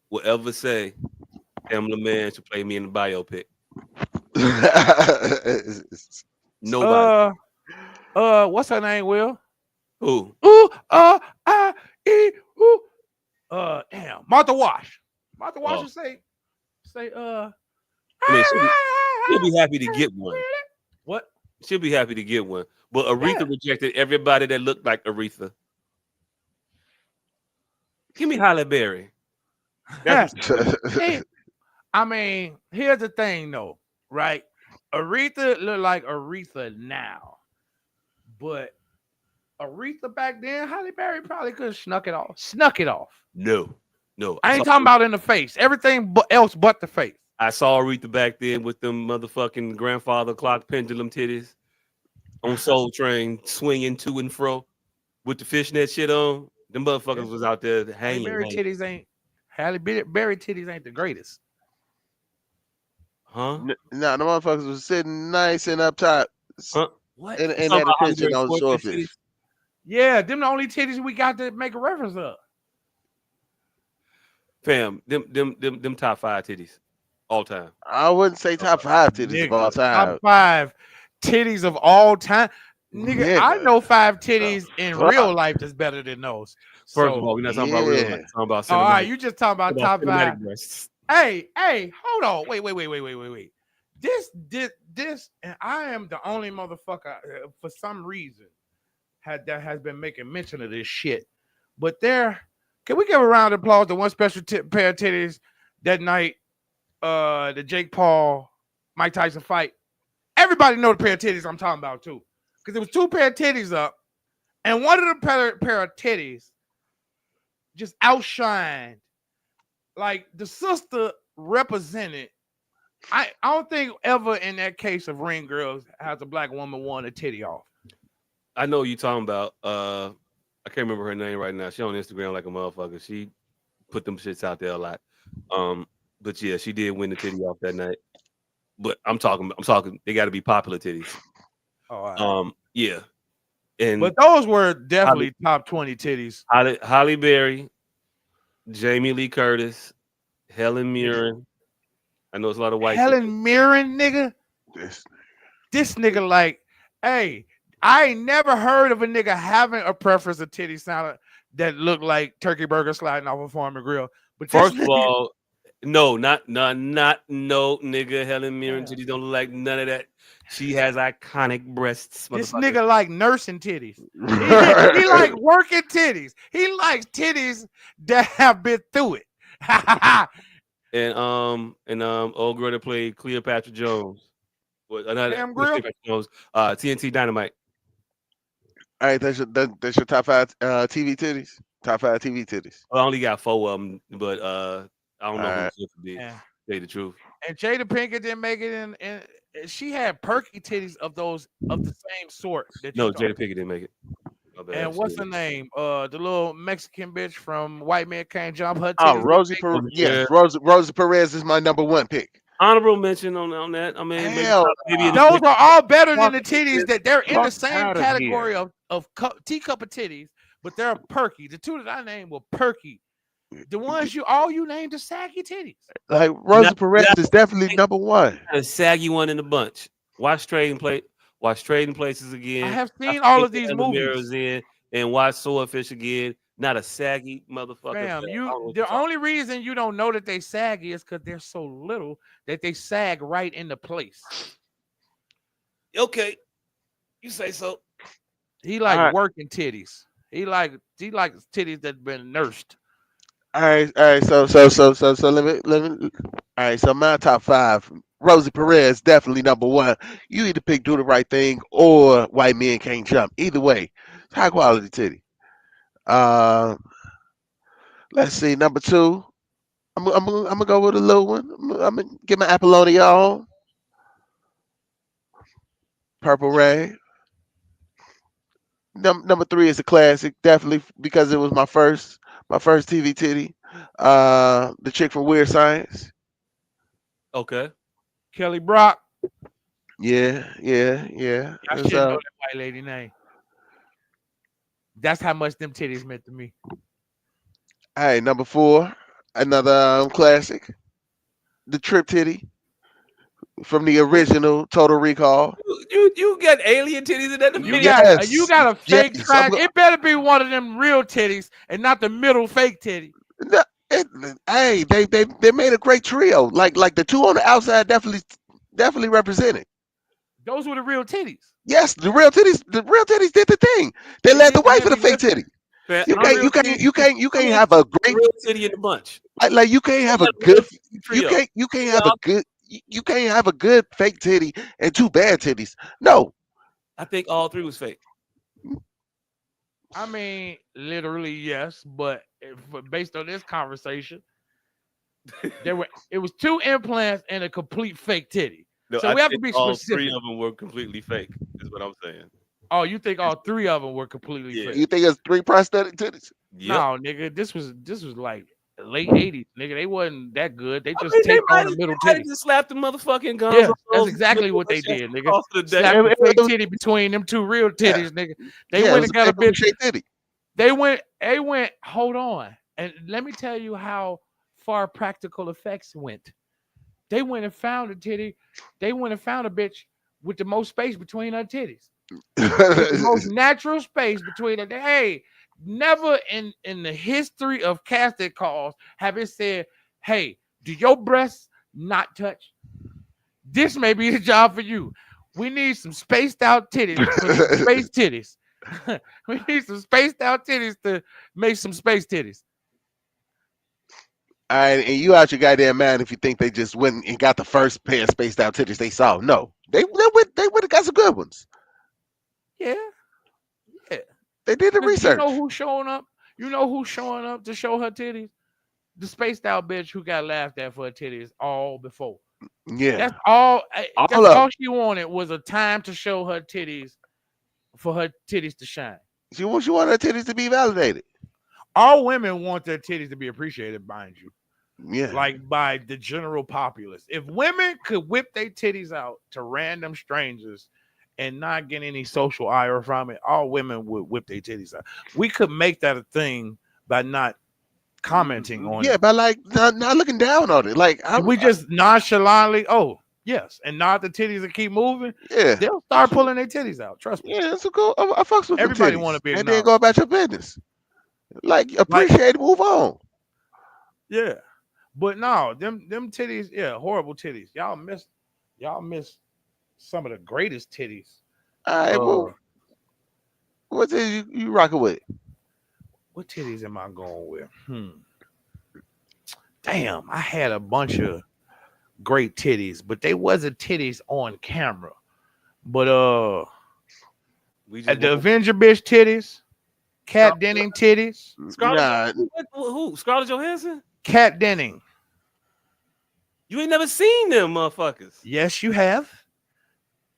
will ever say Pamela Mann should play me in the biopic. Nobody. What's her name, Will? Who? Ooh, ooh. Damn, Martha Wash. Martha Wash will say, I mean, she'll be happy to get one. What? She'll be happy to get one. But Aretha rejected everybody that looked like Aretha. Give me Halle Berry. Hey, I mean, here's the thing, though, right? Aretha look like Aretha now, but Aretha back then, Halle Berry probably could have snuck it off. No. I ain't talking about in the face. Everything else but the face. I saw Aretha back then with them motherfucking grandfather clock pendulum titties on Soul Train, swinging to and fro with the fishnet shit on. Them motherfuckers was out there hanging. Halle Berry titties ain't the greatest. Huh? Nah, the motherfuckers was sitting nice and up top. Huh? What? And that attention on the swordfish. Yeah, them the only titties we got to make a reference of. Fam, them top 5 titties all time. I wouldn't say top 5 titties of all time. Top 5 titties of all time. Nigga, I know 5 titties in real life that's better than those. First of all, we're not talking about real life. We're talking about all right, you just talking about top 5. Breasts. Hey, hold on. Wait. This, and I am the only motherfucker for some reason that has been making mention of this shit. But can we give a round of applause to one special pair of titties that night, the Jake Paul, Mike Tyson fight? Everybody know the pair of titties I'm talking about too. Because there was 2 pair of titties up, and one of the pair of titties just outshined. Like, the sister represented. I don't think ever in that case of Ring Girls has a black woman won a titty off. I know you talking about. I can't remember her name right now. She on Instagram like a motherfucker. She put them shits out there a lot. But yeah, she did win the titty off that night. But I'm talking. They got to be popular titties. Oh, right. Yeah. But those were definitely top 20 titties. Halle Berry, Jamie Lee Curtis, Helen Mirren. I know it's a lot of white. Helen Mirren, nigga. This nigga, like, hey, I ain't never heard of a nigga having a preference of titty sound that looked like turkey burger sliding off a farmer grill. But first of all, no, not nigga. Helen Mirren titties don't look like none of that. She has iconic breasts. This nigga like nursing titties. He like working titties. He likes titties that have been through it. and old girl that played Cleopatra Jones. Damn girl. Jones. TNT Dynamite. All right, that's your top 5 TV titties. Top 5 TV titties. I only got 4 of them, but I don't know who's to be. Yeah. Say the truth. And Jada Pinkett didn't make it in. And she had perky titties of the same sort. No, Jada Pinkett didn't make it. My bad. And what's her name? The little Mexican bitch from White Man Can't Jump. Her Oh, titties. Rosie Oh, Perez. yeah. Yes, Rosie Perez is my number one pick. Honorable mention on that. I mean, Hell, maybe in Those are all better than the Fuck titties that they're in the fuck same outta category here. of teacup of titties, but they're perky. The two that I named were perky. The ones you named are saggy titties. Like not, Rosie Perez not is definitely number one. a saggy one in the bunch. Watch Trading Places I again. have I seen all of the these other movies. mirrors in and watch Swordfish again. Not a saggy motherfucker. Fam, I don't know what the you're talking only reason you don't know that they saggy is because they're so little that they sag right into place. about. Okay, you say so. He like All right, working titties. He likes titties that been nursed. all right. So let me. All right, so my top five. Rosie Perez definitely number one. You either pick Do the Right Thing or White Men Can't Jump. Either way, it's high quality titty. Uh, let's see, number two. I'm gonna go with a little one. I'm gonna get my Apollonia on. Purple Rain. Number three is a classic, definitely because it was my first TV titty. The chick from Weird Science. Okay. Kelly Brock. Yeah. I It's, should know that white lady name. That's how much them titties meant to me. hey, number four, another classic, the Trip Titty from the original Total Recall. You got alien titties in that You video? got a Yes. fake track. It better be one of them real titties and not the middle fake titty. No, hey, they made a great trio. Like the two on the outside definitely represented. Those were the real titties. Yes, the real titties did the thing. They They led the did the way for heavy the fake lifting. titty. Fat- You how can't many you can't titties- you can't you how can't many have a great real titty in the bunch? like you can't have a Like real good trio. you can't have a good you can't have a good fake titty and two bad titties. No. I think all three was fake. I mean, literally yes, but based on this conversation, it was two implants and a complete fake titty. No, So I we have to think be all specific. three of them were completely fake. Is what I'm saying. Oh, you think all three of them were completely Yeah. fake? You think it's three prosthetic titties? Yep. No, nigga, this was like late 80s, nigga. They wasn't that good. They I just mean, they taped might on the have middle they might have titty. just slapped the motherfucking guns. Yeah, on that's those exactly nipple what they shit did, nigga. across the day. Slap It- the it fake was- titty between them two real Yeah. titties, nigga. They Yeah, it went was and got a paper bitch. mache titty. They went, hold on. And let me tell you how far practical effects went. They went and found a titty. They went and found a bitch with the most space between her titties. With the most natural space between them. Hey, never in the history of casting calls have it said, hey, do your breasts not touch? This may be the job for you. We need some spaced out titties for some space titties. We need some spaced out titties to make some space titties. All right, and you out your goddamn mind if you think they just went and got the first pair of spaced out titties they saw. No, they went and got some good ones. Yeah. They did the 'Cause research. You know who's showing up? You know who's showing up to show her titties? The spaced out bitch who got laughed at for her titties all before. Yeah, That's all. All That's of all them. she wanted was a time to show her titties, for her titties to shine. she wanted her titties to be validated. All women want their titties to be appreciated, mind you, Yeah, like by the general populace. If women could whip their titties out to random strangers and not get any social ire from it, all women would whip their titties out. We could make that a thing by not commenting on yeah, it. but like not looking down on it. Like If we just nonchalantly, oh yes, and nod the titties and keep moving, yeah, they'll start pulling their titties out. Trust me. yeah, it's a cool. I fucks with Everybody them titties. wanna be and then acknowledged. go about your business. Like appreciate it, move on. Yeah, but no, them titties, yeah, horrible titties. Y'all miss some of the greatest titties. All right, well, what titties you rocking with? What titties am I going with? Damn, I had a bunch of great titties, but they wasn't titties on camera. But We at just the want- Avenger bitch titties, Kat Denning titties, Scarlett, Nah, who? Scarlett Johansson? Kat Denning. You ain't never seen them motherfuckers. Yes, you have.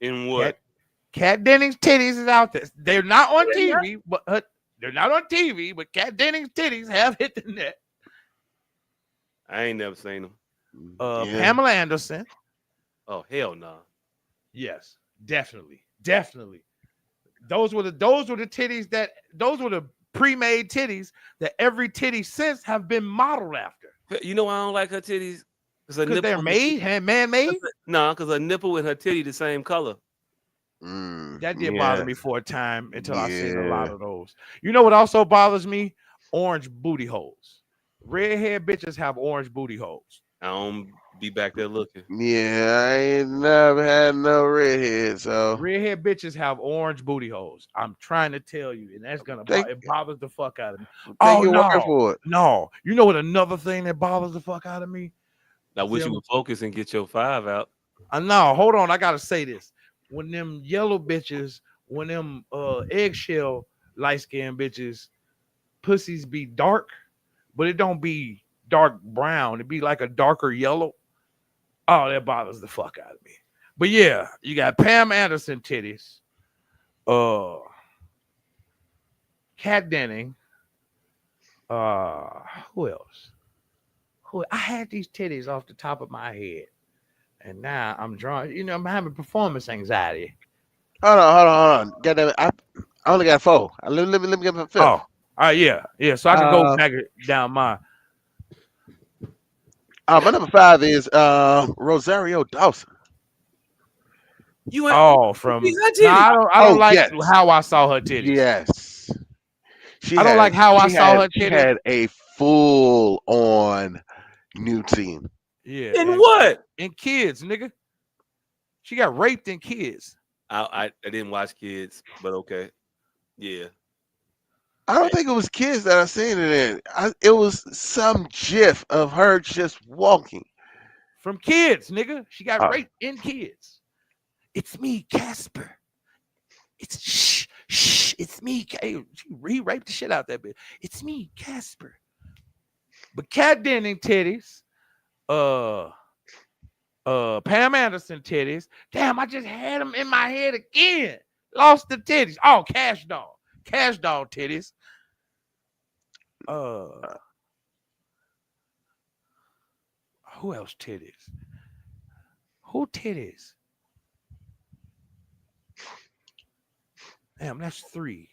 In what? Kat Dennings' titties is out there. They're not on They're not. TV, but they're not on TV. But Kat Dennings' titties have hit the net. I ain't never seen them. Yeah. Pamela Anderson. Oh hell no. Yes, definitely. Those were the pre-made titties that every titty since have been modeled after. You know why I don't like her titties? Because they're man-made. No, because her nipple and her titty the same color. That did yeah. bother me for a time until I seen a lot Yeah. of those. You know what also bothers me? Orange booty holes. Redhead bitches have orange booty holes. I don't be back there looking. Yeah, I ain't never had no redhead, so Redhead bitches have orange booty holes. I'm trying to tell you, and that's gonna it bothers the fuck out of me. thank you working for it. No, you know what? Another thing that bothers the fuck out of me. I wish you would focus and get your 5 out. No, hold on. I gotta say this. When them yellow bitches, when them eggshell light skinned bitches, pussies be dark, but it don't be dark brown. It be like a darker yellow. Oh, that bothers the fuck out of me. But yeah, you got Pam Anderson titties, Kat Denning, who else? I had these titties off the top of my head, and now I'm drawing. You know, I'm having performance anxiety. Hold on. Goddamn it. I only got 4. Let me get my 5th. Oh, yeah. So I can go back down my. My number 5 is Rosario Dawson. You ain't From. her Nah, titties. I don't like yes. how I saw her titties. Yes. I don't like how I saw her titties. She had a full on new team. Yeah. And what? And kids, nigga. She got raped in Kids. I didn't watch Kids, but okay. Yeah. I don't think it was Kids that I seen it in. It was some gif of her just walking. From Kids, nigga. She got raped in Kids. It's me, Casper. It's shh. It's me. He raped the shit out that bitch. It's me, Casper. But Kat Denning titties, Pam Anderson titties. Damn, I just had them in my head again. Lost the titties. Oh, Cash Doll titties. Who else titties? Who titties? Damn, that's 3.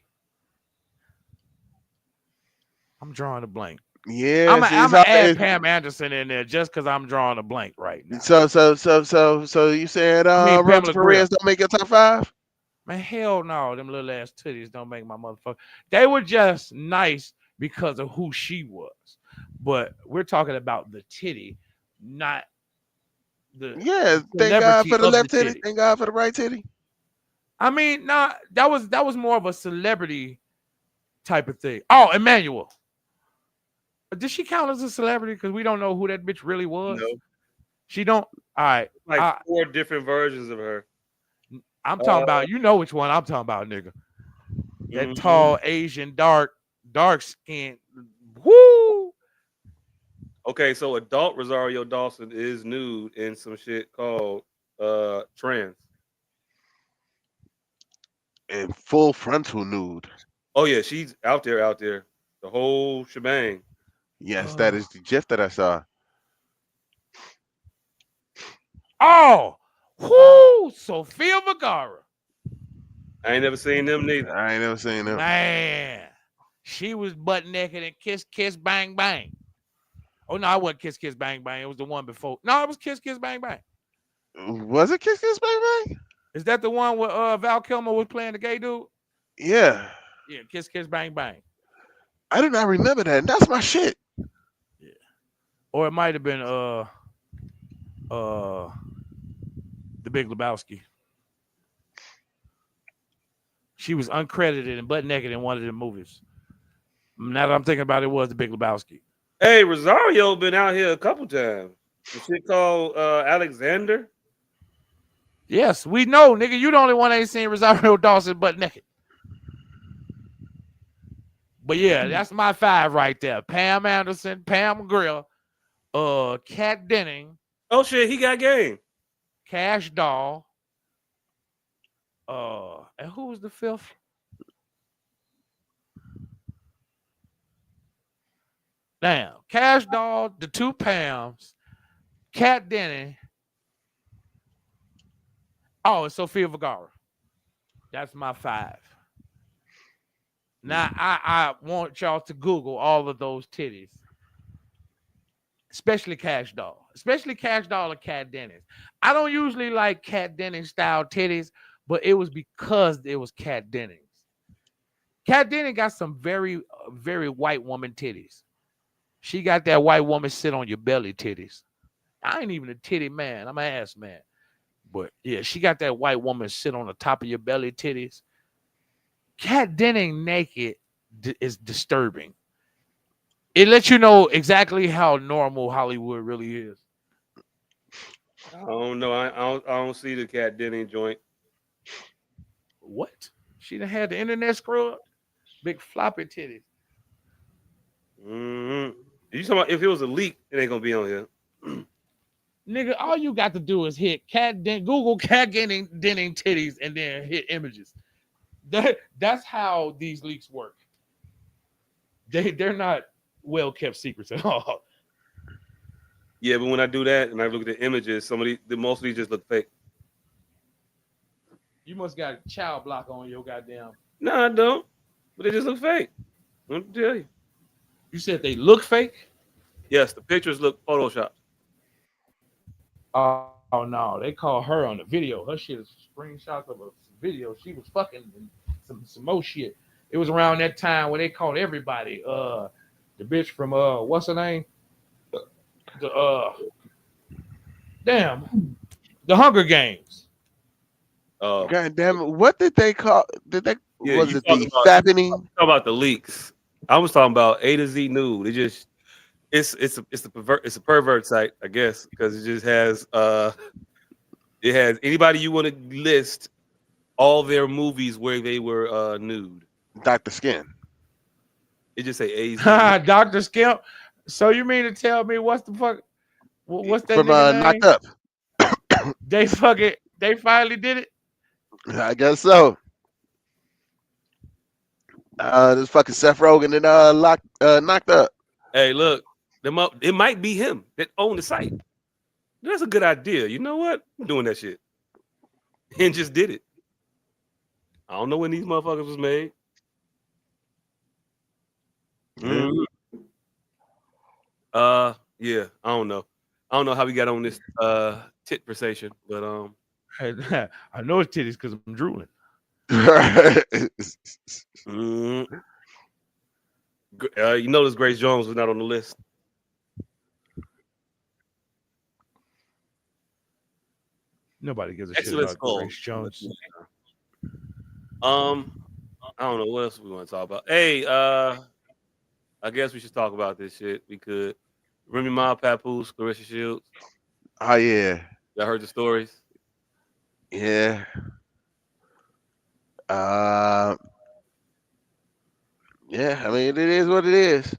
I'm drawing a blank. Yeah, I'm gonna add Pam Anderson in there just because I'm drawing a blank right now. So you said Road to Perez don't make your top 5? Man, hell no, them little ass titties don't make my motherfucker. They were just nice because of who she was, but we're talking about the titty, not the Thank God for the left titty. Thank God for the right titty. I mean, nah, that was more of a celebrity type of thing. Oh, Emmanuel. Does she count as a celebrity? Because we don't know who that bitch really was. No. She don't. All right. Like 4 different versions of her. I'm talking about, you know which one I'm talking about, nigga. That tall, Asian, dark skin. Woo! Okay, so adult Rosario Dawson is nude in some shit called Trans. And full frontal nude. Oh yeah, she's out there. The whole shebang. Yes, that is the gif that I saw. Oh, whoo! Sofia Vergara. I ain't never seen them neither. I ain't never seen them. Man, she was butt naked and Kiss Bang Bang. Oh no, I wasn't Kiss Bang Bang. It was the one before. No, it was Kiss Bang Bang. Was it Kiss Bang Bang? Is that the one where Val Kilmer was playing the gay dude? Yeah. Yeah, Kiss Bang Bang. I do not remember that. And that's my shit. Yeah. Or it might have been The Big Lebowski. She was uncredited and butt naked in one of the movies. Now that I'm thinking about it, was The Big Lebowski. Hey, Rosario been out here a couple times. The shit called Alexander. Yes, we know, nigga. You the only one that ain't seen Rosario Dawson butt naked. But yeah, that's my 5 right there. Pam Anderson, Pam Grill, Kat Denning. Oh shit, he got game. Cash Doll. And who was the fifth? Damn, Cash Doll, the two Pams, Kat Denny. Oh, and Sofia Vergara. That's my five. Now I want y'all to Google all of those titties, especially Cash Doll, and Kat Dennis. I don't usually like Kat Dennings style titties, but it was because it was Kat Dennings. Kat Dennings got some very white woman titties. She got that white woman sit on your belly titties. I ain't even a titty man. I'm an ass man. But yeah, she got that white woman sit on the top of your belly titties. Kat Dennings naked is disturbing. It lets you know exactly how normal Hollywood really is. I don't know. I don't see the Cat Denny joint. What? She done had the internet scrub? Big floppy titties. Mm-hmm. You talking about if it was a leak, it ain't gonna be on here. Nigga, all you got to do is hit Google Cat Denning titties and then hit images. That's how these leaks work. They're not well kept secrets at all. Yeah, but when I do that and I look at the images, most of these just look fake. You must got a child block on your goddamn. No, I don't. But they just look fake. Let me tell you. You said they look fake? Yes, the pictures look photoshopped. Oh no, they call her on the video. Her shit is screenshots of a video. She was fucking some more shit. It was around that time where they called everybody. The bitch from what's her name? The damn, the Hunger Games. God damn it! What did they call? Did they? Yeah, Was you it the talking about, fappening? talking about the leaks. I was talking about A to Z nude. It just it's a pervert site, I guess, because it just has it has anybody you want to list all their movies where they were nude. Dr. Skin. It just say AZ. Dr. Skimp. So you mean to tell me what's the fuck? What's that From nigga name? Knocked Up. They finally did it. I guess so. This fucking Seth Rogen and Knocked Up. Hey, look, it might be him that owned the site. That's a good idea. You know what? I'm doing that shit. And just did it. I don't know when these motherfuckers was made. Mm. Yeah, I don't know. I don't know how we got on this tit conversation, but I know it's titties because I'm drooling. You notice Grace Jones was not on the list. Nobody gives a shit about Grace Jones. I don't know what else we want to talk about. Hey, I guess we should talk about this shit. We could. Remy Ma, Papoose, Clarissa Shields. Oh yeah. Y'all heard the stories? Yeah. Yeah, I mean it is what it is.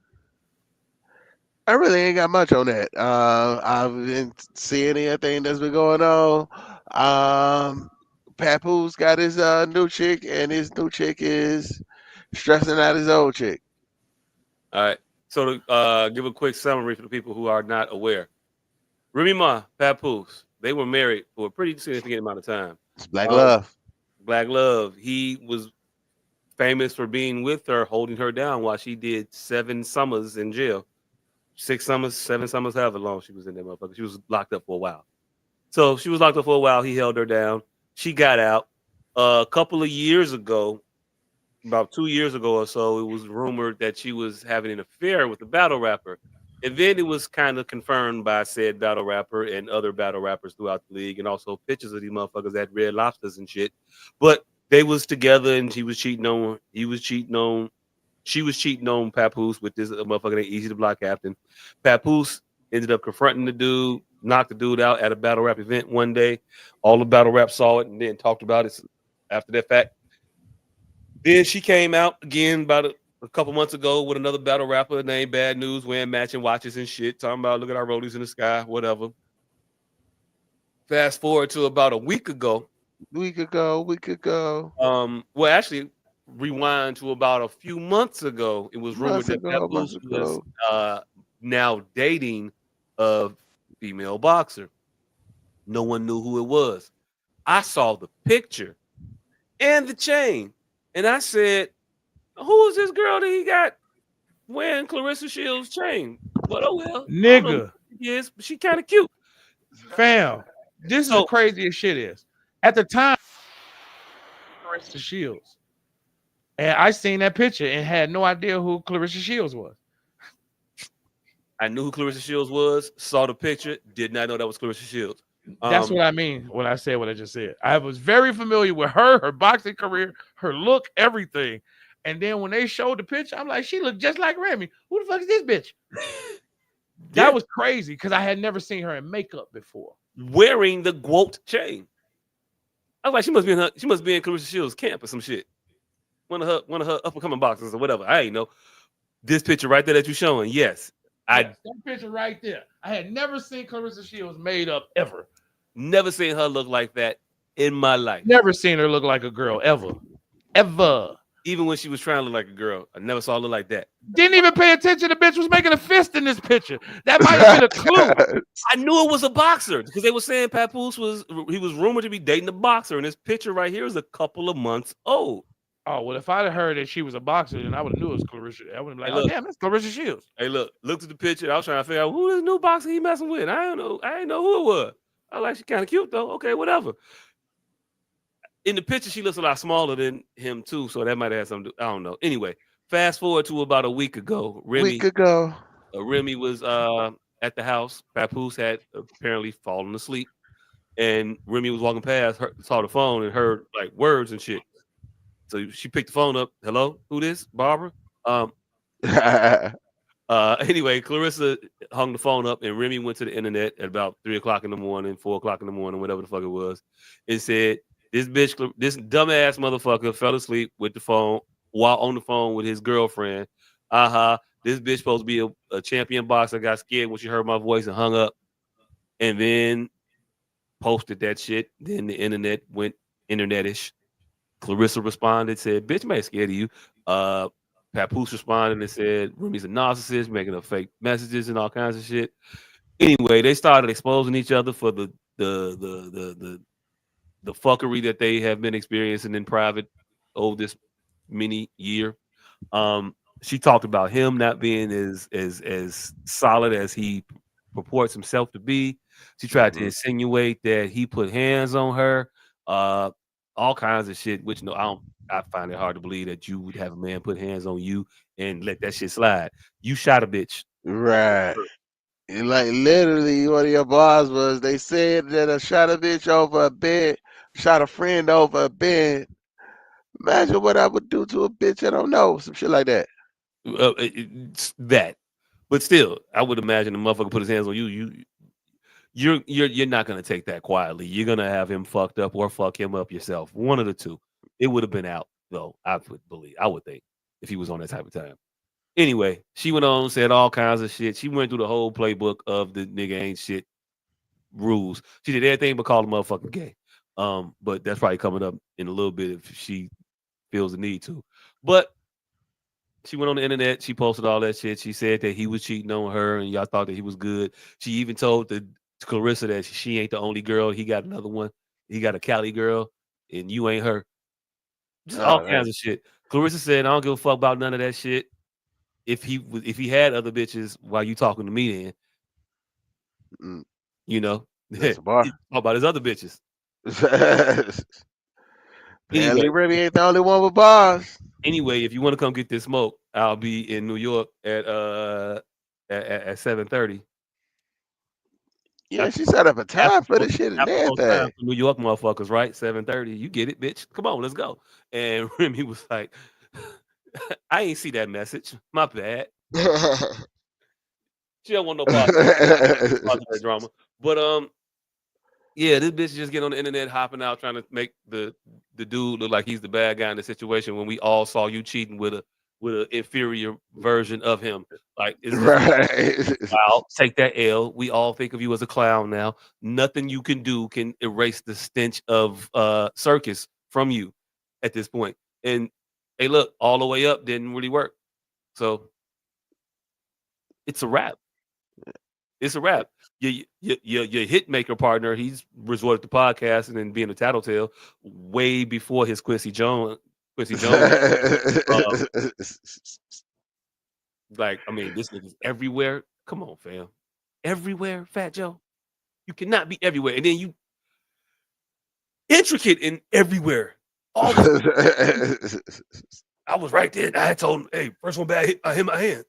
I really ain't got much on that. I've been seeing anything that's been going on. Papoose got his new chick, and his new chick is stressing out his old chick. All right. So to give a quick summary for the people who are not aware, Remy Ma, Papoose, they were married for a pretty significant amount of time. It's Black Love. Black Love. He was famous for being with her, holding her down while she did 7 summers in jail. 6 summers, 7 summers, however long she was in that motherfucker. She was locked up for a while. So she was locked up for a while. He held her down. She got out. A couple of years ago, about 2 years ago or so, it was rumored that she was having an affair with a battle rapper. And then it was kind of confirmed by said battle rapper and other battle rappers throughout the league, and also pictures of these motherfuckers at Red Lobsters and shit. But they was together, and she was cheating on. He was cheating on. She was cheating on Papoose with this motherfucker named Easy the Block Captain. Papoose ended up confronting the dude, knocked the dude out at a battle rap event one day. All the battle rap saw it and then talked about it after that fact. Then she came out again about a couple months ago with another battle rapper named Bad News, wearing matching watches and shit, talking about look at our rollies in the sky, whatever. Fast forward to about a week ago, Week ago. Well, actually, rewind to about a few months ago. It was rumored that Months Papoose was ago. now dating a female boxer. No one knew who it was. I saw the picture and the chain, and I said, "Who is this girl that he got wearing Clarissa Shields' chain?" But oh well, I don't know who Nigga, she is, but she kind of cute. fam, this is the So craziest shit is. At the time, Clarissa Shields. And I seen that picture and had no idea who Clarissa Shields was. I knew who Clarissa Shields was. Saw the picture, did not know that was Clarissa Shields. That's what I mean when I said what I just said. I was very familiar with her boxing career, her look, everything. And then when they showed the picture, I'm like, she looked just like Remy. Who the fuck is this bitch? Yeah. That was crazy because I had never seen her in makeup before. Wearing the Guolt chain. I was like, she must be in Clarissa Shields' camp or some shit. One of her up and coming boxers or whatever. I ain't know. This picture right there that you're showing, yes. Yes, that picture right there. I had never seen Clarissa Shields made up ever. Never seen her look like that in my life. Never seen her look like a girl ever. Ever. Even when she was trying to look like a girl, I never saw her look like that. Didn't even pay attention. The bitch was making a fist in this picture. That might have been a clue. I knew it was a boxer because they were saying Papoose was rumored to be dating a boxer, and this picture right here is a couple of months old. Oh, well, if I'd have heard that she was a boxer, then I would have knew it was Clarissa. I would have been like, Hey, oh, damn, that's Clarissa Shields. Hey, looked at the picture. I was trying to figure out who this new boxer he messing with. I didn't know who it was. I was like, she kind of cute though. Okay, whatever. In the picture, she looks a lot smaller than him too, so that might have something to do. I don't know. Anyway, fast forward to about a week ago. Remy was at the house. Papoose had apparently fallen asleep, and Remy was walking past, saw the phone, and heard like words and shit. So she picked the phone up. Hello, who this? Barbara. Anyway, Clarissa hung the phone up, and Remy went to the internet at about 3 o'clock in the morning, 4 o'clock in the morning, whatever the fuck it was, and said this dumbass motherfucker fell asleep with the phone while on the phone with his girlfriend. This bitch supposed to be a champion boxer. Got scared when she heard my voice and hung up, and then posted that shit. Then the internet went internetish. Clarissa responded, said, "Bitch, man, scared of you." Papoose responded and said, "Remy's a narcissist, making up fake messages and all kinds of shit." Anyway, they started exposing each other for the fuckery that they have been experiencing in private over this many year. She talked about him not being as solid as he purports himself to be. She tried to insinuate that he put hands on her. All kinds of shit, which I find it hard to believe that you would have a man put hands on you and let that shit slide. You shot a bitch. Right. And like literally one of your bars was they said that I shot a bitch over a bed, shot a friend over a bed. Imagine what I would do to a bitch I don't know. Some shit like that. It's that. But still, I would imagine the motherfucker put his hands on you. You're not gonna take that quietly. You're gonna have him fucked up or fuck him up yourself. One of the two. It would have been out though. I would think if he was on that type of time. Anyway, she went on, said all kinds of shit. She went through the whole playbook of the nigga ain't shit rules. She did everything but call the motherfucker gay. But that's probably coming up in a little bit if she feels the need to. But she went on the internet. She posted all that shit. She said that he was cheating on her, and y'all thought that he was good. She even told Clarissa that she ain't the only girl. He got another one. He got a Cali girl, and you ain't her. Just all kinds of shit. Clarissa said, "I don't give a fuck about none of that shit. If he had other bitches while you talking to me, then That's a bar. talk about his other bitches." Apparently, Remy ain't the only one with bars. Anyway, if you want to come get this smoke, I'll be in New York at 7:30. Yeah, she set up a time for this shit and everything. New York motherfuckers, right? 7:30. You get it, bitch. Come on, let's go. And Remy was like, "I ain't see that message. My bad." She don't want no part of that drama. But yeah, this bitch just get on the internet hopping out trying to make the dude look like he's the bad guy in the situation when we all saw you cheating with with an inferior version of him. Like, it's just Right. I'll take that L. We all think of you as a clown now. Nothing you can do can erase the stench of circus from you at this point. And hey, look, all the way up didn't really work. So it's a wrap. It's a wrap. Your hit maker partner, he's resorted to podcasting and being a tattletale way before his Quincy Jones. Uh, like, I mean, this nigga's everywhere. Come on, fam. Everywhere, Fat Joe. You cannot be everywhere. And then you intricate in everywhere. All this, I was right there. I had told him, hey, first one back, I hit my hand.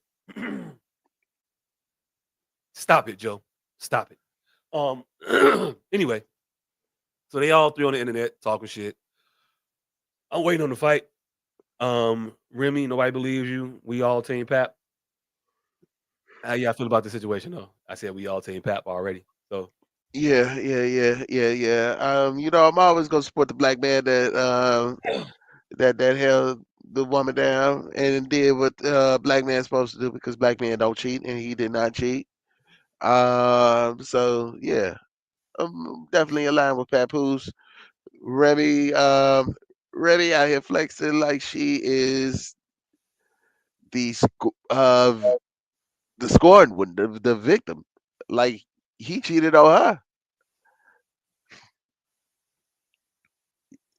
Stop it, Joe. Stop it. Anyway, so they all three on the internet talking shit. I'm waiting on the fight. Remy, nobody believes you. We all team Pap. How y'all feel about the situation though? I said we all team Pap already. So Yeah. I'm always gonna support the black man that held the woman down and did what black man's supposed to do because black men don't cheat and he did not cheat. So yeah, I'm definitely aligned with Papoose. Remy, Remy out here flexing like she is the the scorned one, the victim. Like he cheated on her.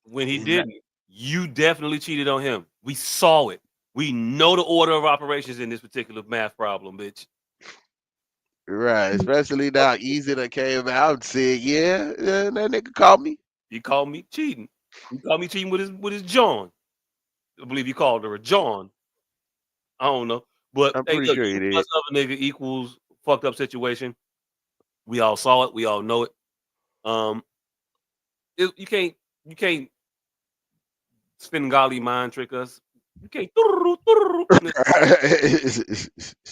when he He's not didn't, you definitely cheated on him. We saw it. We know the order of operations in this particular math problem, bitch. right, especially now. Easy that came out and said, "Yeah, that nigga called me." He called me cheating. He called me cheating with his John. I believe he called her a John. I don't know. But I'm hey, pretty look, sure he you plus did. other nigga equals fucked up situation. We all saw it. We all know it. Um, you can't Svengali mind trick us. You can't.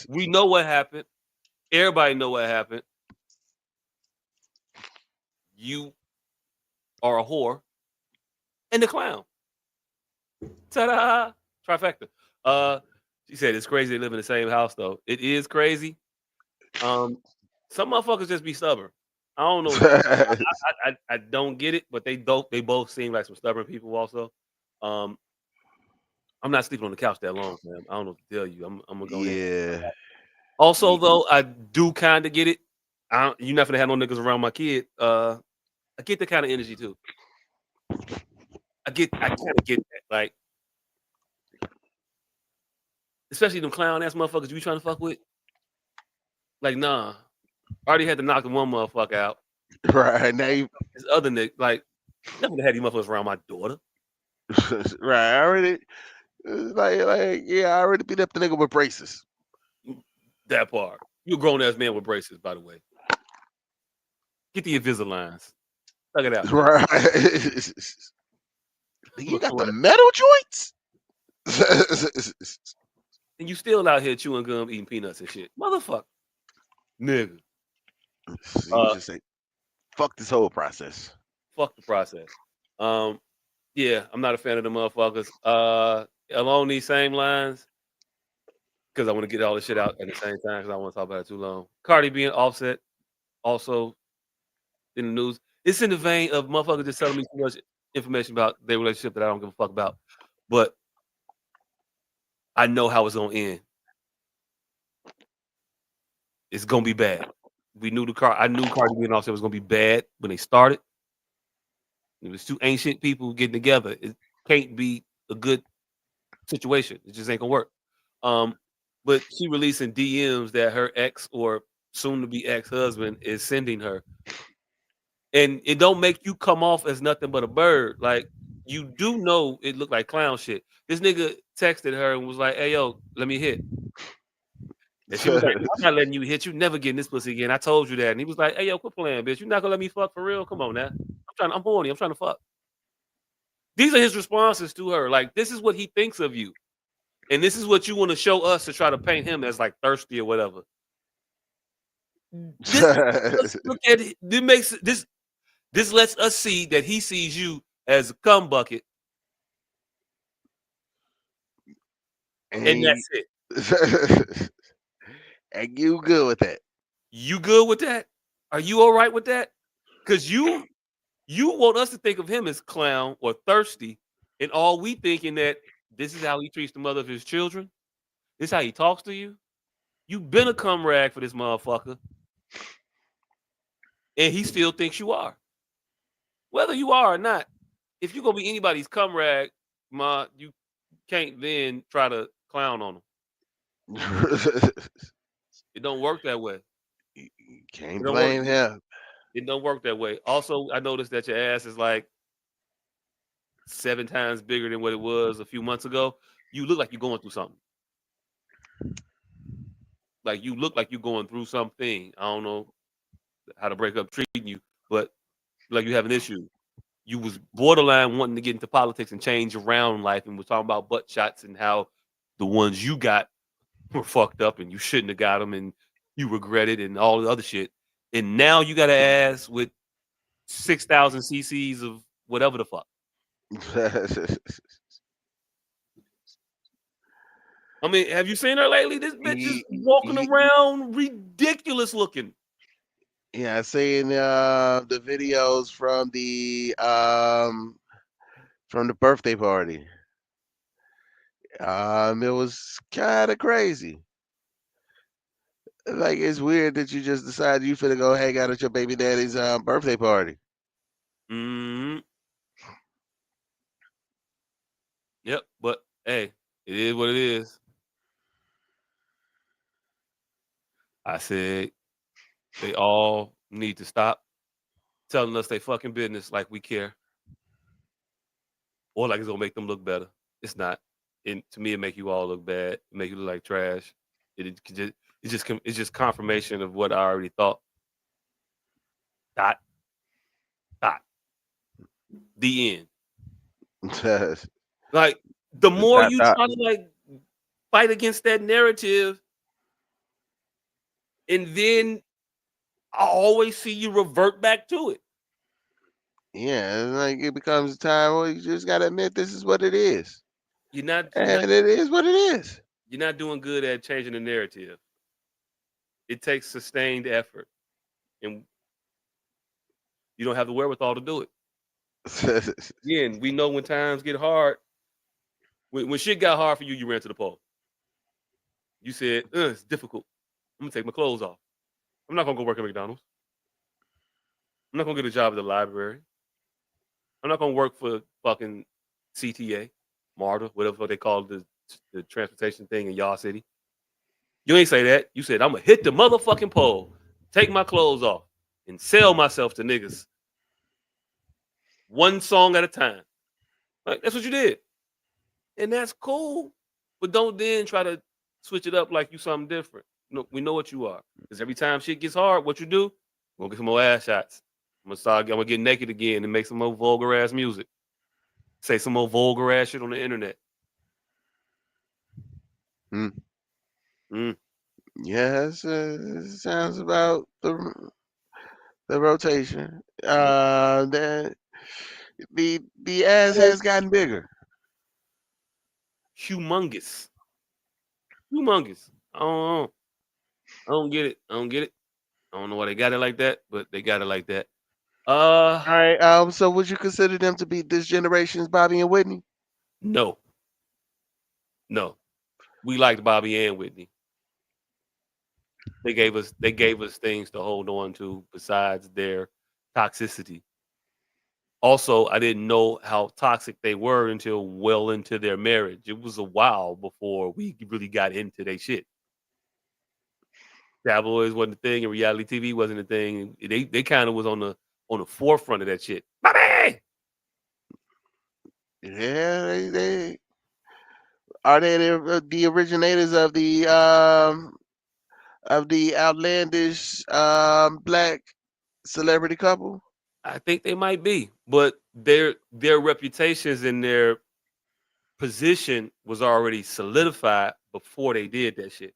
We know what happened. Everybody know what happened. You are a whore and a clown. Ta-da! Trifecta. She said it's crazy they live in the same house though. It is crazy. Some motherfuckers just be stubborn. I don't know. I don't get it, but they both seem like some stubborn people also. Um, I'm not sleeping on the couch that long, man. I don't know what to tell you. I'm gonna go ahead. Yeah. Also, Ye- though, I do kind of get it. You're not gonna have no niggas around my kid. I get the kind of energy too. I kind of get that. Like, especially them clown ass motherfuckers you trying to fuck with. Like, nah. I already had to knock the one motherfucker out. Right now, This other nigga, like, never had these motherfuckers around my daughter. right. I already I already beat up the nigga with braces. That part. You a grown ass man with braces, by the way. Get the Invisaligns. Check it out. Right. You Look got the correct. metal joints. And you still out here chewing gum, eating peanuts and shit. Motherfucker. Nigga. You Uh, should say, "Fuck this whole process." fuck the process. Yeah, I'm not a fan of the motherfuckers. Along these same lines, because I want to get all this shit out at the same time because I don't want to talk about it too long. Cardi being Offset also in the news. It's in the vein of motherfuckers just telling me too much information about their relationship that I don't give a fuck about. But I know how it's gonna end. It's gonna be bad. I knew Cardi B and Offset was gonna be bad when they started. It was two ancient people getting together. It can't be a good situation. It just ain't gonna work. Um, but she releasing DMs that her ex or soon to be ex-husband is sending her. And it don't make you come off as nothing but a bird. Like, you do know it looked like clown shit. This nigga texted her and was like, "Hey yo, let me hit." And she was like, "I'm not letting you hit. You never getting this pussy again. I told you that." And he was like, "Hey yo, quit playing, bitch. You not gonna let me fuck for real? Come on now. I'm horny. I'm trying to fuck." These are his responses to her. Like, this is what he thinks of you. And this is what you want to show us to try to paint him as like thirsty or whatever. Let's look at it. This lets us see that he sees you as a cum bucket. And And that's it. and you good with that? You good with that? Are you all right with that? Because you want us to think of him as clown or thirsty, and all we thinking that this is how he treats the mother of his children. This how he talks to you. You been a cum rag for this motherfucker, and he still thinks you are. Whether you are or not, if you gonna be anybody's cum rag, you can't then try to clown on them. It don't work that way. You It can't don't work. blame him. It don't work that way. Also, I noticed that your ass is like 7 times bigger than what it was a few months ago. You look like you're going through something. Like you look like you're going through something. I don't know how to break up treating you, but like you have an issue. You was borderline wanting to get into politics and change around life, and was talking about butt shots and how the ones you got were fucked up and you shouldn't have got them and you regret it and all the other shit. And now you got an ass with 6,000 cc's of whatever the fuck. I mean, have you seen her lately? This bitch is walking around ridiculous looking. Yeah, I seen the videos from the birthday party. It was kind of crazy. Like it's weird that you just decided you finna go hang out at your baby daddy's birthday party. Mm-hmm. Yep, but hey, it is what it is. I said they all need to stop telling us they fucking business like we care, or like it's gonna make them look better. It's not. And to me, it make you all look bad. It make you look like trash. It's just confirmation of what I already thought. Dot dot. The end. Like the more Dot, you dot. try to like fight against that narrative, and then I always see you revert back to it. Yeah, and like it becomes a time where you just gotta admit this is what it is, You're not you're not and it is what it is. you're not doing good at changing the narrative. It takes sustained effort, and you don't have the wherewithal to do it. Again, we know when times get hard. When shit got hard for you, you ran to the pole. You said, it's difficult. I'm gonna take my clothes off. I'm not gonna go work at McDonald's. I'm not gonna get a job at the library. I'm not gonna work for fucking CTA, MARTA, whatever they call the transportation thing in y'all city. You ain't say that. You said, I'm gonna hit the motherfucking pole, take my clothes off, and sell myself to niggas one song at a time. Like, that's what you did. And that's cool. But don't then try to switch it up like you something different. No, we know what you are. Because every time shit gets hard, what you do? We're gonna get some more ass shots. I'm gonna get naked again and make some more vulgar ass music. Say some more vulgar ass shit on the internet. Hmm. Mm. Yes, sounds about the rotation. Yep. The ass has gotten bigger. Humongous. Humongous. I don't know. I don't get it. I don't get it. I don't know why they got it like that, but they got it like that. All right. So would you consider them to be this generation's Bobby and Whitney? No. No. We liked Bobby and Whitney. They gave us things to hold on to besides their toxicity. Also, I didn't know how toxic they were until well into their marriage. It was a while before we really got into their shit. Tabloids wasn't a thing, and reality TV wasn't a thing. They kind of was on the forefront of that shit. Bobby! Yeah, they are they the originators of the outlandish black celebrity couple. I think they might be, but their reputations and their position was already solidified before they did that shit.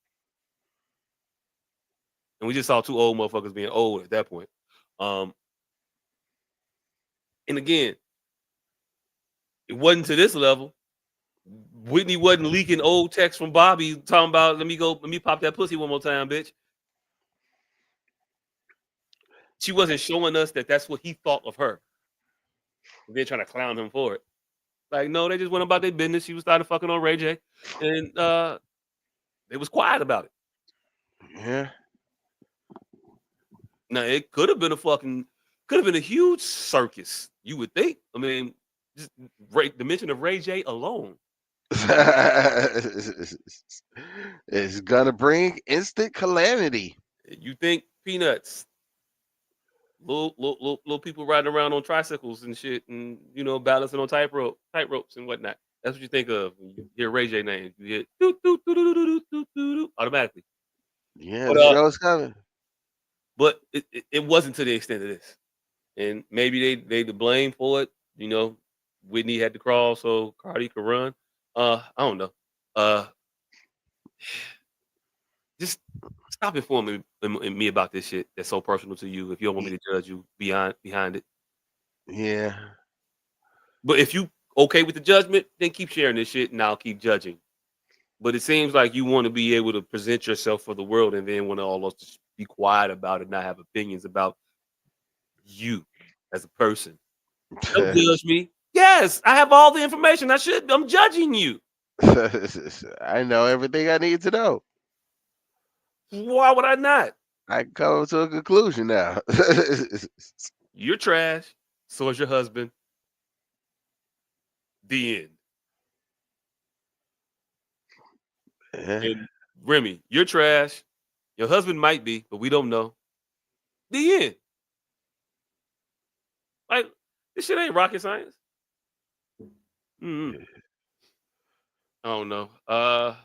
And we just saw two old motherfuckers being old at that point. Um, and again, it wasn't to this level, Whitney wasn't leaking old texts from Bobby talking about let me pop that pussy one more time, bitch. She wasn't showing us that that's what he thought of her. And then trying to clown him for it. Like, no, they just went about their business. She was starting fucking on Ray J, and they was quiet about it. Yeah. Now it could have been a huge circus. You would think. I mean, just the mention of Ray J alone. It's gonna bring instant calamity. You think peanuts, little people riding around on tricycles and shit, and balancing on tight ropes and whatnot. That's what you think of when you hear Ray J name. You hear doot, doot, doot, doot, doot, doot, doot, doot, automatically. Yeah, But the show's coming. it wasn't to the extent of this, and maybe they the blame for it. Whitney had to crawl so Cardi could run. I don't know. Uh, just stop informing me about this shit that's so personal to you. If you don't want me to judge you behind it, Yeah. but if you okay with the judgment, then keep sharing this shit, and I'll keep judging. But it seems like you want to be able to present yourself for the world, and then want to almost just be quiet about it, not have opinions about you as a person. Don't judge me. Yes, I have all the information. I'm judging you. I know everything I need to know. Why would I not? I can come to a conclusion now. You're trash. So is your husband. The end. Yeah. And Remy, you're trash. Your husband might be, but we don't know. The end. Like, this shit ain't rocket science. Mm-mm. I don't know. Yeah.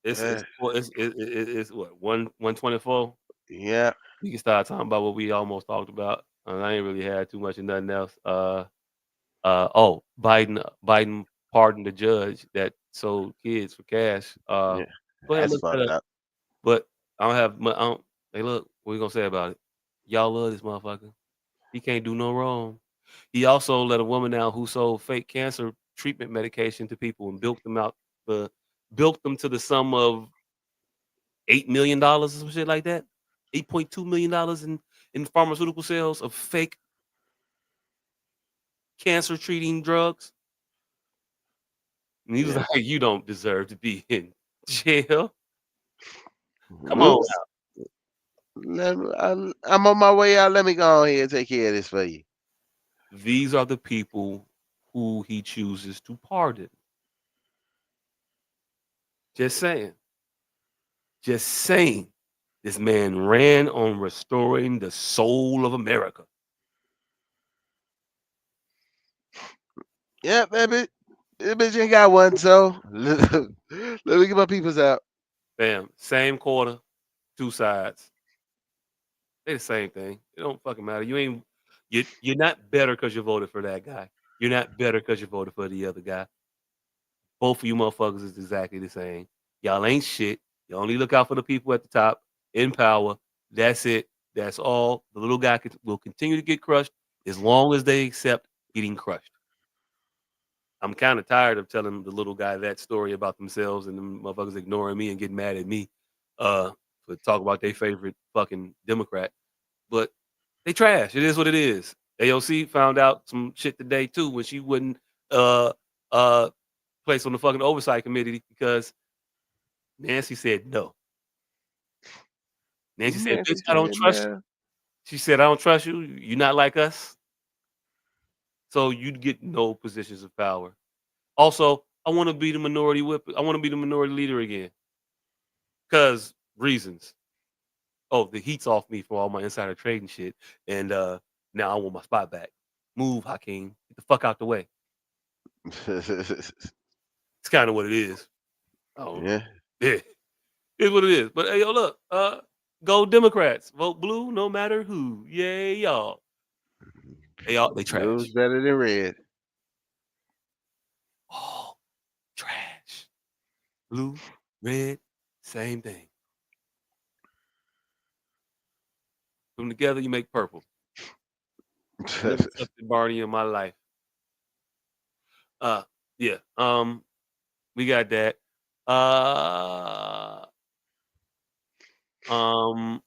It's what 124. Yeah. We can start talking about what we almost talked about. I ain't really had too much of nothing else. Biden pardoned the judge that sold kids for cash. Yeah. Go ahead and That's look that fucked up. up. But I don't have. I don't. Hey, look, what we gonna say about it? Y'all love this motherfucker. He can't do no wrong. He also let a woman out who sold fake cancer treatment medication to people and built them to the sum of $8 million or some shit like that. $8.2 million in pharmaceutical sales of fake cancer treating drugs. And he was Yeah. like, "You don't deserve to be in jail. Come on Oops. I'm on my way out. Let me go on here and take care of this for you. These are the people who he chooses to pardon. Just saying. Just saying. This man ran on restoring the soul of America. Yeah, baby. This bitch ain't got one, so let me get my peoples out. Bam. Same quarter, two sides. They the same thing. It don't fucking matter. You're not better because you voted for that guy. You're not better because you voted for the other guy. Both of you motherfuckers is exactly the same. Y'all ain't shit. You only look out for the people at the top in power. That's it. That's all. The little guy will continue to get crushed as long as they accept getting crushed. I'm kind of tired of telling the little guy that story about themselves and them motherfuckers ignoring me and getting mad at me for talk about their favorite fucking Democrat. But they trash. It is what it is. AOC found out some shit today too when she wouldn't uh uh place on the fucking oversight committee because Nancy said no. Nancy said, Nancy "Bitch, I don't said trust you." no. She said, "I don't trust you. You're not like us, so you get no positions of power." Also, I want to be the minority whip. I want to be the minority leader again, cause reasons. Oh, the heat's off me for all my insider trading shit, and now I want my spot back. Move, Hakeem. Get the fuck out the way. It's kind of what it is. Oh, Yeah. yeah, it's what it is. But hey, yo, look, go Democrats, vote blue, no matter who. Yay, y'all. They Blue's trash. better than red. Oh, trash. Blue, red, same thing. Put them together, you make purple. I never accepted Barney in my life. Uh, yeah. We got that. Um,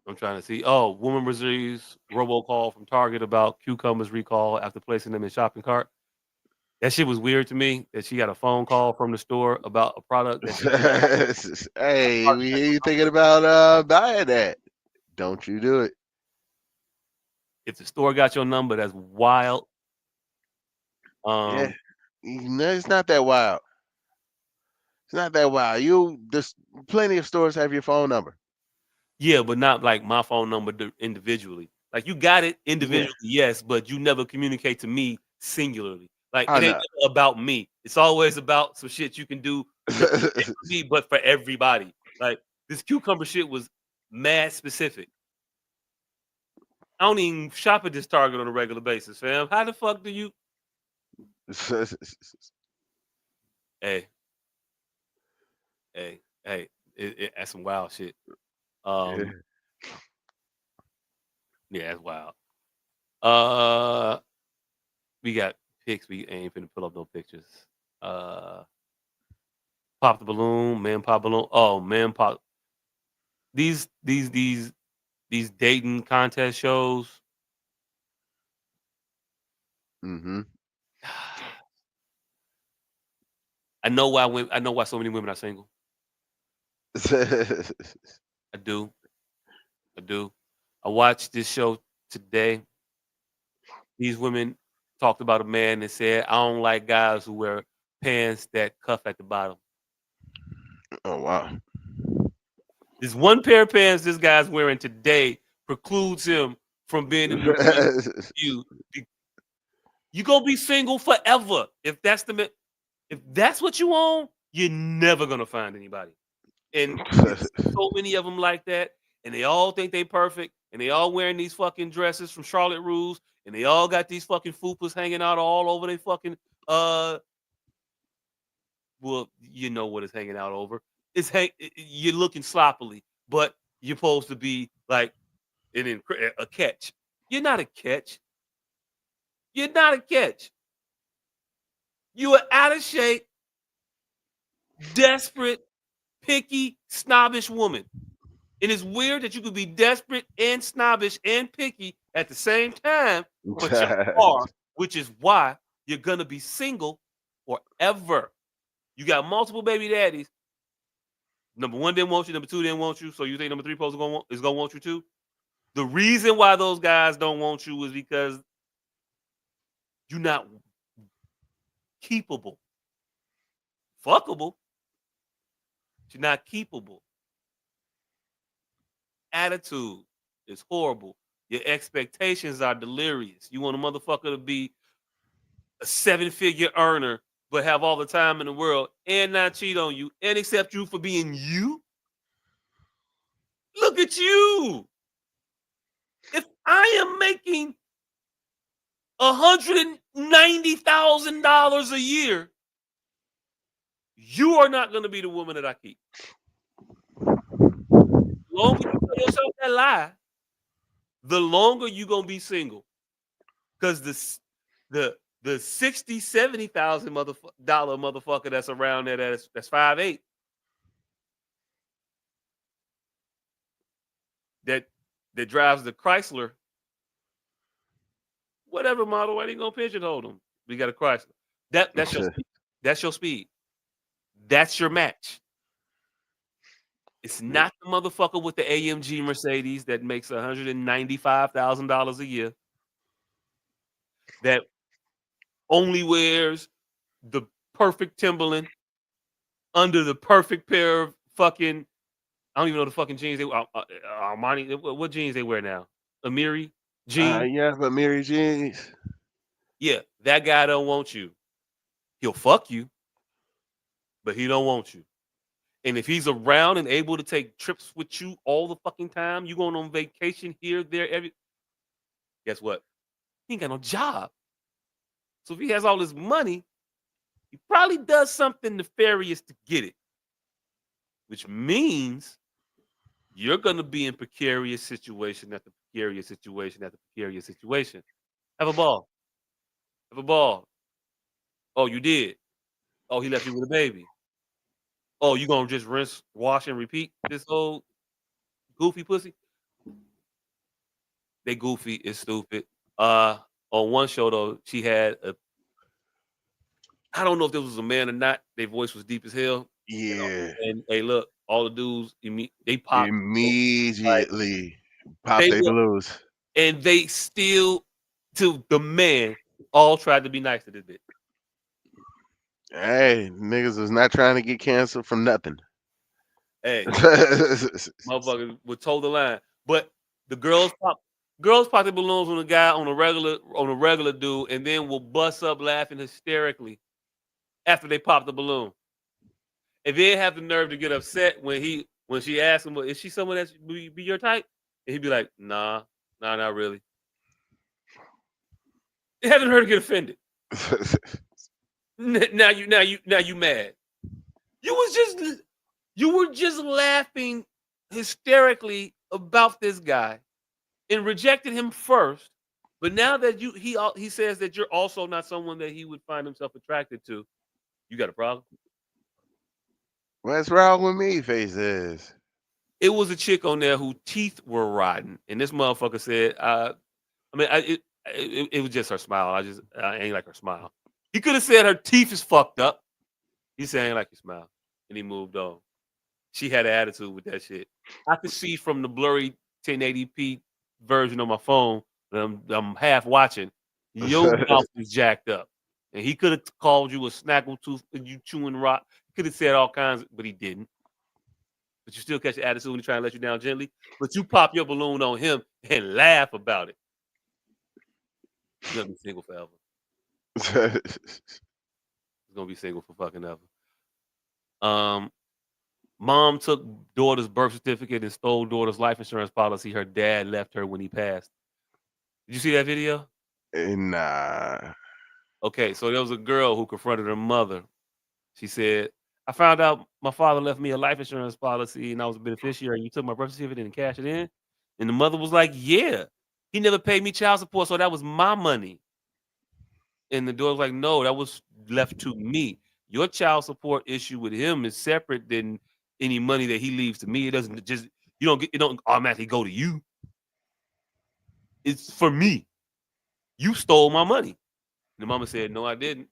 I'm trying to see. Oh, woman receives robocall from Target about cucumbers recall after placing them in shopping cart. That shit was weird to me. That she got a phone call from the store about a product that Hey, we hear you thinking about buying that. Don't you do it. if the store got your number, that's wild. Yeah. No, it's not that wild. It's not that wild. There's plenty of stores have your phone number. Yeah, but not like my phone number individually. Like you got it Yeah. individually, yes, but you never communicate to me singularly. Like Oh it ain't no. never about me. It's always about some shit you can do not just for me, but for everybody. Like this cucumber shit was mad specific. I don't even shop at this Target on a regular basis, fam. How the fuck do you? Hey, hey, that's some wild shit. Yeah. Yeah, that's wild. Uh, we got pics. We ain't finna pull up no pictures. Uh, pop the balloon, man. Pop balloon. Oh, man. Pop these dating contest shows. Mm-hmm. I know why. I know why so many women are single. I do. I do. I watched this show today. These women talked about a man that said, "I don't like guys who wear pants that cuff at the bottom." Oh wow. This one pair of pants this guy's wearing today precludes him from being able to run you. You gonna be single forever if if that's what you want. You're never gonna find anybody, and it's so many of them like that, and they all think they perfect, and they all wearing these fucking dresses from Charlotte Russe, and they all got these fucking fupas hanging out all over their fucking well, you know what it's hanging out over. You're looking sloppily, but you're supposed to be like a catch. You're not a catch. You're not a catch. You are out of shape, desperate, picky, snobbish woman. And it's weird that you could be desperate and snobbish and picky at the same time, but you are, which is why you're gonna be single forever. You got multiple baby daddies. Number one didn't want you, number two didn't want you, so you think number three is gonna want you too? The reason why those guys don't want you is because you're not keepable. Fuckable, but you're not keepable. Attitude is horrible. Your expectations are delirious. You want a motherfucker to be a seven-figure earner, but have all the time in the world and not cheat on you and accept you for being you? Look at you. If I am making $190,000 a year, you are not going to be the woman that I keep. The longer you tell yourself that lie, the longer you're going to be single. Because the 60, 70,000 dollar motherfucker that's around there that's 5'8", that drives the Chrysler, whatever model, why they gonna pigeonhole them? We got a Chrysler. That's your speed. That's your speed. That's your match. It's not the motherfucker with the AMG Mercedes that makes $195,000 a year that only wears the perfect Timberland under the perfect pair of fucking I don't even know the fucking jeans they Armani. What jeans they wear now? Amiri jeans. Yeah, but Mary Jeans. Yeah, that guy don't want you. He'll fuck you, but he don't want you. And if he's around and able to take trips with you all the fucking time, you going on vacation here, there, every. Guess what? He ain't got no job. So if he has all this money, he probably does something nefarious to get it, which means you're gonna be in precarious situation after precarious situation after precarious situation. Have a ball. Have a ball. Oh, you did. Oh, he left you with a baby. Oh, you gonna just rinse, wash, and repeat this whole goofy pussy? They goofy. It's stupid. On one show though, she had a. I don't know if this was a man or not. Their voice was deep as hell. Yeah. And hey, look, all the dudes, they popped. Like Immediately pop they they were, balloons. and they still, to the man, all tried to be nice to this bitch. Hey, niggas is not trying to get canceled from nothing. Hey, motherfuckers would toe the line. But the girls pop the balloons on a guy on a regular dude, and then will bust up laughing hysterically after they pop the balloon. And then have the nerve to get upset when she asks him, "Is she someone that be your type?" And he'd be like, "Nah, not really." It hasn't hurt to get offended. Now you mad. You were just laughing hysterically about this guy and rejected him first. But now that he says that you're also not someone that he would find himself attracted to, you got a problem? What's wrong with me, faces? It was a chick on there whose teeth were rotten, and this motherfucker said, it was just her smile. I ain't like her smile. He could have said her teeth is fucked up. He said, I ain't like your smile. And he moved on. She had an attitude with that shit. I could see from the blurry 1080p version on my phone that I'm half watching, your mouth is jacked up. And he could have called you a snaggletooth and you chewing rock. He could have said all kinds, but he didn't. But you still catch the attitude when he's trying to let you down gently. But you pop your balloon on him and laugh about it. You're gonna be single forever. He's gonna be single for fucking ever. Mom took daughter's birth certificate and stole daughter's life insurance policy her dad left her when he passed. Did you see that video? Nah. Okay, so there was a girl who confronted her mother. She said, I found out my father left me a life insurance policy and I was a beneficiary. You took my birth certificate and cashed it in. And the mother was like, yeah, he never paid me child support, so that was my money. And the daughter was like, no, that was left to me. Your child support issue with him is separate than any money that he leaves to me. It doesn't just it don't automatically go to you. It's for me. You stole my money. And the mama said, no, I didn't.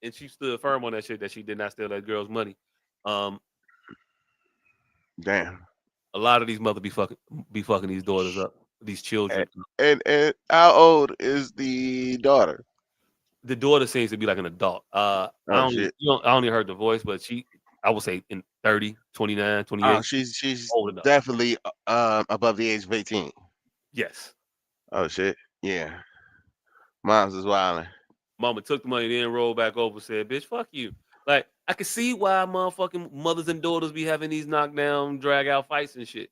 And she stood firm on that shit that she did not steal that girl's money. Damn. A lot of these mothers be fucking these daughters up, these children. And how old is the daughter? The daughter seems to be like an adult. I only heard the voice, but I would say in 30, 29, 28. Oh, she's old enough. definitely above the age of 18. Yes. Oh shit. Yeah. Mom's is wilding. Mama took the money, then rolled back over and said, bitch, fuck you. Like, I can see why motherfucking mothers and daughters be having these knockdown, drag out fights and shit.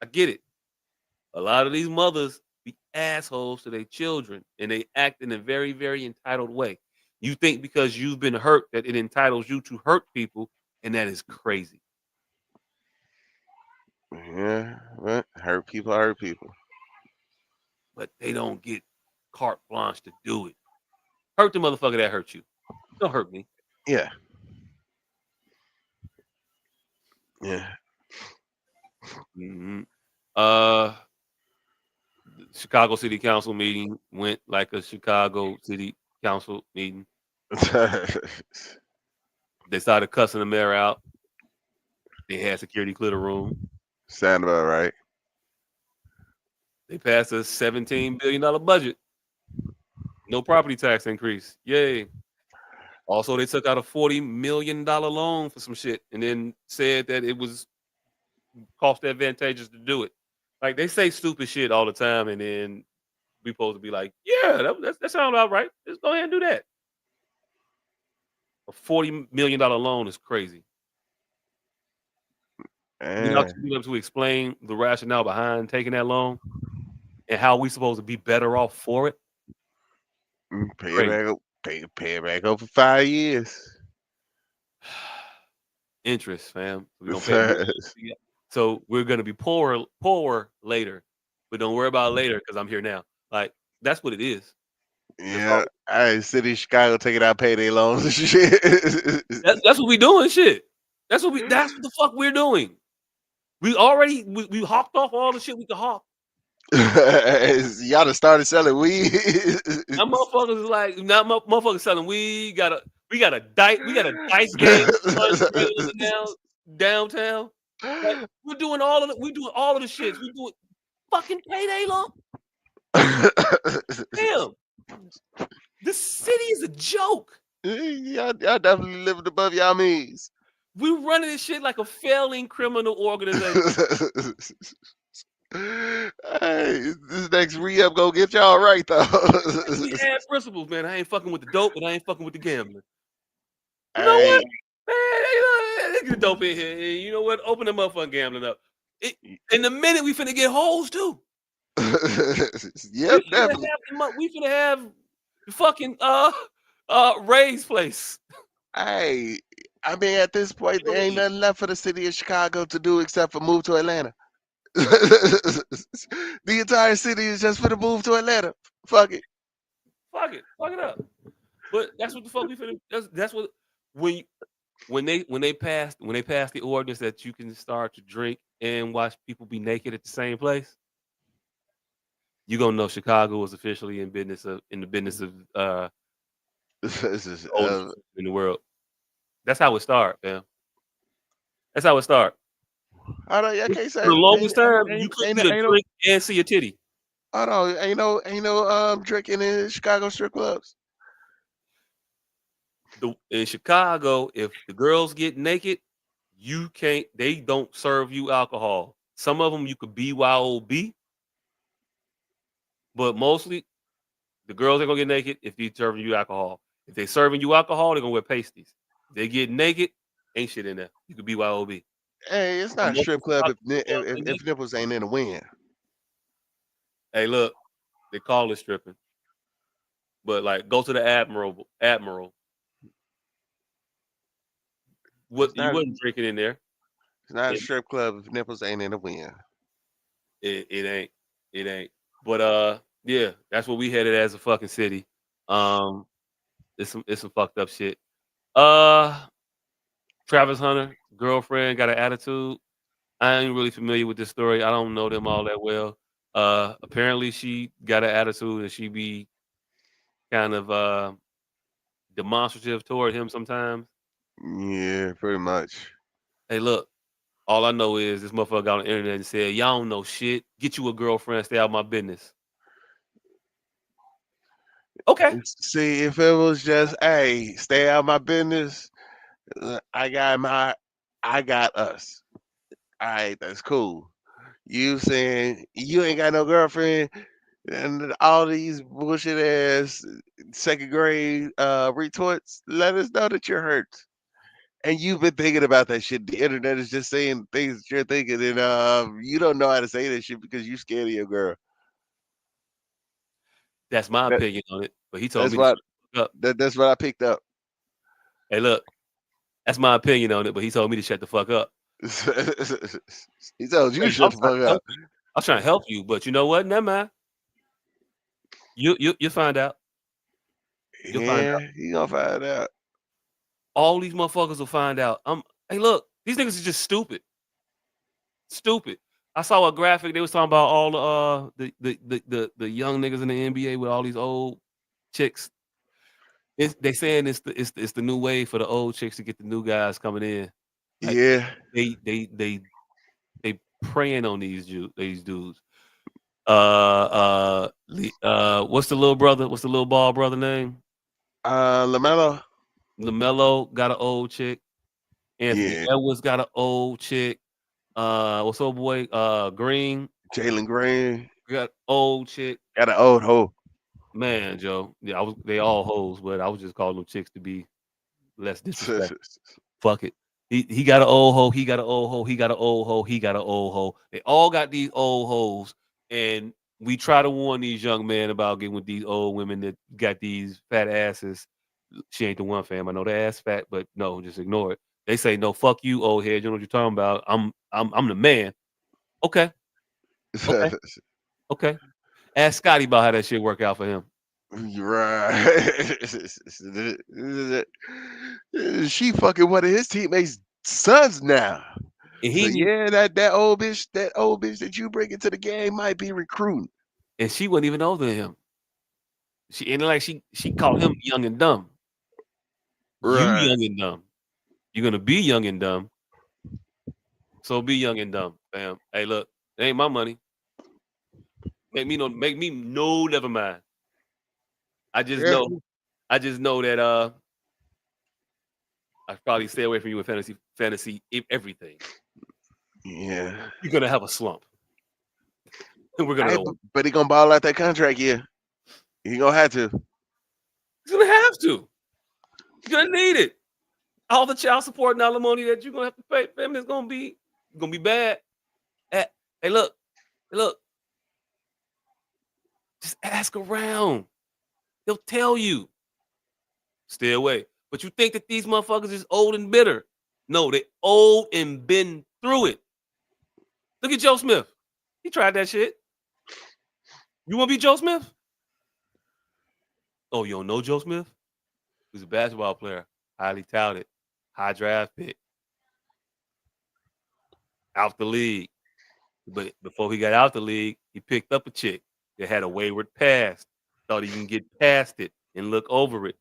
I get it. A lot of these mothers be assholes to their children and they act in a very, very entitled way. You think because you've been hurt that it entitles you to hurt people, and that is crazy. Yeah, but hurt people. But they don't get carte blanche to do it. Hurt the motherfucker that hurt you. Don't hurt me. Yeah. Yeah. Mm-hmm. Chicago City Council meeting went like a Chicago City Council meeting. They started cussing the mayor out. They had security clear the room. Sound about right. They passed a $17 billion budget. No property tax increase. Yay. Also, they took out a $40 million loan for some shit and then said that it was cost advantageous to do it. Like, they say stupid shit all the time, and then we supposed to be like, yeah, that sounds about right. Let's go ahead and do that. A $40 million loan is crazy. Without you being able to explain the rationale behind taking that loan and how we supposed to be better off for it. Pay it back up for 5 years. Interest, fam. We don't pay. So we're gonna be poorer later, but don't worry about it later because I'm here now. Like, that's what it is. Yeah, I city of Chicago taking out payday loans and shit. That's what we doing, shit. That's what the fuck we're doing. We already we hawked off all the shit we could hawk. Y'all done started selling weed. Now motherfuckers is like now motherfuckers selling weed. We got a dice game downtown. Like we're doing all of the shits. We doing fucking payday loan. Damn, this city is a joke. y'all definitely living above y'all means. We running this shit like a failing criminal organization. Hey, this next re-up gonna get y'all right though. We had principles, man. I ain't fucking with the dope, and I ain't fucking with the gambling. You know Hey, what? Man, let's get the dope in here. And you know what? Open the motherfucking gambling up. In the minute we finna get hoes too. yep, definitely. We finna have the fucking Ray's place. Hey, I mean, at this point, there ain't nothing left for the city of Chicago to do except for move to Atlanta. The entire city is just for the move to Atlanta. Fuck it. Fuck it up. But that's what the fuck we finna. That's what when they passed the ordinance that you can start to drink and watch people be naked at the same place. You gonna know Chicago was officially in the business of oldest in the world. That's how it start, man. That's how it start. I don't. I can't say. For the longest time, you couldn't get a drink and see a titty. Hold on, ain't no drinking in Chicago strip clubs. In Chicago, if the girls get naked, you can't. They don't serve you alcohol. Some of them you could BYOB, but mostly the girls ain't gonna get naked if they serving you alcohol. If they serving you alcohol, they're gonna wear pasties. If they get naked, ain't shit in there. You could BYOB. Hey, it's not a strip club if nipples ain't in the wind. Hey, look, they call it stripping, but like go to the Admiral. What you wasn't drinking in there? It's not a strip club if nipples ain't in the wind. It ain't. But yeah, that's what we headed as a fucking city. It's some fucked up shit. Travis Hunter girlfriend got an attitude. I ain't really familiar with this story. I don't know them all that well. Apparently she got an attitude and she be kind of demonstrative toward him sometimes. Yeah, pretty much. Hey, look, all I know is this motherfucker got on the internet and said, "Y'all don't know shit. Get you a girlfriend. Stay out of my business." Okay. See, if it was just, hey, stay out of my business. I got us. All right, that's cool. You saying you ain't got no girlfriend and all these bullshit ass second grade retorts, let us know that you're hurt. And you've been thinking about that shit. The internet is just saying things that you're thinking, and you don't know how to say that shit because you scared of your girl. That's my opinion on it. But he told That's me to what shut the fuck up. that's what I picked up. Hey, look, that's my opinion on it. But he told me to shut the fuck up. He told you to shut the fuck up. I'm trying to help you, but you know what? Never mind. You'll find out. You'll find out. Yeah, he gonna find out. All these motherfuckers will find out. Hey, look, these niggas are just stupid. Stupid. I saw a graphic. They was talking about all the young niggas in the NBA with all these old chicks. They saying it's the new way for the old chicks to get the new guys coming in. Like, Yeah. They preying on these dudes. What's the little brother? What's the little ball brother name? LaMelo. LaMelo got an old chick. Anthony Edwards got an old chick. What's old boy? Green. Jalen Green Got old chick. got an old hoe. Man, Joe. Yeah, they all hoes, but I was just calling them chicks to be less disrespectful. Fuck it. He got an old hoe. He got an old hoe. He got an old hoe. He got an old hoe. They all got these old hoes, and we try to warn these young men about getting with these old women that got these fat asses. She ain't the one, fam. I know the ass fat, but no, just ignore it. They say no. Fuck you, old head. You know what you're talking about. I'm the man. Okay. Okay. Ask Scotty about how that shit work out for him. You're right. She fucking one of his teammates' sons now. And So he knew, yeah, that old bitch that you bring into the game might be recruiting. and she wasn't even older than him. She and like she called him young and dumb. You Right. young and dumb. You're gonna be young and dumb. So be young and dumb, fam. Hey, look, it ain't my money. Make me no never mind. I just Yeah. know I just know that I probably stay away from you with everything. Yeah. You're gonna have a slump. And we're Hey, gonna but he gonna ball out that contract year. He gonna have to. You're gonna have to. You're gonna need it. All the child support and alimony that you're gonna have to pay, fam, is gonna be bad. Eh, Hey, look, just ask around. They'll tell you. Stay away. But you think that these motherfuckers is old and bitter. No, they old and been through it. Look at Joe Smith. He tried that shit. You wanna be Joe Smith? Oh, you don't know Joe Smith? He's a basketball player, highly touted, high draft pick, out the league. But before he got out the league, he picked up a chick that had a wayward past. Thought he can get past it and look over it.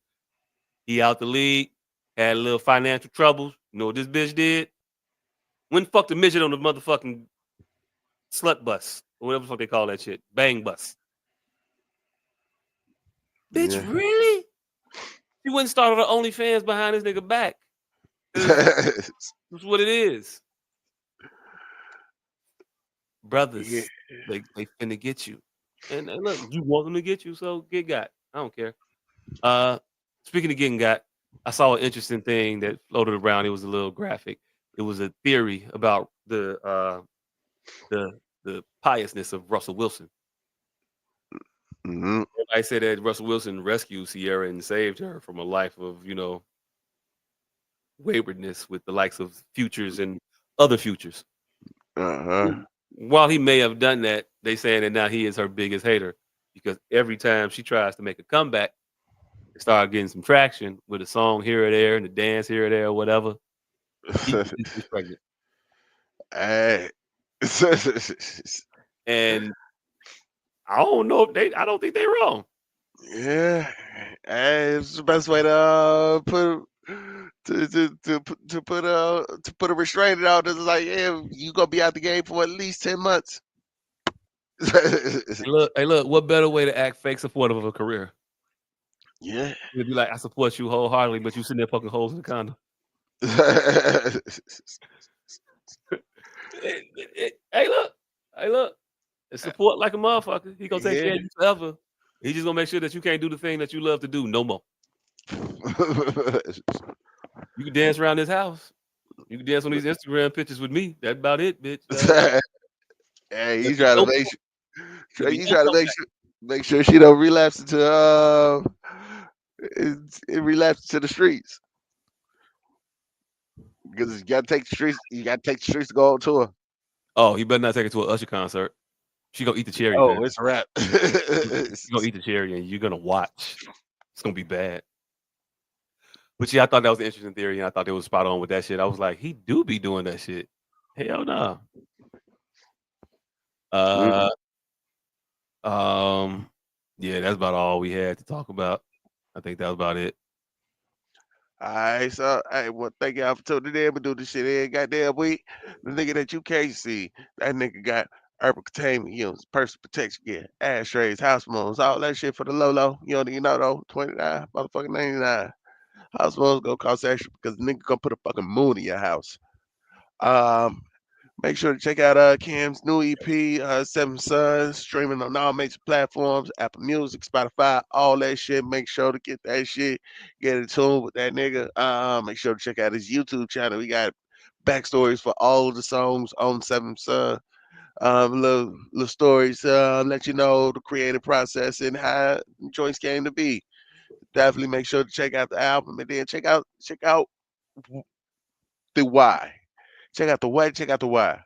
He out the league, had a little financial troubles. You know what this bitch did? Went and fucked a midget on the motherfucking slut bus, or whatever the fuck they call that shit. Bang bus. Bitch, Yeah. really? She went and started her OnlyFans behind this nigga back. 'Cause that's what it is. Yeah. Brothers, they finna get you. And look, you want them to get you, so get got. I don't care. Uh, Speaking of getting got, I saw an interesting thing that floated around. It was a little graphic. It was a theory about the piousness of Russell Wilson. Hmm. Everybody said that Russell Wilson rescued Sierra and saved her from a life of, waywardness with the likes of futures and other futures. Uh-huh. While he may have done that, they saying that now he is her biggest hater because every time she tries to make a comeback, they start getting some traction with a song here or there and a dance here or there or whatever. He's pregnant, Hey. and I don't know if they. I don't think they're wrong. Yeah. Hey, it's the best way to put to put a restraint on. It's like, yeah, you gonna be out the game for at least 10 months. Hey, look. What better way to act fake supportive of a career? Yeah. It'd be like, I support you wholeheartedly, but you sitting there poking holes in the condom. Hey, look. Hey, look. It's support like a motherfucker. He gonna take Yeah. care of you forever. He just gonna make sure that you can't do the thing that you love to do no more. You can dance around this house. You can dance on these Instagram pictures with me. That's about it, bitch. Hey, There'll you be try to no make more. sure There'll be you no try to comeback. make sure she don't relapse into it relapse to the streets. Because you gotta take the streets, to go on tour. Oh, he better not take it to an Usher concert. She gonna eat the cherry, fam. Oh, it's a wrap. She gonna eat the cherry, and you're gonna watch. It's gonna be bad. But yeah, I thought that was an interesting theory, and I thought they was spot on with that shit. I was like, he do be doing that shit. Hell no. Mm. Uh, yeah, that's about all we had to talk about. I think that was about it. Alright, so hey, well, thank y'all for tuning in. We do this shit every goddamn week. The nigga that you can't see, that nigga got urban containment units, personal protection gear, ashtrays, house phones, all that shit for the low. You don't even know though. 29, motherfucking 99. House phones gonna cost extra because the nigga gonna put a fucking moon in your house. Um, Make sure to check out Cam's new EP, Seven Sons, streaming on all major platforms, Apple Music, Spotify, all that shit. Make sure to get that shit, get in tune with that nigga. Make sure to check out his YouTube channel. We got backstories for all the songs on Seven Son. Little stories, let you know the creative process and how joints came to be. Definitely make sure to check out the album and then check out the why. Check out the what, check out the why.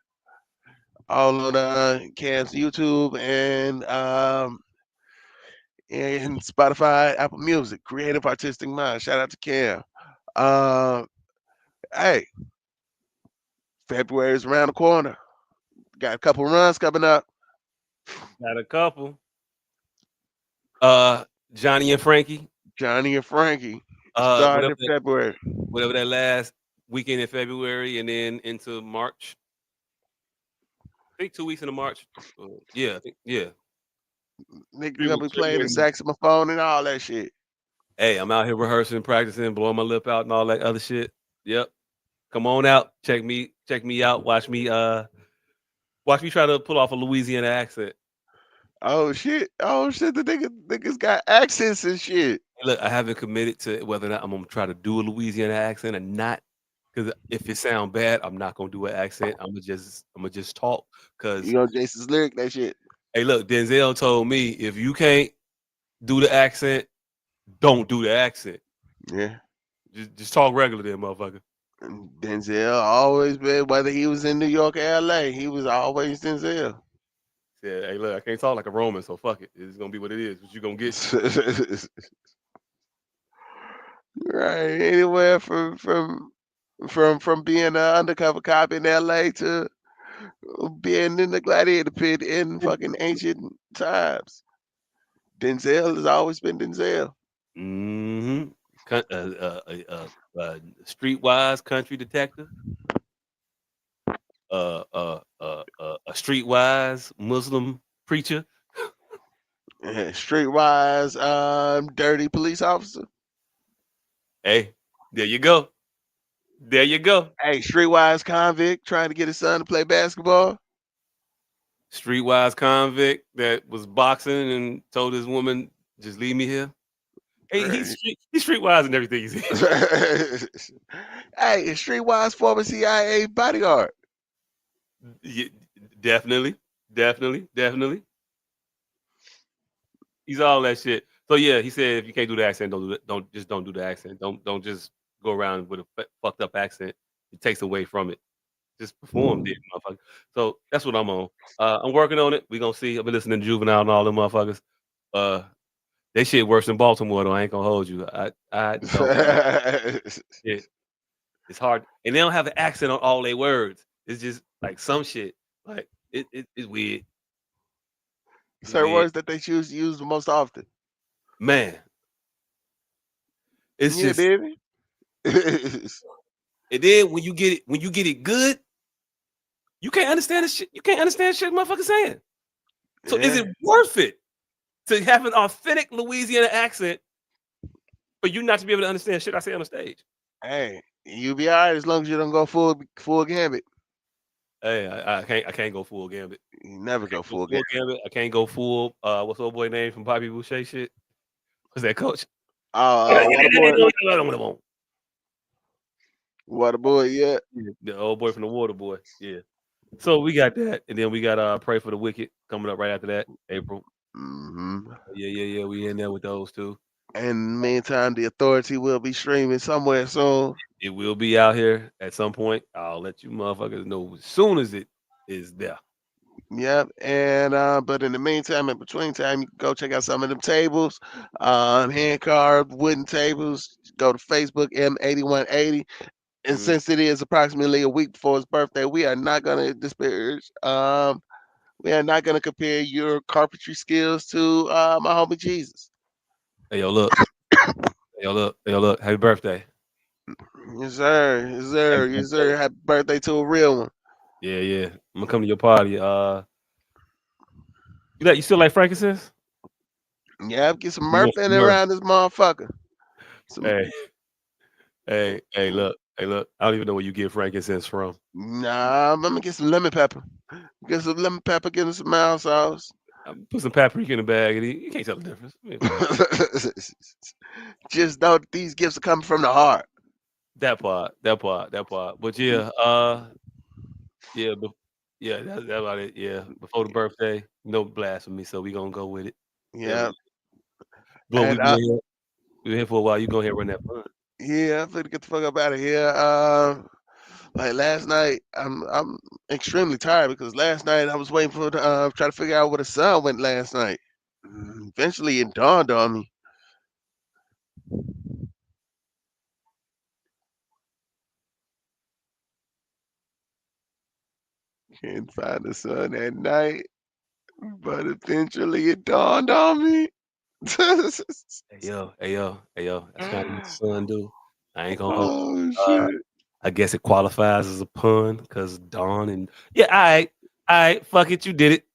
All on Cam's YouTube and and Spotify, Apple Music, Creative Artistic Mind. Shout out to Cam. Uh, hey, February is around the corner. Got a couple runs coming up. Got a couple. Johnny and Frankie. Johnny and Frankie Whatever started in that, February. whatever that last weekend in February, and then into March. I think 2 weeks into March. Yeah, I think, yeah. Nigga 3 gonna weeks be playing the February. saxophone and all that shit. Hey, I'm out here rehearsing, practicing, blowing my lip out, and all that other shit. Yep. Come on out. Check me out. Watch me try to pull off a Louisiana accent. Oh shit! Oh shit! The niggas got accents and shit. Look, I haven't committed to whether or not I'm gonna try to do a Louisiana accent or not. Because if it sound bad, I'm not gonna do an accent. I'm gonna just talk. You Cause know Jason's lyric that shit. hey, look, Denzel told me if you can't do the accent, don't do the accent. Yeah. Just talk regular, then, motherfucker. And Denzel always been, whether he was in New York or LA, he was always Denzel. Yeah, hey, look, I can't talk like a Roman, so fuck it. It's gonna be what it is. What you gonna get? Right. Anywhere from being an undercover cop in LA to being in the gladiator pit in fucking ancient times. Denzel has always been Denzel. Mm-hmm. Streetwise country detective. A streetwise Muslim preacher. Streetwise, dirty police officer. Hey, there you go. There you go. Hey, streetwise convict trying to get his son to play basketball. Streetwise convict that was boxing and told his woman, "Just leave me here." Hey, Right. he's streetwise and everything. He's Hey, a streetwise former CIA bodyguard. yeah, definitely, definitely. He's all that shit. So yeah, he said if you can't do the accent, don't do the accent. Don't just go around with a fucked up accent. It takes away from it. Just perform, there, motherfucker. So that's what I'm on. I'm working on it. We gonna see. I've been listening to Juvenile and all them motherfuckers. Uh, they shit worse than Baltimore though. I ain't gonna hold you. I don't like it. It's hard, and they don't have an accent on all their words. It's just like some shit. Like it's weird. It's Certain weird, words that they choose to use the most often. man. It's Yeah, just, baby. and then when you get it good, you can't understand the shit. You can't understand shit motherfucker saying. So is Yeah. it worth it to have an authentic Louisiana accent for you not to be able to understand shit I say on the stage? Hey, you be all right as long as you don't go full gambit. Hey, I can't go full gambit. You never I go can't go full full gambit. gambit. I can't go full. What's the old boy name from Bobby Boucher shit? What's that coach? Waterboy. Waterboy, yeah. The old boy from the Water Boy. Yeah. So we got that, and then we got Pray for the Wicked coming up right after that, April. Hmm. Yeah. We in there with those two. And in the meantime, the authority will be streaming somewhere soon. It will be out here at some point. I'll let you motherfuckers know as soon as it is there. Yep. And but in the meantime, in between time, you can go check out some of them tables. Hand carved wooden tables. Go to Facebook M8180. And Mhm. since it is approximately a week before his birthday, we are not gonna disparage. We are not gonna compare your carpentry skills to my homie Jesus. Hey yo, look. Hey yo, look. Happy birthday. Yes, sir. Yes, Happy sir. Yes, birthday. sir. Happy birthday to a real one. Yeah. I'm gonna come to your party. You still like frankincense? Yeah, get some You murph want in some myrrh? around this motherfucker. Some Hey, look. I don't even know where you get frankincense from. Nah, I'm gonna get some lemon pepper. Get some lemon pepper, get some mild sauce. Put some paprika in the bag, and you can't tell the difference. I mean, Just know that these gifts are coming from the heart. that part. But yeah, that's about it. Yeah, before the birthday, no blasphemy, so we gonna go with it. Yeah, Yeah. but And we been here for a while. You go ahead and run that fun. yeah, I'm finna get the fuck up out of here. Like last night, I'm extremely tired because last night I was waiting for the try to figure out where the sun went last night. Eventually, it dawned on me. Can't find the sun at night, but eventually it dawned on me. Hey yo. That's kind of what the sun do. I ain't gonna hold. Oh Uh, shit! I guess it qualifies as a pun because Dawn and yeah. All right. Fuck it, you did it.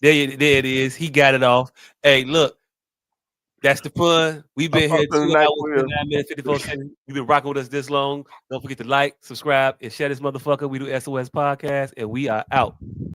There it is. He got it off. Hey, look. That's the fun. We've I'm been here talking to the 2 night hours, quill. 29 minutes, 54 seconds. You've been rocking with us this long. Don't forget to like, subscribe, and share this motherfucker. We do SOS Podcast, and we are out.